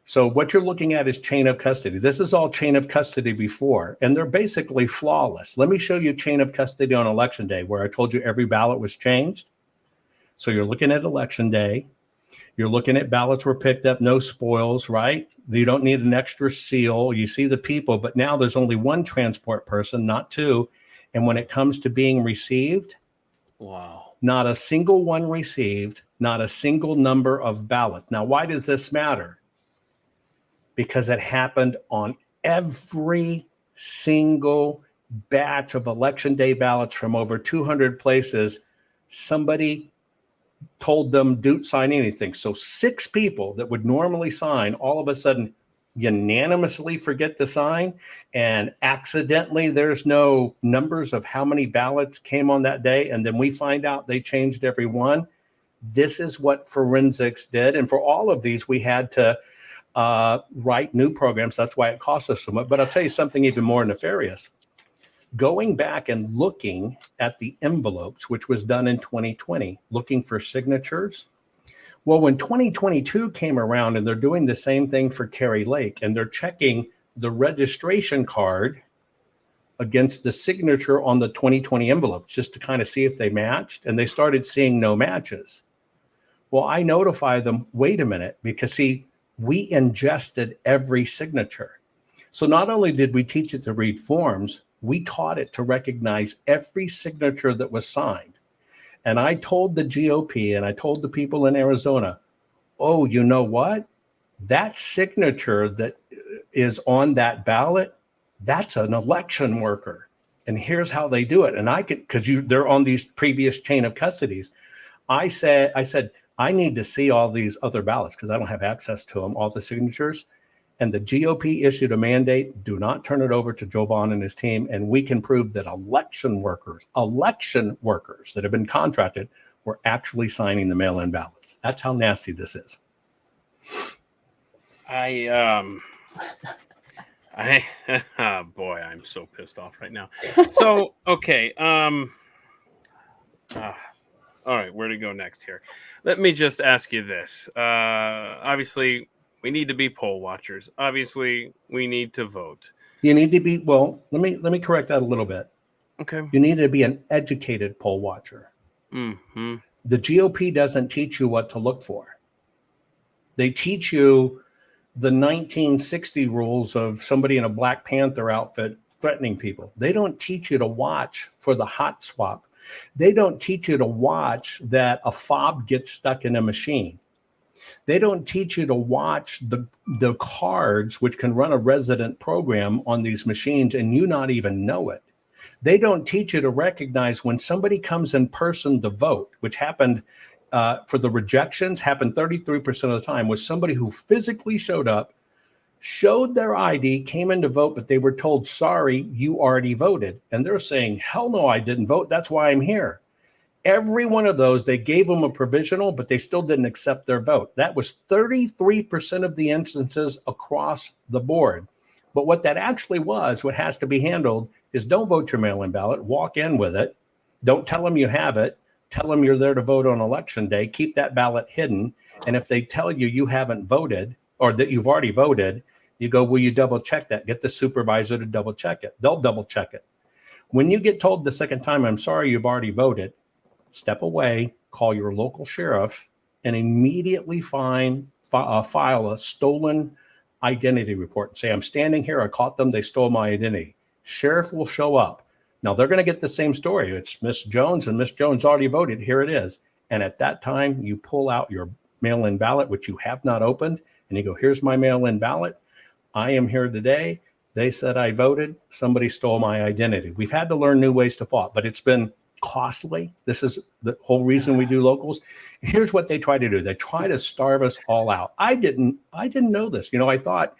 So what you're looking at is chain of custody. This is all chain of custody before, and they're basically flawless. Let me show you chain of custody on election day, where I told you every ballot was changed. So you're looking at election day. You're looking at ballots were picked up, no spoils, right? You don't need an extra seal. You see the people, but now there's only 1 transport person, not 2. And when it comes to being received,
Wow.
not a single one received, not a single number of ballots. Now, why does this matter? Because it happened on every single batch of election day ballots from over 200 places. Somebody told them, don't sign anything. So 6 people that would normally sign all of a sudden unanimously forget to sign, and accidentally there's no numbers of how many ballots came on that day. And then we find out they changed every one. This is what forensics did. And for all of these, we had to write new programs. That's why it cost us so much. But I'll tell you something even more nefarious. Going back and looking at the envelopes, which was done in 2020, looking for signatures. Well, when 2022 came around and they're doing the same thing for Kerry Lake, and they're checking the registration card against the signature on the 2020 envelopes just to kind of see if they matched, and they started seeing no matches. Well, I notify them, wait a minute, because see, we ingested every signature. So not only did we teach it to read forms, we taught it to recognize every signature that was signed. And I told the GOP and I told the people in Arizona, oh, you know what? That signature that is on that ballot, that's an election worker. And here's how they do it. And I could, because they're on these previous chain of custodies. I said, I need to see all these other ballots because I don't have access to them, all the signatures. And the GOP issued a mandate, do not turn it over to Jovan and his team. And we can prove that election workers that have been contracted were actually signing the mail-in ballots. That's how nasty this is.
Boy, I'm so pissed off right now. So, okay. All right, where to go next here? Let me just ask you this. Obviously, we need to be poll watchers. Obviously, we need to vote.
You need to be, well, let me correct that a little bit.
Okay.
You need to be an educated poll watcher.
Mm-hmm.
The GOP doesn't teach you what to look for. They teach you the 1960 rules of somebody in a Black Panther outfit threatening people. They don't teach you to watch for the hot swap. They don't teach you to watch that a fob gets stuck in a machine. They don't teach you to watch the cards, which can run a resident program on these machines and you not even know it. They don't teach you to recognize when somebody comes in person to vote, which happened for the rejections, happened 33% of the time, was somebody who physically showed up, showed their ID, came in to vote, but they were told, sorry, you already voted. And they're saying, hell no, I didn't vote. That's why I'm here. Every one of those, they gave them a provisional, but they still didn't accept their vote. That was 33% of the instances across the board. But what that actually was, what has to be handled is don't vote your mail-in ballot, walk in with it. Don't tell them you have it. Tell them you're there to vote on election day. Keep that ballot hidden. And if they tell you you haven't voted or that you've already voted, you go, will you double check that? Get the supervisor to double check it. They'll double check it. When you get told the second time, I'm sorry, you've already voted, step away, call your local sheriff, and immediately file a stolen identity report and say, I'm standing here, I caught them, they stole my identity. Sheriff will show up. Now they're going to get the same story. It's Miss Jones, and Miss Jones already voted. Here it is. And at that time, you pull out your mail-in ballot, which you have not opened, and you go, here's my mail-in ballot. I am here today. They said I voted. Somebody stole my identity. We've had to learn new ways to vote, but it's been costly. This is the whole reason we do locals. Here's what they try to do. They try to starve us all out. I didn't know this. I thought,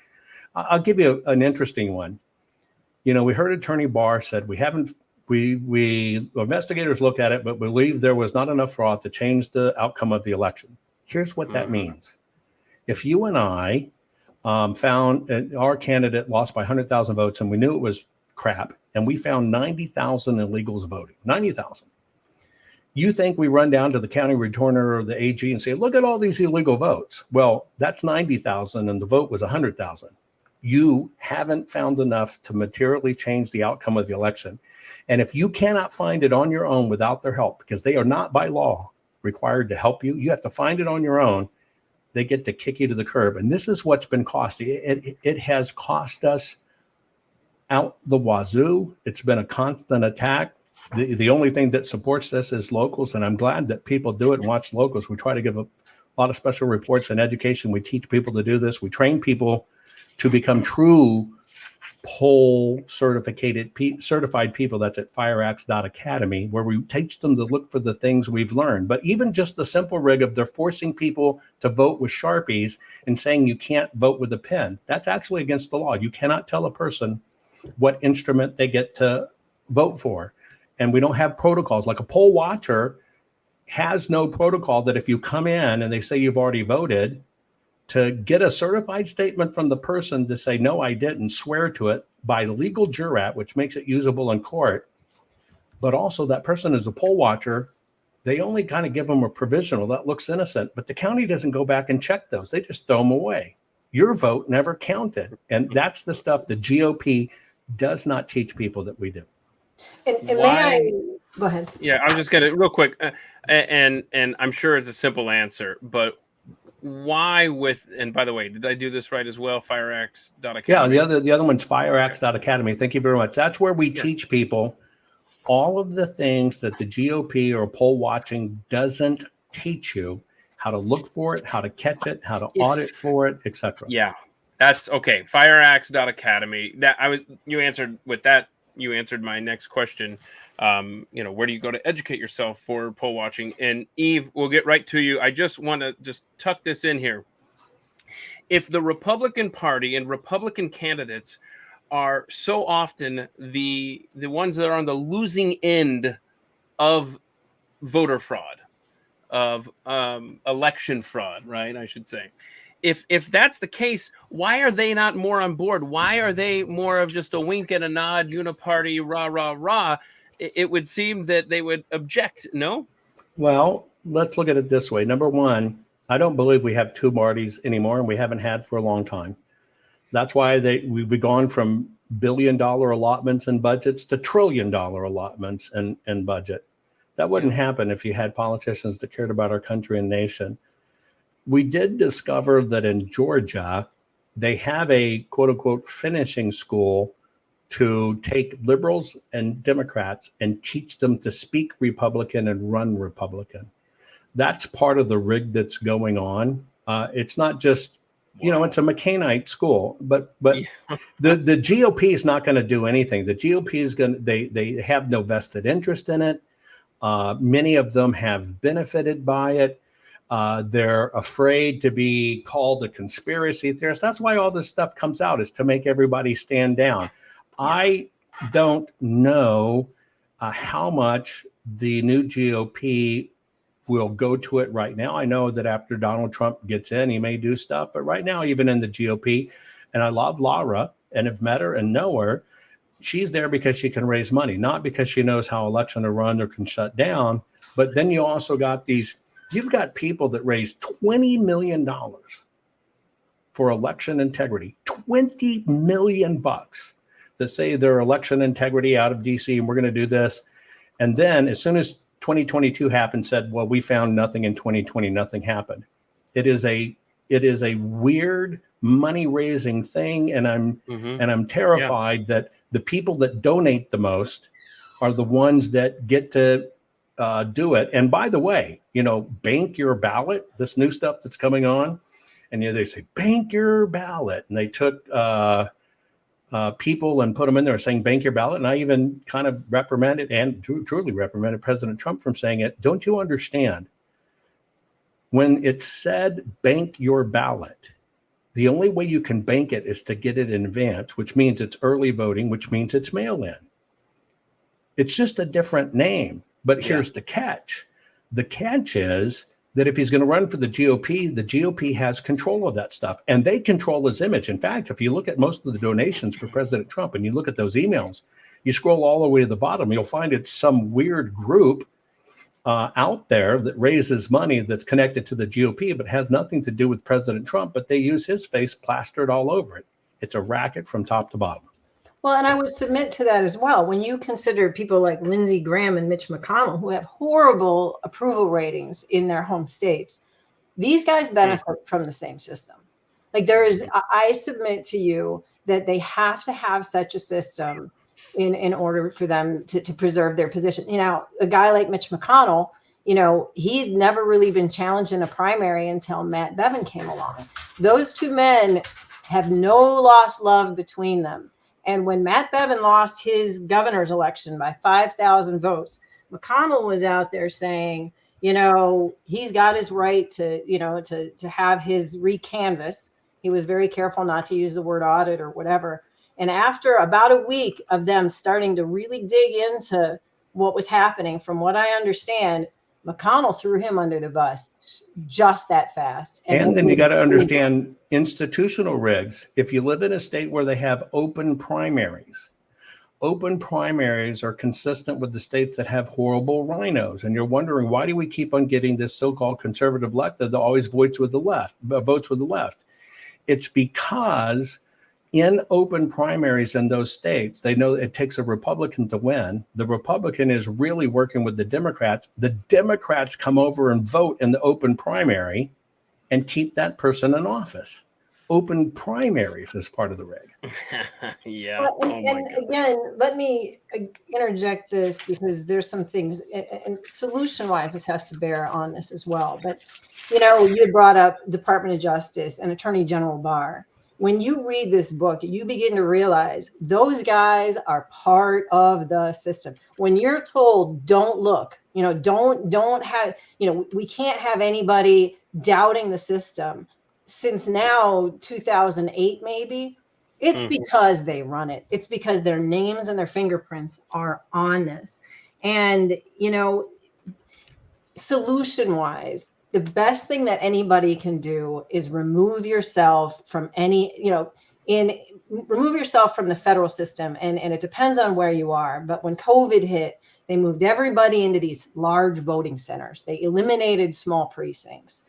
I'll give you an interesting one. We heard Attorney Barr said we investigators look at it, but believe there was not enough fraud to change the outcome of the election. Here's what that means. If you and I found our candidate lost by 100,000 votes and we knew it was crap, and we found 90,000 illegals voting, 90,000. You think we run down to the county returner or the AG and say, look at all these illegal votes. Well, that's 90,000 and the vote was 100,000. You haven't found enough to materially change the outcome of the election. And if you cannot find it on your own without their help, because they are not by law required to help you, you have to find it on your own. They get to kick you to the curb. And this is what's been costing. It has cost us out the wazoo. It's been a constant attack. The only thing that supports this is locals, and I'm glad that people do it and watch locals. We try to give a lot of special reports and education. We teach people to do this. We train people to become true poll certified people. That's at fireax.academy, where we teach them to look for the things we've learned. But even just the simple rig of they're forcing people to vote with Sharpies and saying you can't vote with a pen. That's actually against the law. You cannot tell a person what instrument they get to vote for. And we don't have protocols. Like a poll watcher has no protocol that if you come in and they say you've already voted, to get a certified statement from the person to say, no, I didn't, swear to it by legal jurat, which makes it usable in court. But also that person is a poll watcher. They only kind of give them a provisional that looks innocent, but the county doesn't go back and check those. They just throw them away. Your vote never counted. And that's the stuff the GOP does not teach people that we do.
And may I go ahead?
Yeah, I'm just gonna real quick, and I'm sure it's a simple answer, but why and by the way, did I do this right as well? Fireax.academy.
Yeah, the other one's fireax.academy. Thank you very much. That's where we teach people all of the things that the GOP or poll watching doesn't teach you: how to look for it, how to catch it, how to audit for it, etc.
Yeah, that's okay. Fireax.academy. You answered with that. You answered my next question. Where do you go to educate yourself for poll watching? And Eve, we'll get right to you. I just want to tuck this in here. If the Republican Party and Republican candidates are so often the ones that are on the losing end of voter fraud, of election fraud, right? I should say. If that's the case, why are they not more on board? Why are they more of just a wink and a nod, uniparty, rah, rah, rah? It would seem that they would object, no?
Well, let's look at it this way. Number one, I don't believe we have two Martys anymore, and we haven't had for a long time. That's why we've gone from billion-dollar allotments and budgets to trillion-dollar allotments and budget. That wouldn't happen if you had politicians that cared about our country and nation. We did discover that in Georgia, they have a quote-unquote finishing school to take liberals and Democrats and teach them to speak Republican and run Republican. That's part of the rig that's going on. It's not just, it's a McCainite school, but the GOP is not going to do anything. The GOP is they have no vested interest in it. Many of them have benefited by it. They're afraid to be called a conspiracy theorist. That's why all this stuff comes out, is to make everybody stand down. I don't know how much the new GOP will go to it right now. I know that after Donald Trump gets in, he may do stuff, but right now, even in the GOP, and I love Laura and have met her and know her, she's there because she can raise money, not because she knows how election are run or can shut down. But then you also got you've got people that raise $20 million for election integrity, $20 million that say their election integrity out of DC, and we're going to do this. And then as soon as 2022 happened, said, well, we found nothing in 2020, nothing happened. It is a weird money raising thing. And I'm terrified that the people that donate the most are the ones that get to do it. And by the way, bank your ballot, this new stuff that's coming on. And they say, bank your ballot. And they took people and put them in there saying, bank your ballot. And I even kind of reprimanded and truly reprimanded President Trump from saying it. Don't you understand? When it said bank your ballot, the only way you can bank it is to get it in advance, which means it's early voting, which means it's mail-in. It's just a different name. But here's the catch. The catch is that if he's going to run for the GOP has control of that stuff, and they control his image. In fact, if you look at most of the donations for President Trump and you look at those emails, you scroll all the way to the bottom, you'll find it's some weird group out there that raises money that's connected to the GOP, but has nothing to do with President Trump, but they use his face plastered all over it. It's a racket from top to bottom.
Well, and I would submit to that as well. When you consider people like Lindsey Graham and Mitch McConnell, who have horrible approval ratings in their home states, these guys benefit from the same system. Like I submit to you that they have to have such a system in order for them to preserve their position. You know, a guy like Mitch McConnell, you know, he's never really been challenged in a primary until Matt Bevin came along. Those two men have no lost love between them. And when Matt Bevin lost his governor's election by 5,000 votes, McConnell was out there saying, you know, he's got his right to, you know, to have his recanvass. He was very careful not to use the word audit or whatever. And after about a week of them starting to really dig into what was happening, from what I understand, McConnell threw him under the bus just that fast.
And then you got to understand institutional rigs. If you live in a state where they have open primaries are consistent with the states that have horrible rhinos. And you're wondering, why do we keep on getting this so-called conservative left that always votes with the left? It's because in open primaries in those states, they know it takes a Republican to win. The Republican is really working with the Democrats. The Democrats come over and vote in the open primary and keep that person in office. Open primaries is part of the rig.
Yeah.
Well, and again, let me interject this, because there's some things, and solution-wise, this has to bear on this as well. But, you know, you had brought up Department of Justice and Attorney General Barr. When you read this book, you begin to realize those guys are part of the system. When you're told, don't look, you know, don't have, you know, we can't have anybody doubting the system. Since now 2008, maybe, it's because they run it. It's because their names and their fingerprints are on this. And, you know, solution-wise, the best thing that anybody can do is remove yourself from any, you know, remove yourself from the federal system. And it depends on where you are. But when COVID hit, they moved everybody into these large voting centers. They eliminated small precincts.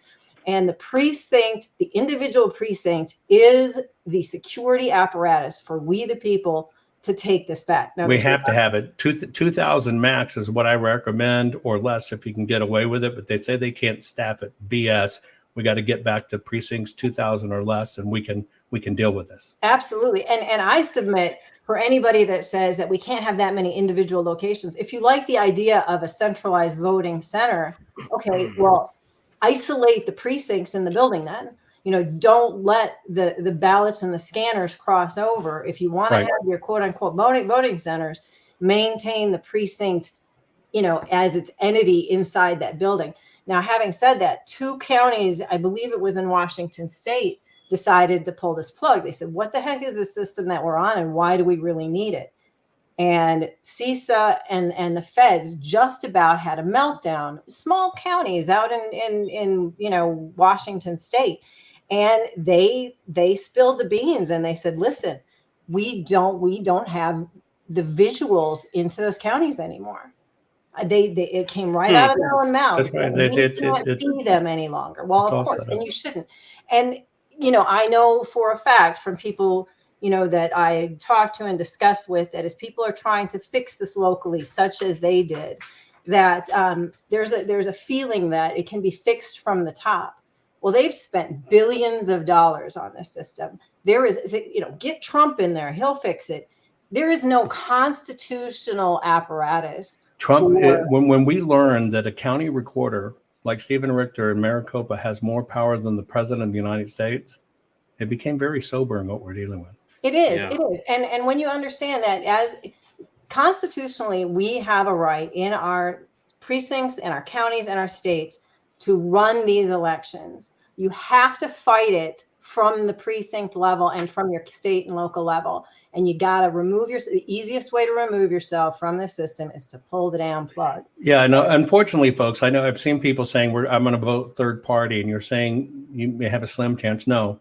And the precinct, the individual precinct, is the security apparatus for we the people to take this back. Now,
we have to have it. 2,000 max is what I recommend, or less if you can get away with it. But they say they can't staff it. BS. We got to get back to precincts 2,000 or less, and we can deal with this.
Absolutely. And I submit, for anybody that says that we can't have that many individual locations, if you like the idea of a centralized voting center, okay, well, isolate the precincts in the building then. You know, don't let the ballots and the scanners cross over. If you want to have your quote unquote voting centers, maintain the precinct, you know, as its entity inside that building. Now, having said that, 2 counties, I believe it was in Washington State, decided to pull this plug. They said, what the heck is this system that we're on, and why do we really need it? And CISA and the feds just about had a meltdown. Small counties out in you know, Washington State. And they spilled the beans, and they said, listen, we don't have the visuals into those counties anymore. It came right out of their own mouths.
That's right.
We can't see them any longer. Well, of course, and you shouldn't. And, you know, I know for a fact from people, you know, that I talk to and discuss with, that as people are trying to fix this locally, such as they did, that there's a feeling that it can be fixed from the top. Well, they've spent billions of dollars on this system. There is, you know, get Trump in there, he'll fix it. There is no constitutional apparatus.
Trump, when we learned that a county recorder like Stephen Richter in Maricopa has more power than the president of the United States, it became very sobering what we're dealing with.
It is.
Yeah.
It is. And when you understand that, as constitutionally, we have a right in our precincts and our counties and our states to run these elections. You have to fight it from the precinct level and from your state and local level. And you got to remove the easiest way to remove yourself from the system is to pull the damn plug.
Yeah, no, unfortunately, folks, I know I've seen people saying I'm going to vote third party, and you're saying you may have a slim chance. No,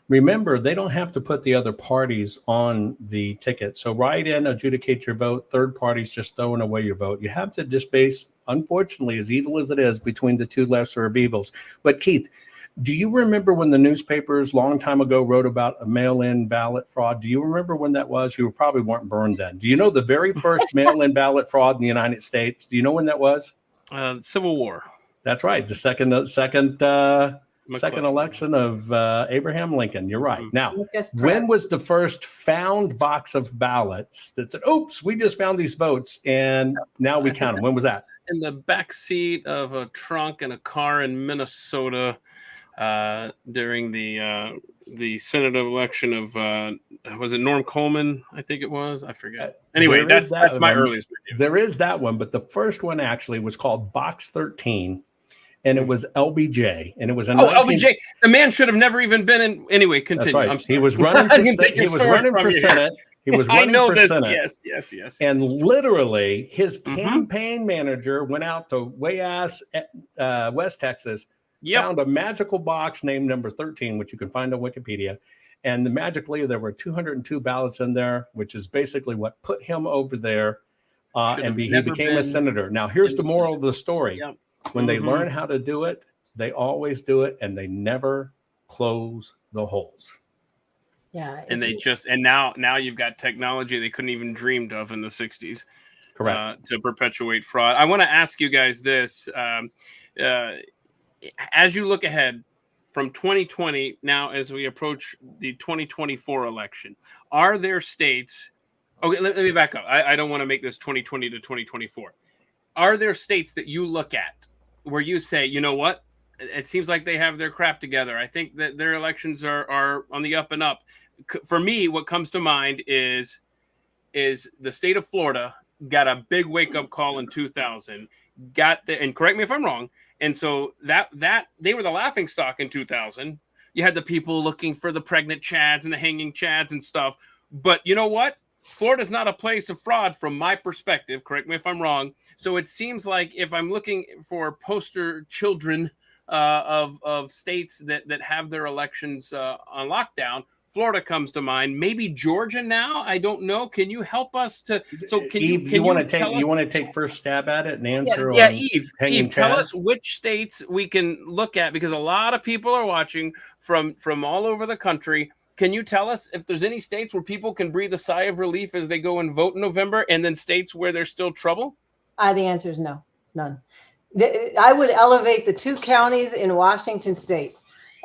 remember, they don't have to put the other parties on the ticket. So write in, adjudicate your vote. Third parties just throwing away your vote. You have to just base, unfortunately, as evil as it is, between the two lesser of evils. But Keith, do you remember when the newspapers long time ago wrote about a mail-in ballot fraud? Do you remember when that was? You probably weren't burned then. Do you know the very first mail-in ballot fraud in the United States? Do you know when that was?
Civil War.
That's right. The second election of Abraham Lincoln. You're right. Now, when was the first found box of ballots that said, oops, we just found these votes and now we count them? When was that?
In the back seat of a trunk in a car in Minnesota during the Senate election of, was it Norm Coleman? I think it was. I forget. Anyway, that's my earliest video.
There is that one, but the first one actually was called Box 13. And it was LBJ, and it was
LBJ. The man should have never even been in. Anyway, continue.
That's right.
I'm sorry.
He was running for He was running for Senate. He was running for Senate.
Yes.
And literally, his campaign manager went out to West Texas, found a magical box named number 13, which you can find on Wikipedia. And magically, there were 202 ballots in there, which is basically what put him over there. And he became a senator. Now, here's the moral of the story.
Yep.
When they learn how to do it, they always do it, and they never close the holes.
Yeah.
And now you've got technology they couldn't even dreamed of in the 60s.
Correct.
To perpetuate fraud. I want to ask you guys this. As you look ahead from 2020, now as we approach the 2024 election, are there states... Okay, let me back up. I don't want to make this 2020 to 2024. Are there states that you look at where you say, you know what, it seems like they have their crap together? I think that their elections are on the up and up. For me, what comes to mind is the state of Florida got a big wake-up call in 2000, and correct me if I'm wrong, and so that they were the laughingstock in 2000. You had the people looking for the pregnant chads and the hanging chads and stuff. But you know what? Florida's not a place of fraud from my perspective. Correct me if I'm wrong. So it seems like if I'm looking for poster children of states that have their elections on lockdown, Florida comes to mind. Maybe Georgia now. I don't know. Can you help us to? So can
Eve, you want to take first stab at it and answer?
Yeah, Eve, tell us which states we can look at, because a lot of people are watching from all over the country. Can you tell us if there's any states where people can breathe a sigh of relief as they go and vote in November, and then states where there's still trouble?
The answer is no, none. I would elevate the 2 counties in Washington State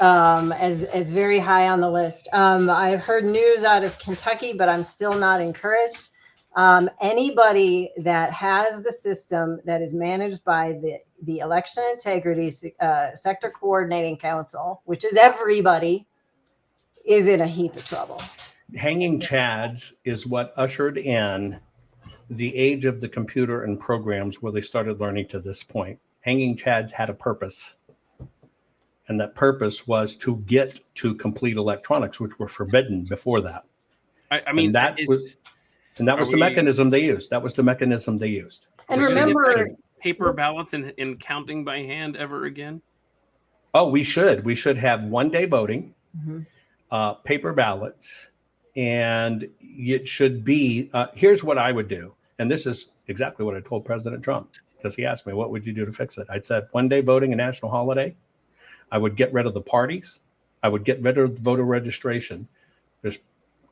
as very high on the list. I've heard news out of Kentucky, but I'm still not encouraged. Anybody that has the system that is managed by the Election Integrity Sector Coordinating Council, which is everybody, is in a heap of trouble.
Hanging chads is what ushered in the age of the computer and programs where they started learning to this point. Hanging chads had a purpose. And that purpose was to get to complete electronics, which were forbidden before that.
I mean,
that was the mechanism they used. That was the mechanism they used.
And remember,
paper ballots and counting by hand ever again?
Oh, we should. We should have one-day voting. Paper ballots, and it should be, here's what I would do. And this is exactly what I told President Trump, because he asked me, what would you do to fix it? I'd said one day voting, a national holiday. I would get rid of the parties. I would get rid of voter registration. There's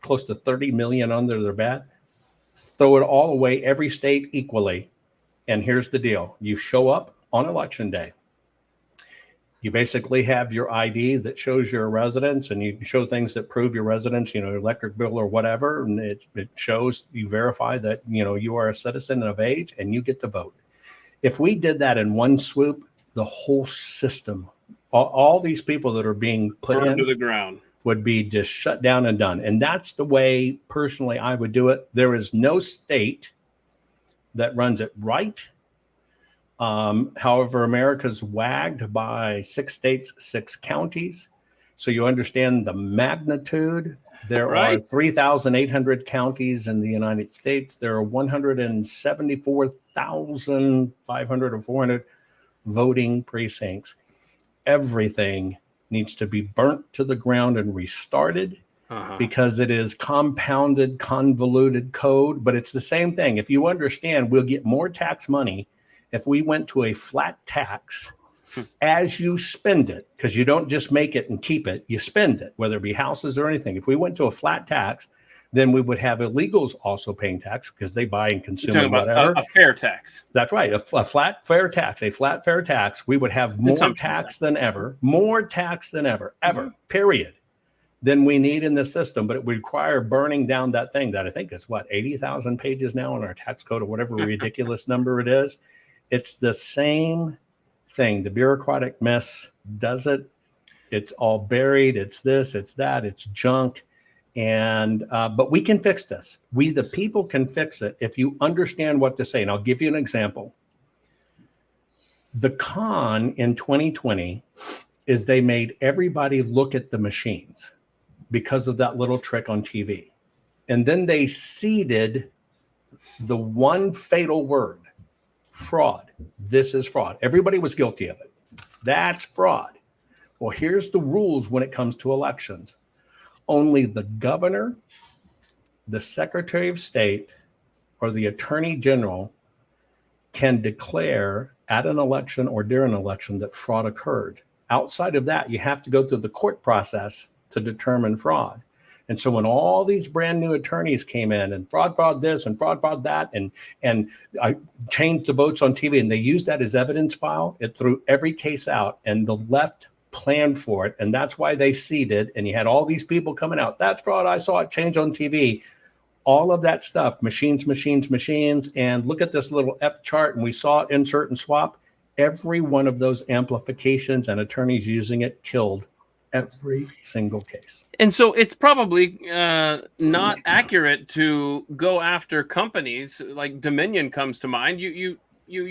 close to 30 million under their bat. Throw it all away, every state equally. And here's the deal. You show up on election day. You basically have your ID that shows you're a resident, and you can show things that prove your residence, your electric bill or whatever. And it shows, you verify that, you are a citizen of age and you get to vote. If we did that in one swoop, the whole system, all these people that are being put
into the ground,
would be just shut down and done. And that's the way personally I would do it. There is no state that runs it right. However, America's wagged by 6 states, 6 counties. So you understand the magnitude. There are 3,800 counties in the United States. There are 174,500 or 400 voting precincts. Everything needs to be burnt to the ground and restarted because it is compounded, convoluted code. But it's the same thing. If you understand, we'll get more tax money if we went to a flat tax as you spend it, because you don't just make it and keep it, you spend it, whether it be houses or anything. If we went to a flat tax, then we would have illegals also paying tax because they buy and consume and whatever.
A fair tax.
That's right. A flat fair tax, we would have more tax than ever, period, than we need in the system. But it would require burning down that thing that I think is 80,000 pages now in our tax code or whatever ridiculous number it is. It's the same thing. The bureaucratic mess does it. It's all buried. It's this, it's that, it's junk. And but we can fix this. We, the people, can fix it if you understand what to say. And I'll give you an example. The con in 2020 is they made everybody look at the machines because of that little trick on TV. And then they seeded the one fatal word, fraud. This is fraud. Everybody was guilty of it. That's fraud. Well, here's the rules when it comes to elections. Only the governor, the secretary of state, or the attorney general can declare at an election or during an election that fraud occurred. Outside of that, you have to go through the court process to determine fraud. And so when all these brand new attorneys came in and fraud this and fraud that, and I changed the votes on TV and they used that as evidence file, it threw every case out, and the left planned for it. And that's why they seeded, and you had all these people coming out. That's fraud. I saw it change on TV. All of that stuff, machines. And look at this little F chart, and we saw it insert and swap. Every one of those amplifications and attorneys using it killed every single case.
And so it's probably not accurate to go after companies like Dominion comes to mind. You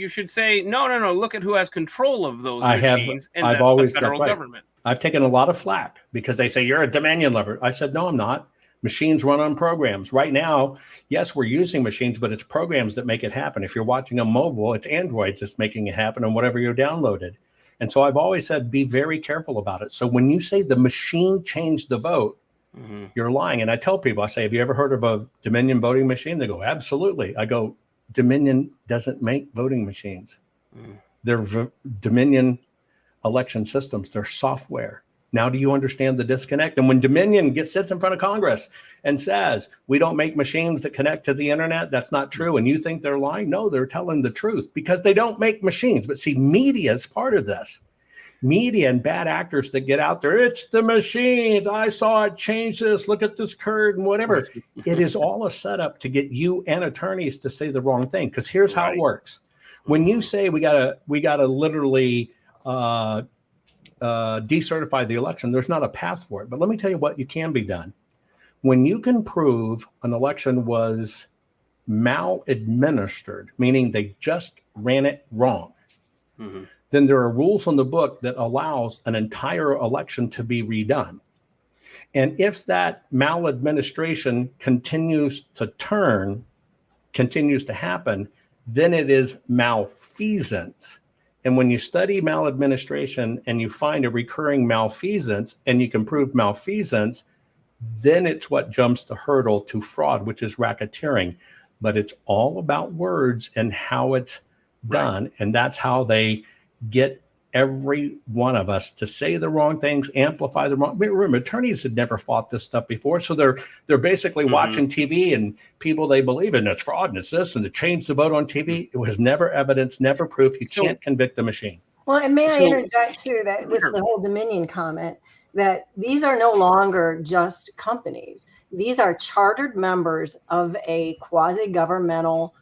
should say, no, look at who has control of those machines. And that's the federal government.
I've taken a lot of flack because they say you're a Dominion lover. I said, no, I'm not. Machines run on programs. Right now, yes, we're using machines, but it's programs that make it happen. If you're watching a mobile, it's Androids that's making it happen on whatever you downloaded. And so I've always said, be very careful about it. So when you say the machine changed the vote, you're lying. And I tell people, I say, have you ever heard of a Dominion voting machine? They go, absolutely. I go, Dominion doesn't make voting machines. They're Dominion election systems. They're software. Now, do you understand the disconnect? And when Dominion sits in front of Congress and says, we don't make machines that connect to the internet, that's not true. And you think they're lying? No, they're telling the truth because they don't make machines. But see, media is part of this. Media and bad actors that get out there, it's the machines. I saw it change this. Look at this curve and whatever. It is all a setup to get you and attorneys to say the wrong thing. Because here's how it works. When you say we gotta literally decertify the election, there's not a path for it. But let me tell you what you can be done. When you can prove an election was maladministered, meaning they just ran it wrong, then there are rules on the book that allows an entire election to be redone. And if that maladministration continues to happen, then it is malfeasance. And when you study maladministration and you find a recurring malfeasance and you can prove malfeasance, then it's what jumps the hurdle to fraud, which is racketeering. But it's all about words and how it's done. And that's how they get every one of us to say the wrong things, amplify the wrong. Remember, attorneys had never fought this stuff before. So they're basically watching TV and people they believe in, it's fraud and it's this and to change the vote on TV. It was never evidence, never proof. You can't convict the machine.
Well, and may I interject too that with the whole Dominion comment, that these are no longer just companies. These are chartered members of a quasi-governmental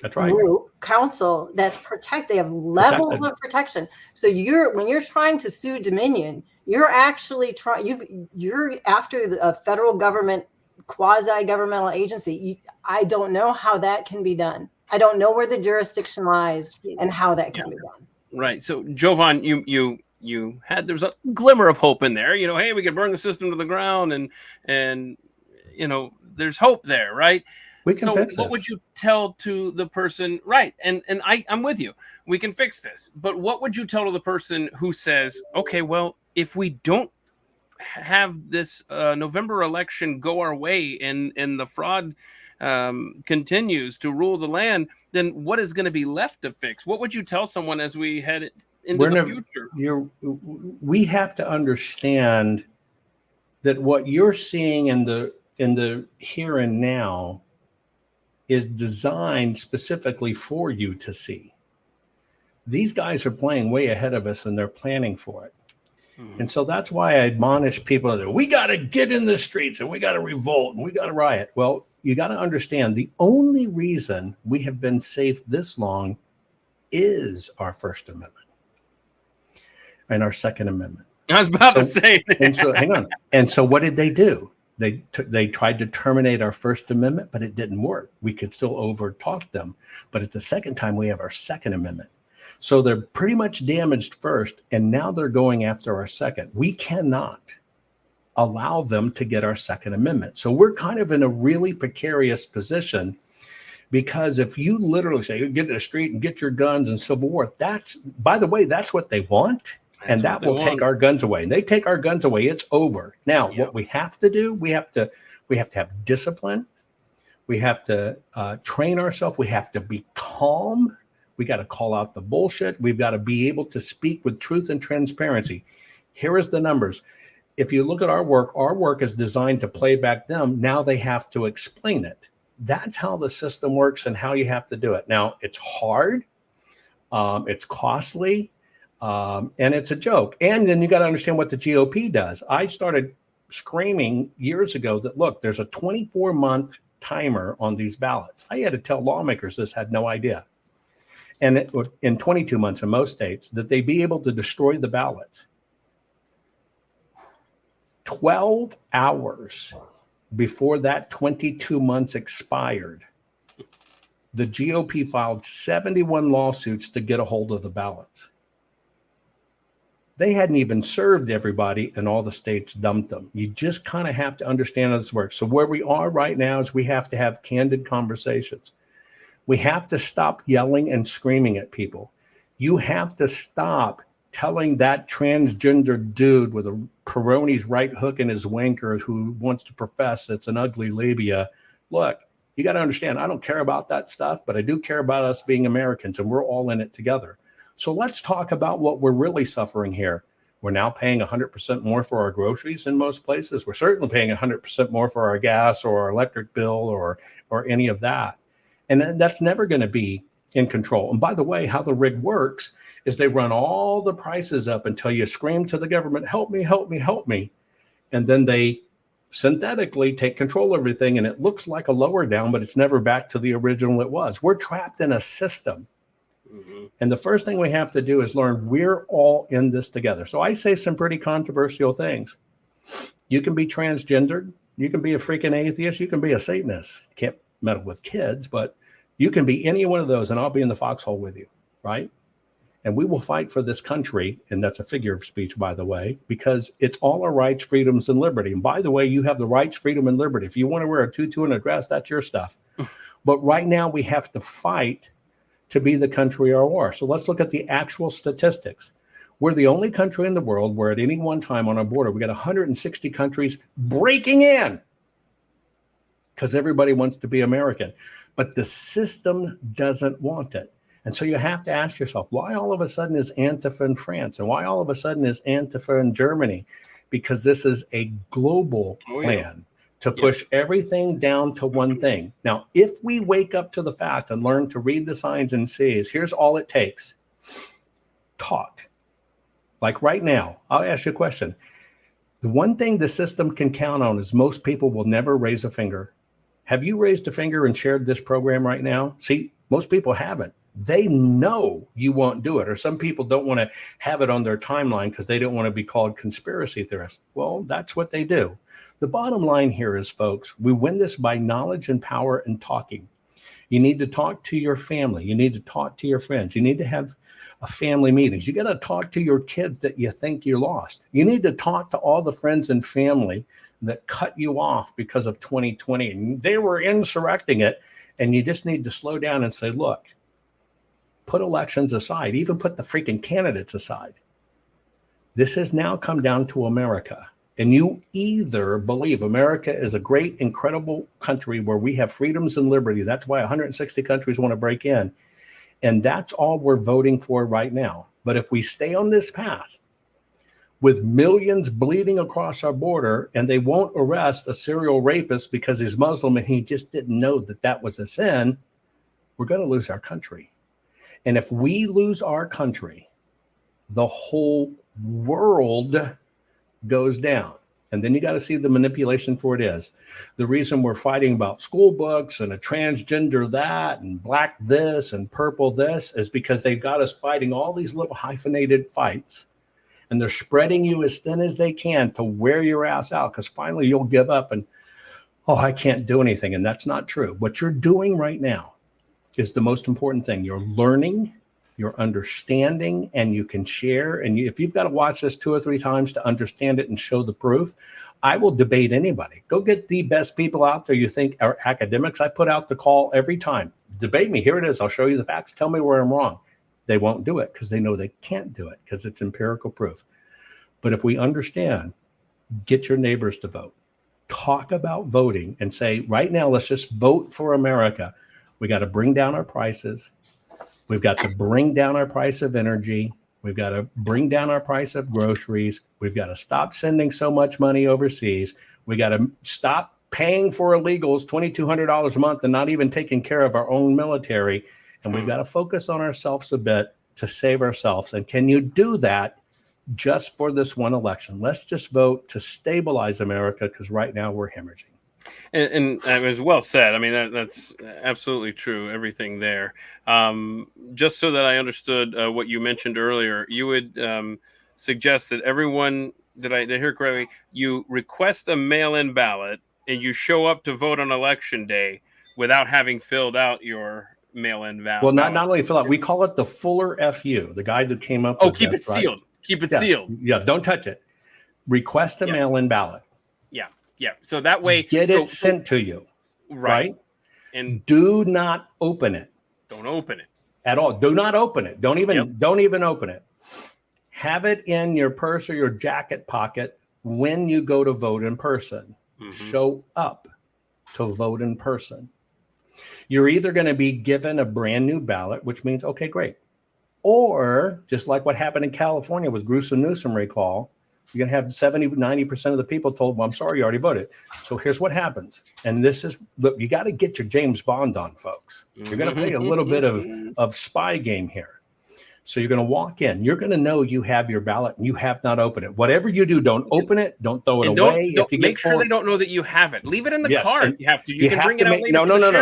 group, council that's they have levels of protection. So when you're trying to sue Dominion, You're actually you're after a federal government, quasi-governmental agency. I don't know how that can be done. I don't know where the jurisdiction lies and how that can be done.
Right. So Jovan, there's a glimmer of hope in there. Hey, we could burn the system to the ground, and there's hope there, right?
We can fix
what
this.
would you tell to the person? Right. And I'm with you. We can fix this. But what would you tell to the person who says, okay, well, if we don't have this November election go our way and the fraud continues to rule the land, then what is going to be left to fix? What would you tell someone as we head into the future?
We have to understand that what you're seeing in the here and now is designed specifically for you to see. These guys are playing way ahead of us and they're planning for it. And so that's why I admonish people that we got to get in the streets and we got to revolt and we got to riot. Well, you got to understand the only reason we have been safe this long is our First Amendment and our Second Amendment.
I was about to say that.
And so, hang on. And so what did they do? They tried to terminate our First Amendment, but it didn't work. We could still overtalk them. But at the second time, we have our Second Amendment. So they're pretty much damaged first, and now they're going after our second. We cannot allow them to get our Second Amendment. So we're kind of in a really precarious position, because if you literally say, get in the street and get your guns and civil war, by the way, that's what they want. And that will take our guns away. And they take our guns away, it's over. Now, what we have to do, we have to have discipline. We have to train ourselves. We have to be calm. We got to call out the bullshit. We've got to be able to speak with truth and transparency. Here is the numbers. If you look at our work is designed to play back them. Now they have to explain it. That's how the system works and how you have to do it. Now, it's hard. It's costly. And it's a joke. And then you got to understand what the GOP does. I started screaming years ago that, look, there's a 24-month timer on these ballots. I had to tell lawmakers this, had no idea. And in 22 months in most states, that they be able to destroy the ballots. 12 hours before that 22 months expired, the GOP filed 71 lawsuits to get a hold of the ballots. They hadn't even served everybody, and all the states dumped them. You just kind of have to understand how this works. So where we are right now is we have to have candid conversations. We have to stop yelling and screaming at people. You have to stop telling that transgender dude with a Peroni's right hook in his wanker who wants to profess it's an ugly labia, look, you got to understand, I don't care about that stuff, but I do care about us being Americans, and we're all in it together. So let's talk about what we're really suffering here. We're now paying 100% more for our groceries in most places. We're certainly paying 100% more for our gas or our electric bill or any of that. And that's never going to be in control. And by the way, how the rig works is they run all the prices up until you scream to the government, help me, help me, help me. And then they synthetically take control of everything. And it looks like a lower down, but it's never back to the original it was. We're trapped in a system. And the first thing we have to do is learn we're all in this together. So I say some pretty controversial things. You can be transgendered. You can be a freaking atheist. You can be a Satanist. You can't meddle with kids, but you can be any one of those, and I'll be in the foxhole with you, right? And we will fight for this country, and that's a figure of speech, by the way, because it's all our rights, freedoms, and liberty. And by the way, you have the rights, freedom, and liberty. If you want to wear a tutu and a dress, that's your stuff. But right now we have to fight to be the country of war. So let's look at the actual statistics. We're the only country in the world where at any one time on our border, we got 160 countries breaking in because everybody wants to be American. But the system doesn't want it. And so you have to ask yourself, why all of a sudden is Antifa in France? And why all of a sudden is Antifa in Germany? Because this is a global plan to push everything down to one thing. Now, if we wake up to the fact and learn to read the signs and sees, here's all it takes. Talk. Like right now, I'll ask you a question. The one thing the system can count on is most people will never raise a finger. Have you raised a finger and shared this program right now? See, most people haven't. They know you won't do it. Or some people don't want to have it on their timeline because they don't want to be called conspiracy theorists. Well, that's what they do. The bottom line here is, folks, we win this by knowledge and power and talking. You need to talk to your family. You need to talk to your friends. You need to have a family meetings. You got to talk to your kids that you think you lost. You need to talk to all the friends and family that cut you off because of 2020. And they were insurrecting it. And you just need to slow down and say, look, put elections aside, even put the freaking candidates aside. This has now come down to America. And you either believe America is a great, incredible country where we have freedoms and liberty. That's why 160 countries want to break in. And that's all we're voting for right now. But if we stay on this path with millions bleeding across our border and they won't arrest a serial rapist because he's Muslim and he just didn't know that that was a sin, we're going to lose our country. And if we lose our country, the whole world goes down. And then you got to see the manipulation for it is. The reason we're fighting about school books and a transgender that and black this and purple this is because they've got us fighting all these little hyphenated fights. And they're spreading you as thin as they can to wear your ass out because finally you'll give up and, oh, I can't do anything. And that's not true. What you're doing right now is the most important thing. You're learning, you're understanding, and you can share. And if you've got to watch this 2 or 3 times to understand it and show the proof, I will debate anybody. Go get the best people out there you think are academics. I put out the call every time. Debate me. Here it is. I'll show you the facts. Tell me where I'm wrong. They won't do it because they know they can't do it because it's empirical proof. But if we understand, get your neighbors to vote. Talk about voting and say, right now, let's just vote for America. We got to bring down our prices. We've got to bring down our price of energy. We've got to bring down our price of groceries. We've got to stop sending so much money overseas. We got to stop paying for illegals $2,200 a month and not even taking care of our own military. And we've got to focus on ourselves a bit to save ourselves. And can you do that just for this one election? Let's just vote to stabilize America because right now we're hemorrhaging.
And it was well said. I mean, that's absolutely true. Everything there. Just so that I understood what you mentioned earlier, you would suggest that everyone, did I hear correctly, you request a mail-in ballot and you show up to vote on election day without having filled out your mail-in ballot.
Well, not only fill out, we call it the Fuller FU, the guy that came up with
keep
this,
it sealed. Right? Keep it
yeah,
sealed.
Yeah, don't touch it. Request a mail-in ballot.
Yeah. So that way,
get it sent to you. Right.
And
do not open it.
Don't open it
at all. Do not open it. Don't even open it. Have it in your purse or your jacket pocket when you go to vote in person. Mm-hmm. Show up to vote in person. You're either going to be given a brand new ballot, which means, okay, great. Or just like what happened in California with Newsom recall, you're going to have 70, 90% of the people told, well, I'm sorry, you already voted. So here's what happens. And this is, look, you got to get your James Bond on, folks. You're going to play a little bit of spy game here. So you're going to walk in. You're going to know you have your ballot and you have not opened it. Whatever you do, don't open it. Don't throw it away.
Don't make sure they don't know that you have it. Leave it in the car if you have to. You can bring it out later.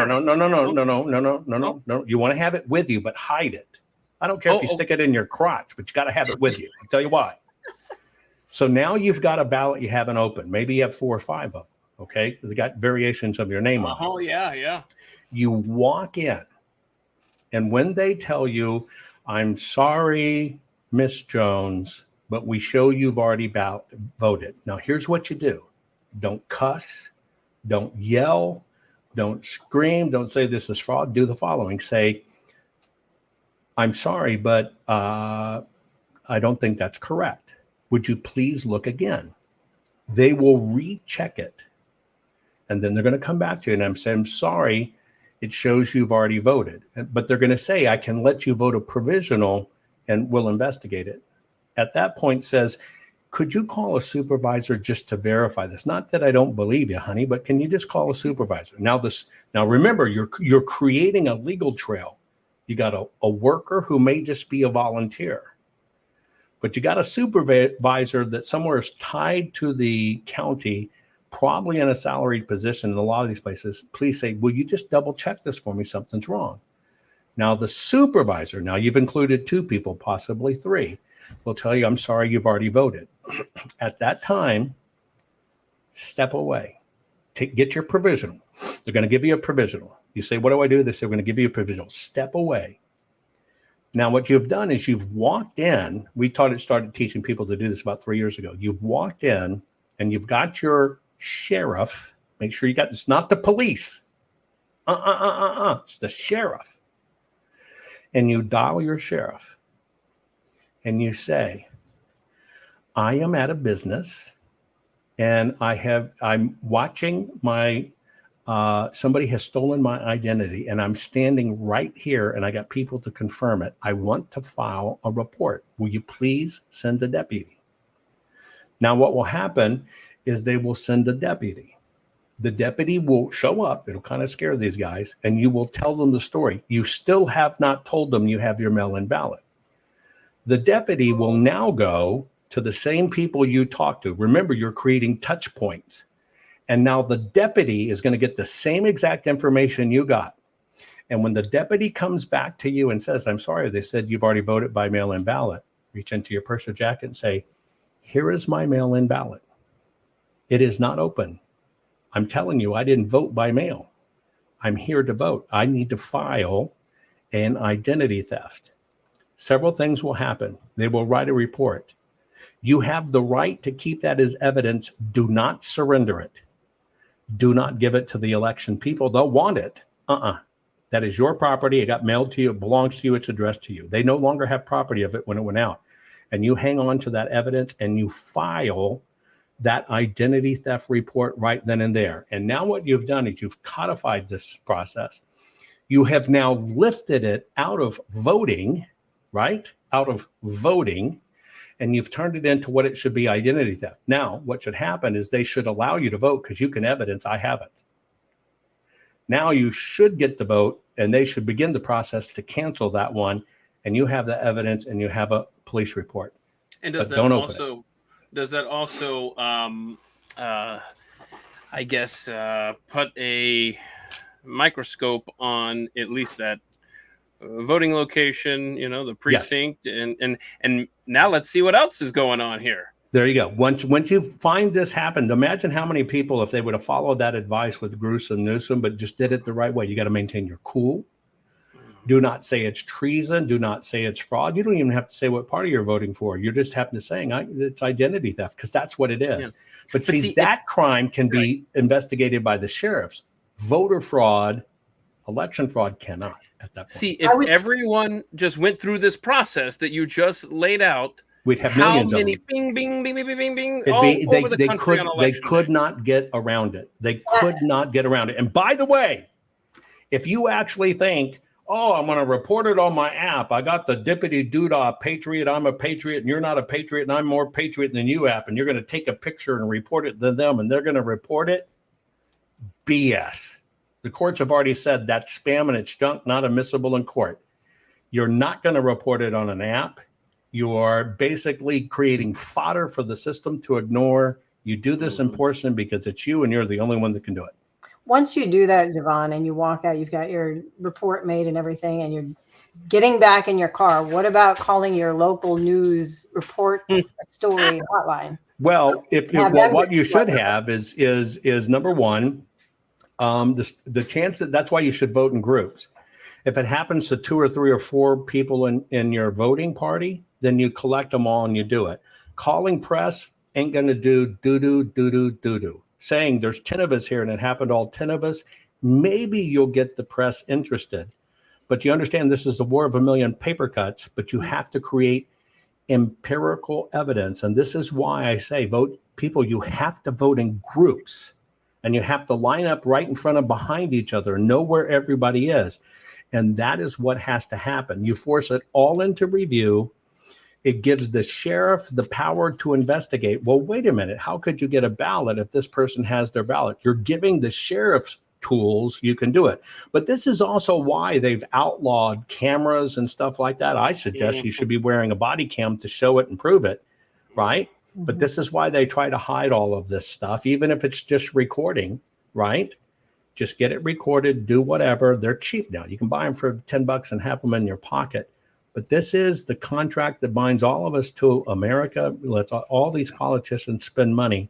No. You want to have it with you, but hide it. I don't care if you stick it in your crotch, but you got to have it with you. I'll tell you why. So now you've got a ballot you haven't opened. Maybe you have 4 or 5 of them, okay? They got variations of your name on it.
Oh, yeah.
You walk in, and when they tell you, I'm sorry, Miss Jones, but we show you've already voted. Now, here's what you do. Don't cuss. Don't yell. Don't scream. Don't say this is fraud. Do the following. Say, I'm sorry, but I don't think that's correct. Would you please look again? They will recheck it. And then they're going to come back to you and I'm saying, I'm sorry, it shows you've already voted. But they're going to say, I can let you vote a provisional and we'll investigate it. At that point says, could you call a supervisor just to verify this? Not that I don't believe you, honey, but can you just call a supervisor? Now remember, you're creating a legal trail. You got a worker who may just be a volunteer. But you got a supervisor that somewhere is tied to the county, probably in a salaried position in a lot of these places. Please say, will you just double check this for me? Something's wrong. Now the supervisor, now you've included 2 people, possibly 3, will tell you, I'm sorry, you've already voted. At that time, step away. Get your provisional. They're going to give you a provisional. You say, what do I do? They say, we're going to give you a provisional. Step away. Now, what you've done is you've walked in. We started teaching people to do this about 3 years ago. You've walked in and you've got your sheriff. Make sure you got, it's not the police. It's the sheriff. And you dial your sheriff and you say, I am at a business and I'm watching my, somebody has stolen my identity and I'm standing right here and I got people to confirm it. I want to file a report. Will you please send a deputy? Now, what will happen is they will send a deputy. The deputy will show up. It'll kind of scare these guys and you will tell them the story. You still have not told them you have your mail-in ballot. The deputy will now go to the same people you talk to. Remember, you're creating touch points. And now the deputy is going to get the same exact information you got. And when the deputy comes back to you and says, I'm sorry, they said you've already voted by mail-in ballot, reach into your purse or jacket and say, here is my mail-in ballot. It is not open. I'm telling you, I didn't vote by mail. I'm here to vote. I need to file an identity theft. Several things will happen. They will write a report. You have the right to keep that as evidence. Do not surrender it. Do not give it to the election people. They'll want it. That is your property. It got mailed to you. It belongs to you. It's addressed to you. They no longer have property of it when it went out. And you hang on to that evidence and you file that identity theft report right then and there. And now what you've done is you've codified this process. You have now lifted it out of voting, right? Out of voting, and you've turned it into what it should be, identity theft. Now, what should happen is they should allow you to vote because you can evidence I haven't. Now you should get to vote and they should begin the process to cancel that one. And you have the evidence and you have a police report.
And does that also, I guess, put a microscope on at least that voting location, the precinct, yes. and now let's see what else is going on here.
There you go. Once you find this happened, imagine how many people, if they would have followed that advice with Newsom, but just did it the right way. You got to maintain your cool. Do not say it's treason. Do not say it's fraud. You don't even have to say what party you're voting for. You just have to say it's identity theft because that's what it is. Yeah. But see, that crime can be investigated by the sheriffs. Voter fraud, election fraud cannot at that point.
See, if everyone just went through this process that you just laid out,
we'd have millions
of them. Bing, bing, bing, bing, bing, bing, over the country on election day.
They could not get around it. They could not get around it. And by the way, if you actually think, oh, I'm going to report it on my app. I got the dippity doodah patriot. I'm a patriot and you're not a patriot and I'm more patriot than you app. And you're going to take a picture and report it to them and they're going to report it. BS. The courts have already said that's spam and it's junk, not admissible in court. You're not going to report it on an app. You are basically creating fodder for the system to ignore. You do this in person because it's you and you're the only one that can do it.
Once you do that, Jovan, and you walk out, you've got your report made and everything, and you're getting back in your car. What about calling your local news report story hotline?
Well, what you should have is number one, the chance that's why you should vote in groups. If it happens to 2 or 3 or 4 people in your voting party, then you collect them all and you do it. Calling press ain't going to do. Saying there's 10 of us here and it happened to all 10 of us, maybe you'll get the press interested. But you understand this is a war of a million paper cuts, but you have to create empirical evidence. And this is why I say vote people, you have to vote in groups and you have to line up right in front of behind each other, know where everybody is. And that is what has to happen. You force it all into review. It gives the sheriff the power to investigate. Well, wait a minute. How could you get a ballot if this person has their ballot? You're giving the sheriff's tools. You can do it. But this is also why they've outlawed cameras and stuff like that. I suggest you should be wearing a body cam to show it and prove it, right? Mm-hmm. But this is why they try to hide all of this stuff, even if it's just recording, right? Just get it recorded, do whatever. They're cheap now. You can buy them for $10 and have them in your pocket. But this is the contract that binds all of us to America. Let's all these politicians spend money.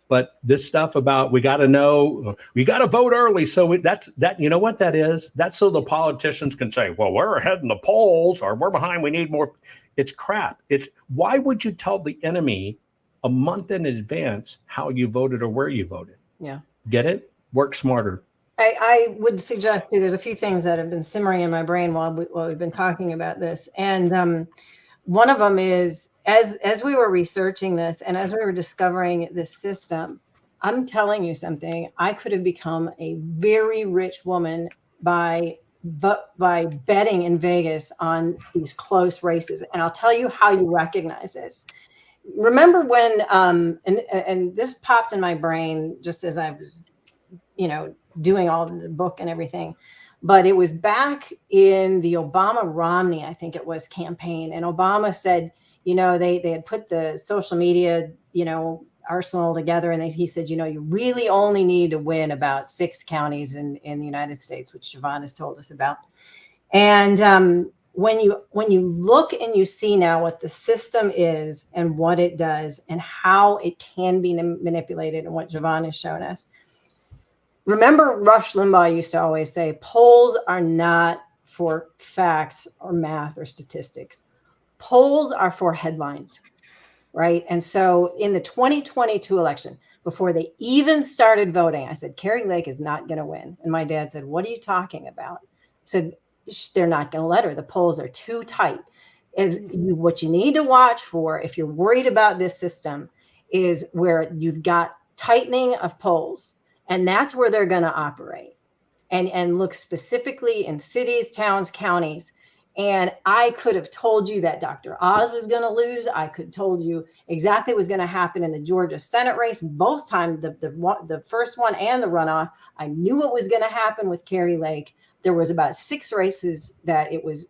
But this stuff about we got to know, we got to vote early. So that's you know what that is? That's so the politicians can say, well, we're ahead in the polls or we're behind. We need more. It's crap. It's why would you tell the enemy a month in advance how you voted or where you voted?
Yeah.
Get it? Work smarter.
I would suggest too, there's a few things that have been simmering in my brain while we've been talking about this. And one of them is as we were researching this and as we were discovering this system, I'm telling you something, I could have become a very rich woman by betting in Vegas on these close races. And I'll tell you how you recognize this. Remember when, and this popped in my brain just as I was, doing all the book and everything, but it was back in the Obama-Romney, I think it was, campaign. And Obama said, they had put the social media, arsenal together. And he said, you really only need to win about 6 counties in the United States, which Jovan has told us about. And when you look and you see now what the system is and what it does and how it can be manipulated and what Jovan has shown us. Remember, Rush Limbaugh used to always say, polls are not for facts or math or statistics. Polls are for headlines, right? And so in the 2022 election, before they even started voting, I said, Kari Lake is not going to win. And my dad said, what are you talking about? I said, they're not going to let her. The polls are too tight. What you need to watch for, if you're worried about this system, is where you've got tightening of polls. And that's where they're going to operate and look specifically in cities, towns, counties. And I could have told you that Dr. Oz was going to lose. I could have told you exactly what was going to happen in the Georgia Senate race. Both times, the first one and the runoff, I knew what was going to happen with Kari Lake. There was about 6 races that it was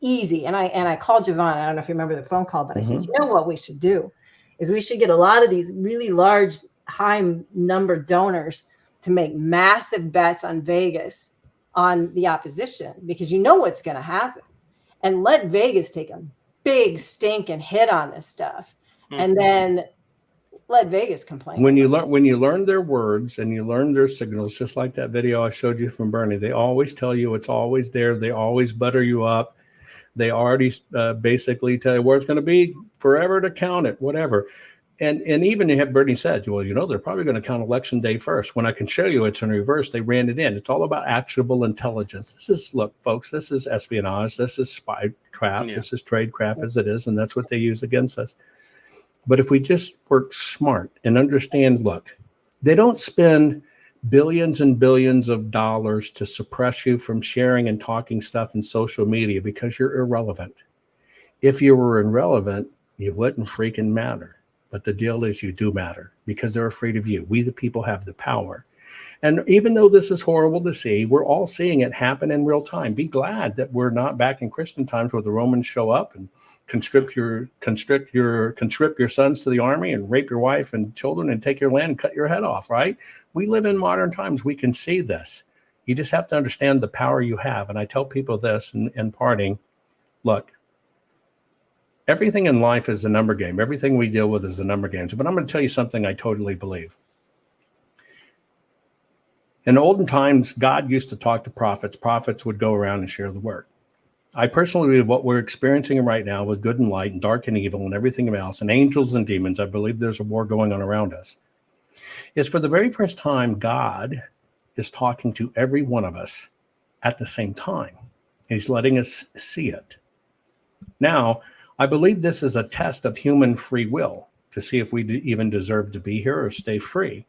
easy. And I called Jovan. I don't know if you remember the phone call, but I said, what we should do is we should get a lot of these really large, high number donors to make massive bets on Vegas on the opposition, because what's going to happen, and let Vegas take a big stinking hit on this stuff. And then let Vegas complain.
When you learn their words and you learn their signals, just like that video I showed you from Bernie, they always tell you it's always there. They always butter you up. They already basically tell you where it's going to be forever to count it, whatever. And even you have Bernie said, well, they're probably going to count election day first. When I can show you it's in reverse, they ran it in. It's all about actionable intelligence. Look, folks, this is espionage. This is spy craft. Yeah. This is tradecraft as it is. And that's what they use against us. But if we just work smart and understand, look, they don't spend billions and billions of dollars to suppress you from sharing and talking stuff in social media because you're irrelevant. If you were irrelevant, you wouldn't freaking matter. But the deal is you do matter because they're afraid of you. We, the people, have the power. And even though this is horrible to see, we're all seeing it happen in real time. Be glad that we're not back in Christian times where the Romans show up and conscript your sons to the army and rape your wife and children and take your land and cut your head off, right? We live in modern times. We can see this. You just have to understand the power you have. And I tell people this in parting, look, everything in life is a number game. Everything we deal with is a number game. But I'm going to tell you something I totally believe. In olden times, God used to talk to prophets. Prophets would go around and share the word. I personally believe what we're experiencing right now with good and light and dark and evil and everything else and angels and demons, I believe there's a war going on around us, is for the very first time, God is talking to every one of us at the same time. He's letting us see it. Now, I believe this is a test of human free will to see if we even deserve to be here or stay free.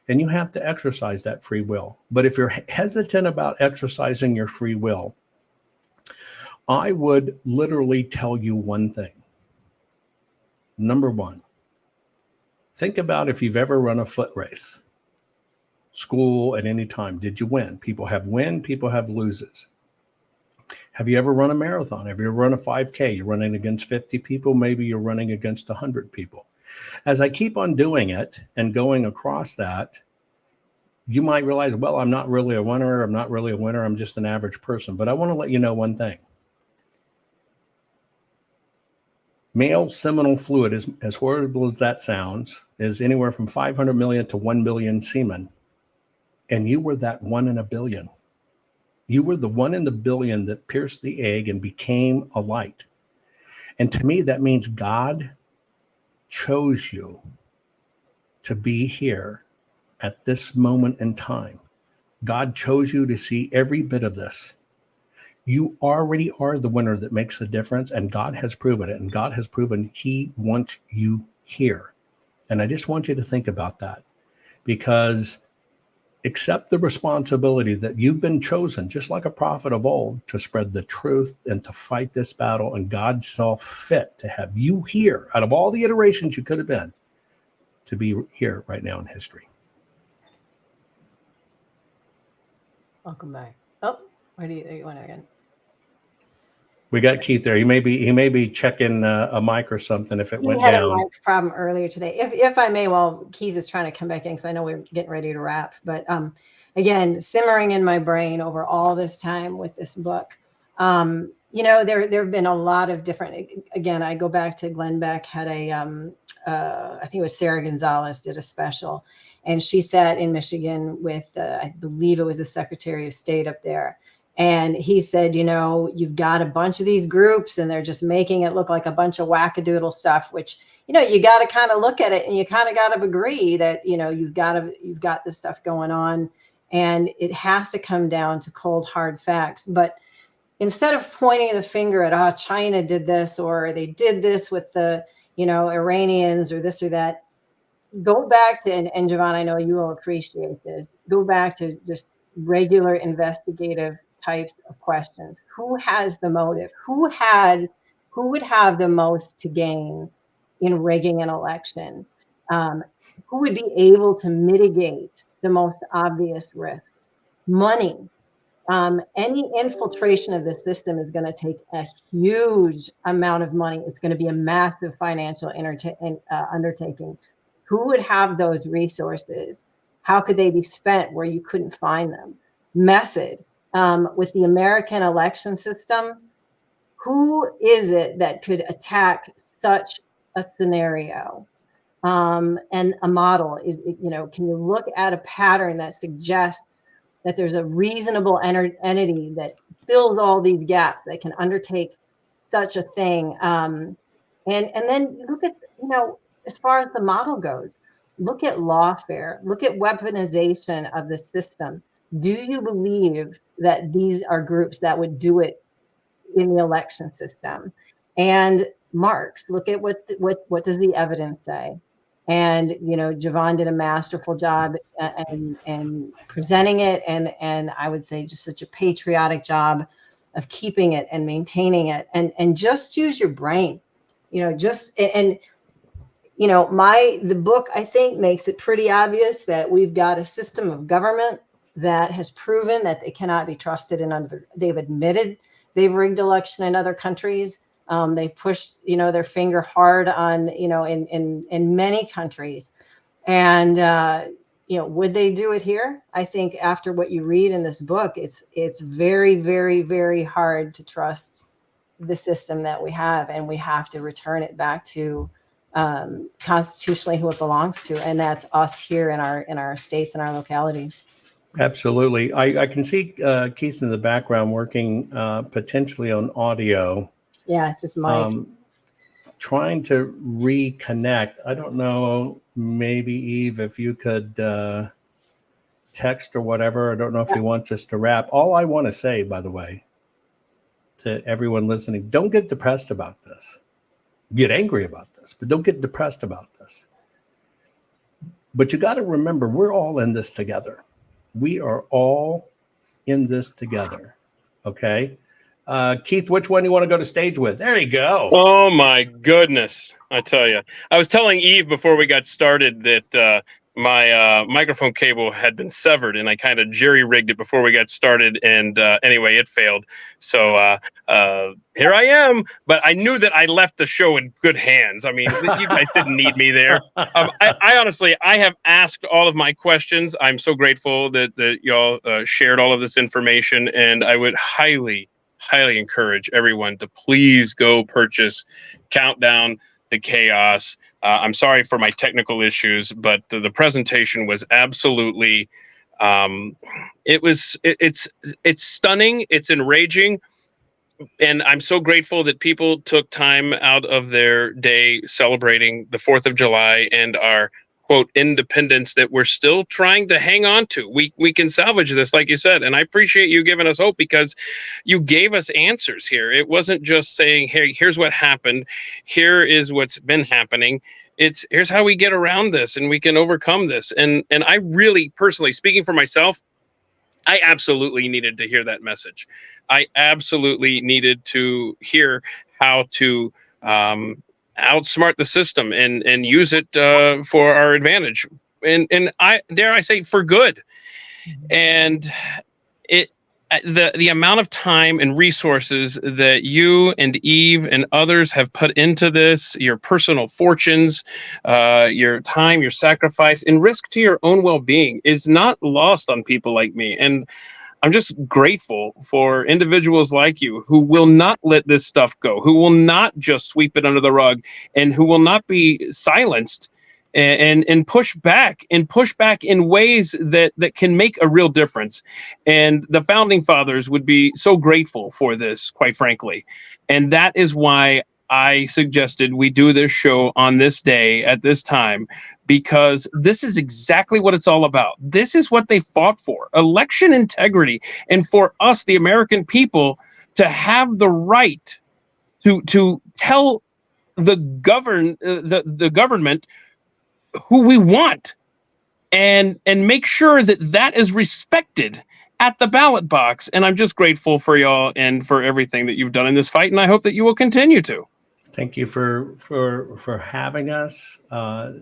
And you have to exercise that free will. But if you're hesitant about exercising your free will, I would literally tell you one thing. Number one, think about if you've ever run a foot race. School at any time. Did you win? People have win, people have loses. Have you ever run a marathon? Have you ever run a 5K? You're running against 50 people. Maybe you're running against 100 people. As I keep on doing it and going across that, you might realize, well, I'm not really a winner. I'm not really a winner. I'm just an average person. But I want to let you know one thing. Male seminal fluid, as horrible as that sounds, is anywhere from 500 million to 1 billion semen. And you were that 1 in a billion. You were the 1 in the billion that pierced the egg and became a light. And to me, that means God chose you to be here at this moment in time. God chose you to see every bit of this. You already are the winner that makes a difference, and God has proven it. And God has proven He wants you here. And I just want you to think about that, because accept the responsibility that you've been chosen, just like a prophet of old, to spread the truth and to fight this battle. And God saw fit to have you here, out of all the iterations you could have been, to be here right now in history.
Welcome back. Oh, where do you want again?
We got Keith there. He may be checking a mic or something if it went down.
He had a mic problem earlier today. If I may, while Keith is trying to come back in, because I know we're getting ready to wrap. But again, simmering in my brain over all this time with this book. You know, there have been a lot of different. Again, I go back to Glenn Beck had a I think it was Sarah Gonzalez did a special, and she sat in Michigan with I believe it was the Secretary of State up there. And he said, you know, you've got a bunch of these groups and they're just making it look like a bunch of wackadoodle stuff, which, you know, you got to kind of look at it and you kind of got to agree that, you know, you've got this stuff going on, and it has to come down to cold, hard facts. But instead of pointing the finger at, China did this, or they did this with the, you know, Iranians or this or that, go back to, and Jovan, I know you will appreciate this, go back to just regular investigative types of questions. Who has the motive? Who would have the most to gain in rigging an election? Who would be able to mitigate the most obvious risks? Money. Any infiltration of the system is going to take a huge amount of money. It's going to be a massive financial undertaking. Who would have those resources? How could they be spent where you couldn't find them? Method. With the American election system, who is it that could attack such a scenario? And a model is, you know, can you look at a pattern that suggests that there's a reasonable entity that fills all these gaps that can undertake such a thing? And then look at, you know, as far as the model goes, look at lawfare, look at weaponization of the system. Do you believe that these are groups that would do it in the election system? And marks, look at what does the evidence say? And, you know, Jovan did a masterful job and presenting it, and I would say just such a patriotic job of keeping it and maintaining it, and just use your brain, you know, and you know, the book, I think, makes it pretty obvious that we've got a system of government that has proven that they cannot be trusted they've admitted they've rigged election in other countries. They've pushed, you know, their finger hard on, you know, in many countries. And, you know, would they do it here? I think after what you read in this book, it's very, very, very hard to trust the system that we have, and we have to return it back to constitutionally who it belongs to, and that's us here in our states and our localities.
Absolutely. I can see Keith in the background working potentially on audio.
Yeah, it's his mic.
Trying to reconnect. I don't know, maybe Eve, if you could text or whatever. I don't know if you want us to wrap. All I want to say, by the way, to everyone listening, don't get depressed about this. Get angry about this, but don't get depressed about this. But you got to remember, we're all in this together. We are all in this together. Okay. Keith, which one do you want to go to stage with? There you go.
Oh my goodness. I tell you, I was telling Eve before we got started that my microphone cable had been severed, and I kind of jerry-rigged it before we got started, and anyway, it failed. So here I am, but I knew that I left the show in good hands. I mean, you guys didn't need me there. I honestly, I have asked all of my questions. I'm so grateful that y'all shared all of this information, and I would highly encourage everyone to please go purchase Countdown to Chaos. I'm sorry for my technical issues, but the presentation was absolutely, it's stunning. It's enraging. And I'm so grateful that people took time out of their day celebrating the 4th of July and our quote independence that we're still trying to hang on to. We can salvage this, like you said, and I appreciate you giving us hope, because you gave us answers here. It wasn't just saying, hey, here's what happened, here is what's been happening. Here's how we get around this and we can overcome this. And I really, personally, speaking for myself, I absolutely needed to hear that message. I absolutely needed to hear how to outsmart the system and use it for our advantage, and I dare I say for good. And the amount of time and resources that you and Eve and others have put into this, your personal fortunes, your time, your sacrifice, and risk to your own well-being is not lost on people like me. And I'm just grateful for individuals like you who will not let this stuff go, who will not just sweep it under the rug, and who will not be silenced and push back in ways that can make a real difference. And the founding fathers would be so grateful for this, quite frankly. And that is why I suggested we do this show on this day at this time, because this is exactly what it's all about. This is what they fought for: election integrity, and for us, the American people, to have the right to tell the government who we want, and make sure that that is respected at the ballot box. And I'm just grateful for y'all and for everything that you've done in this fight, and I hope that you will continue to.
Thank you for having us.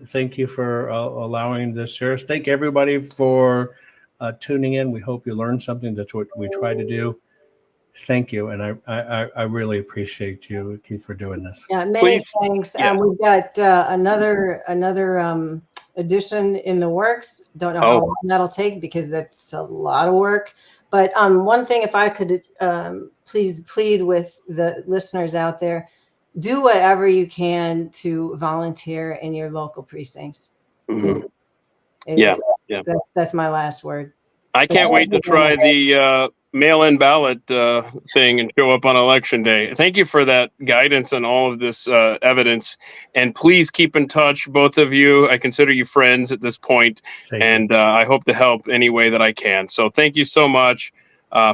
Thank you for allowing this service. Thank everybody for tuning in. We hope you learned something. That's what we try to do. Thank you, and I really appreciate you, Keith, for doing this.
Yeah, many thanks.
Yeah.
We've got another edition in the works. Don't know how long that'll take, because that's a lot of work. But one thing, if I could please plead with the listeners out there, do whatever you can to volunteer in your local precincts.
Mm-hmm.
Yeah. That's my last word.
I can't wait to try the mail-in ballot thing and show up on election day. Thank you for that guidance and all of this evidence. And please keep in touch, both of you. I consider you friends at this point, and I hope to help any way that I can. So thank you so much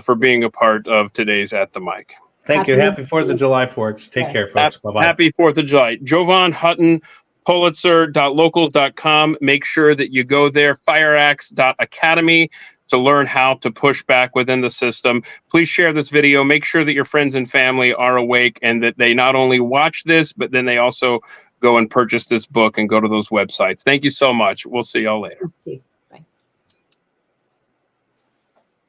for being a part of today's At the Mic.
Thank you. Happy 4th of July, folks. Take care, folks. Bye-bye.
Happy 4th of July. Jovan Hutton, Pulitzer.locals.com. Make sure that you go there. Fireaxe.academy to learn how to push back within the system. Please share this video. Make sure that your friends and family are awake, and that they not only watch this, but then they also go and purchase this book and go to those websites. Thank you so much. We'll see y'all later.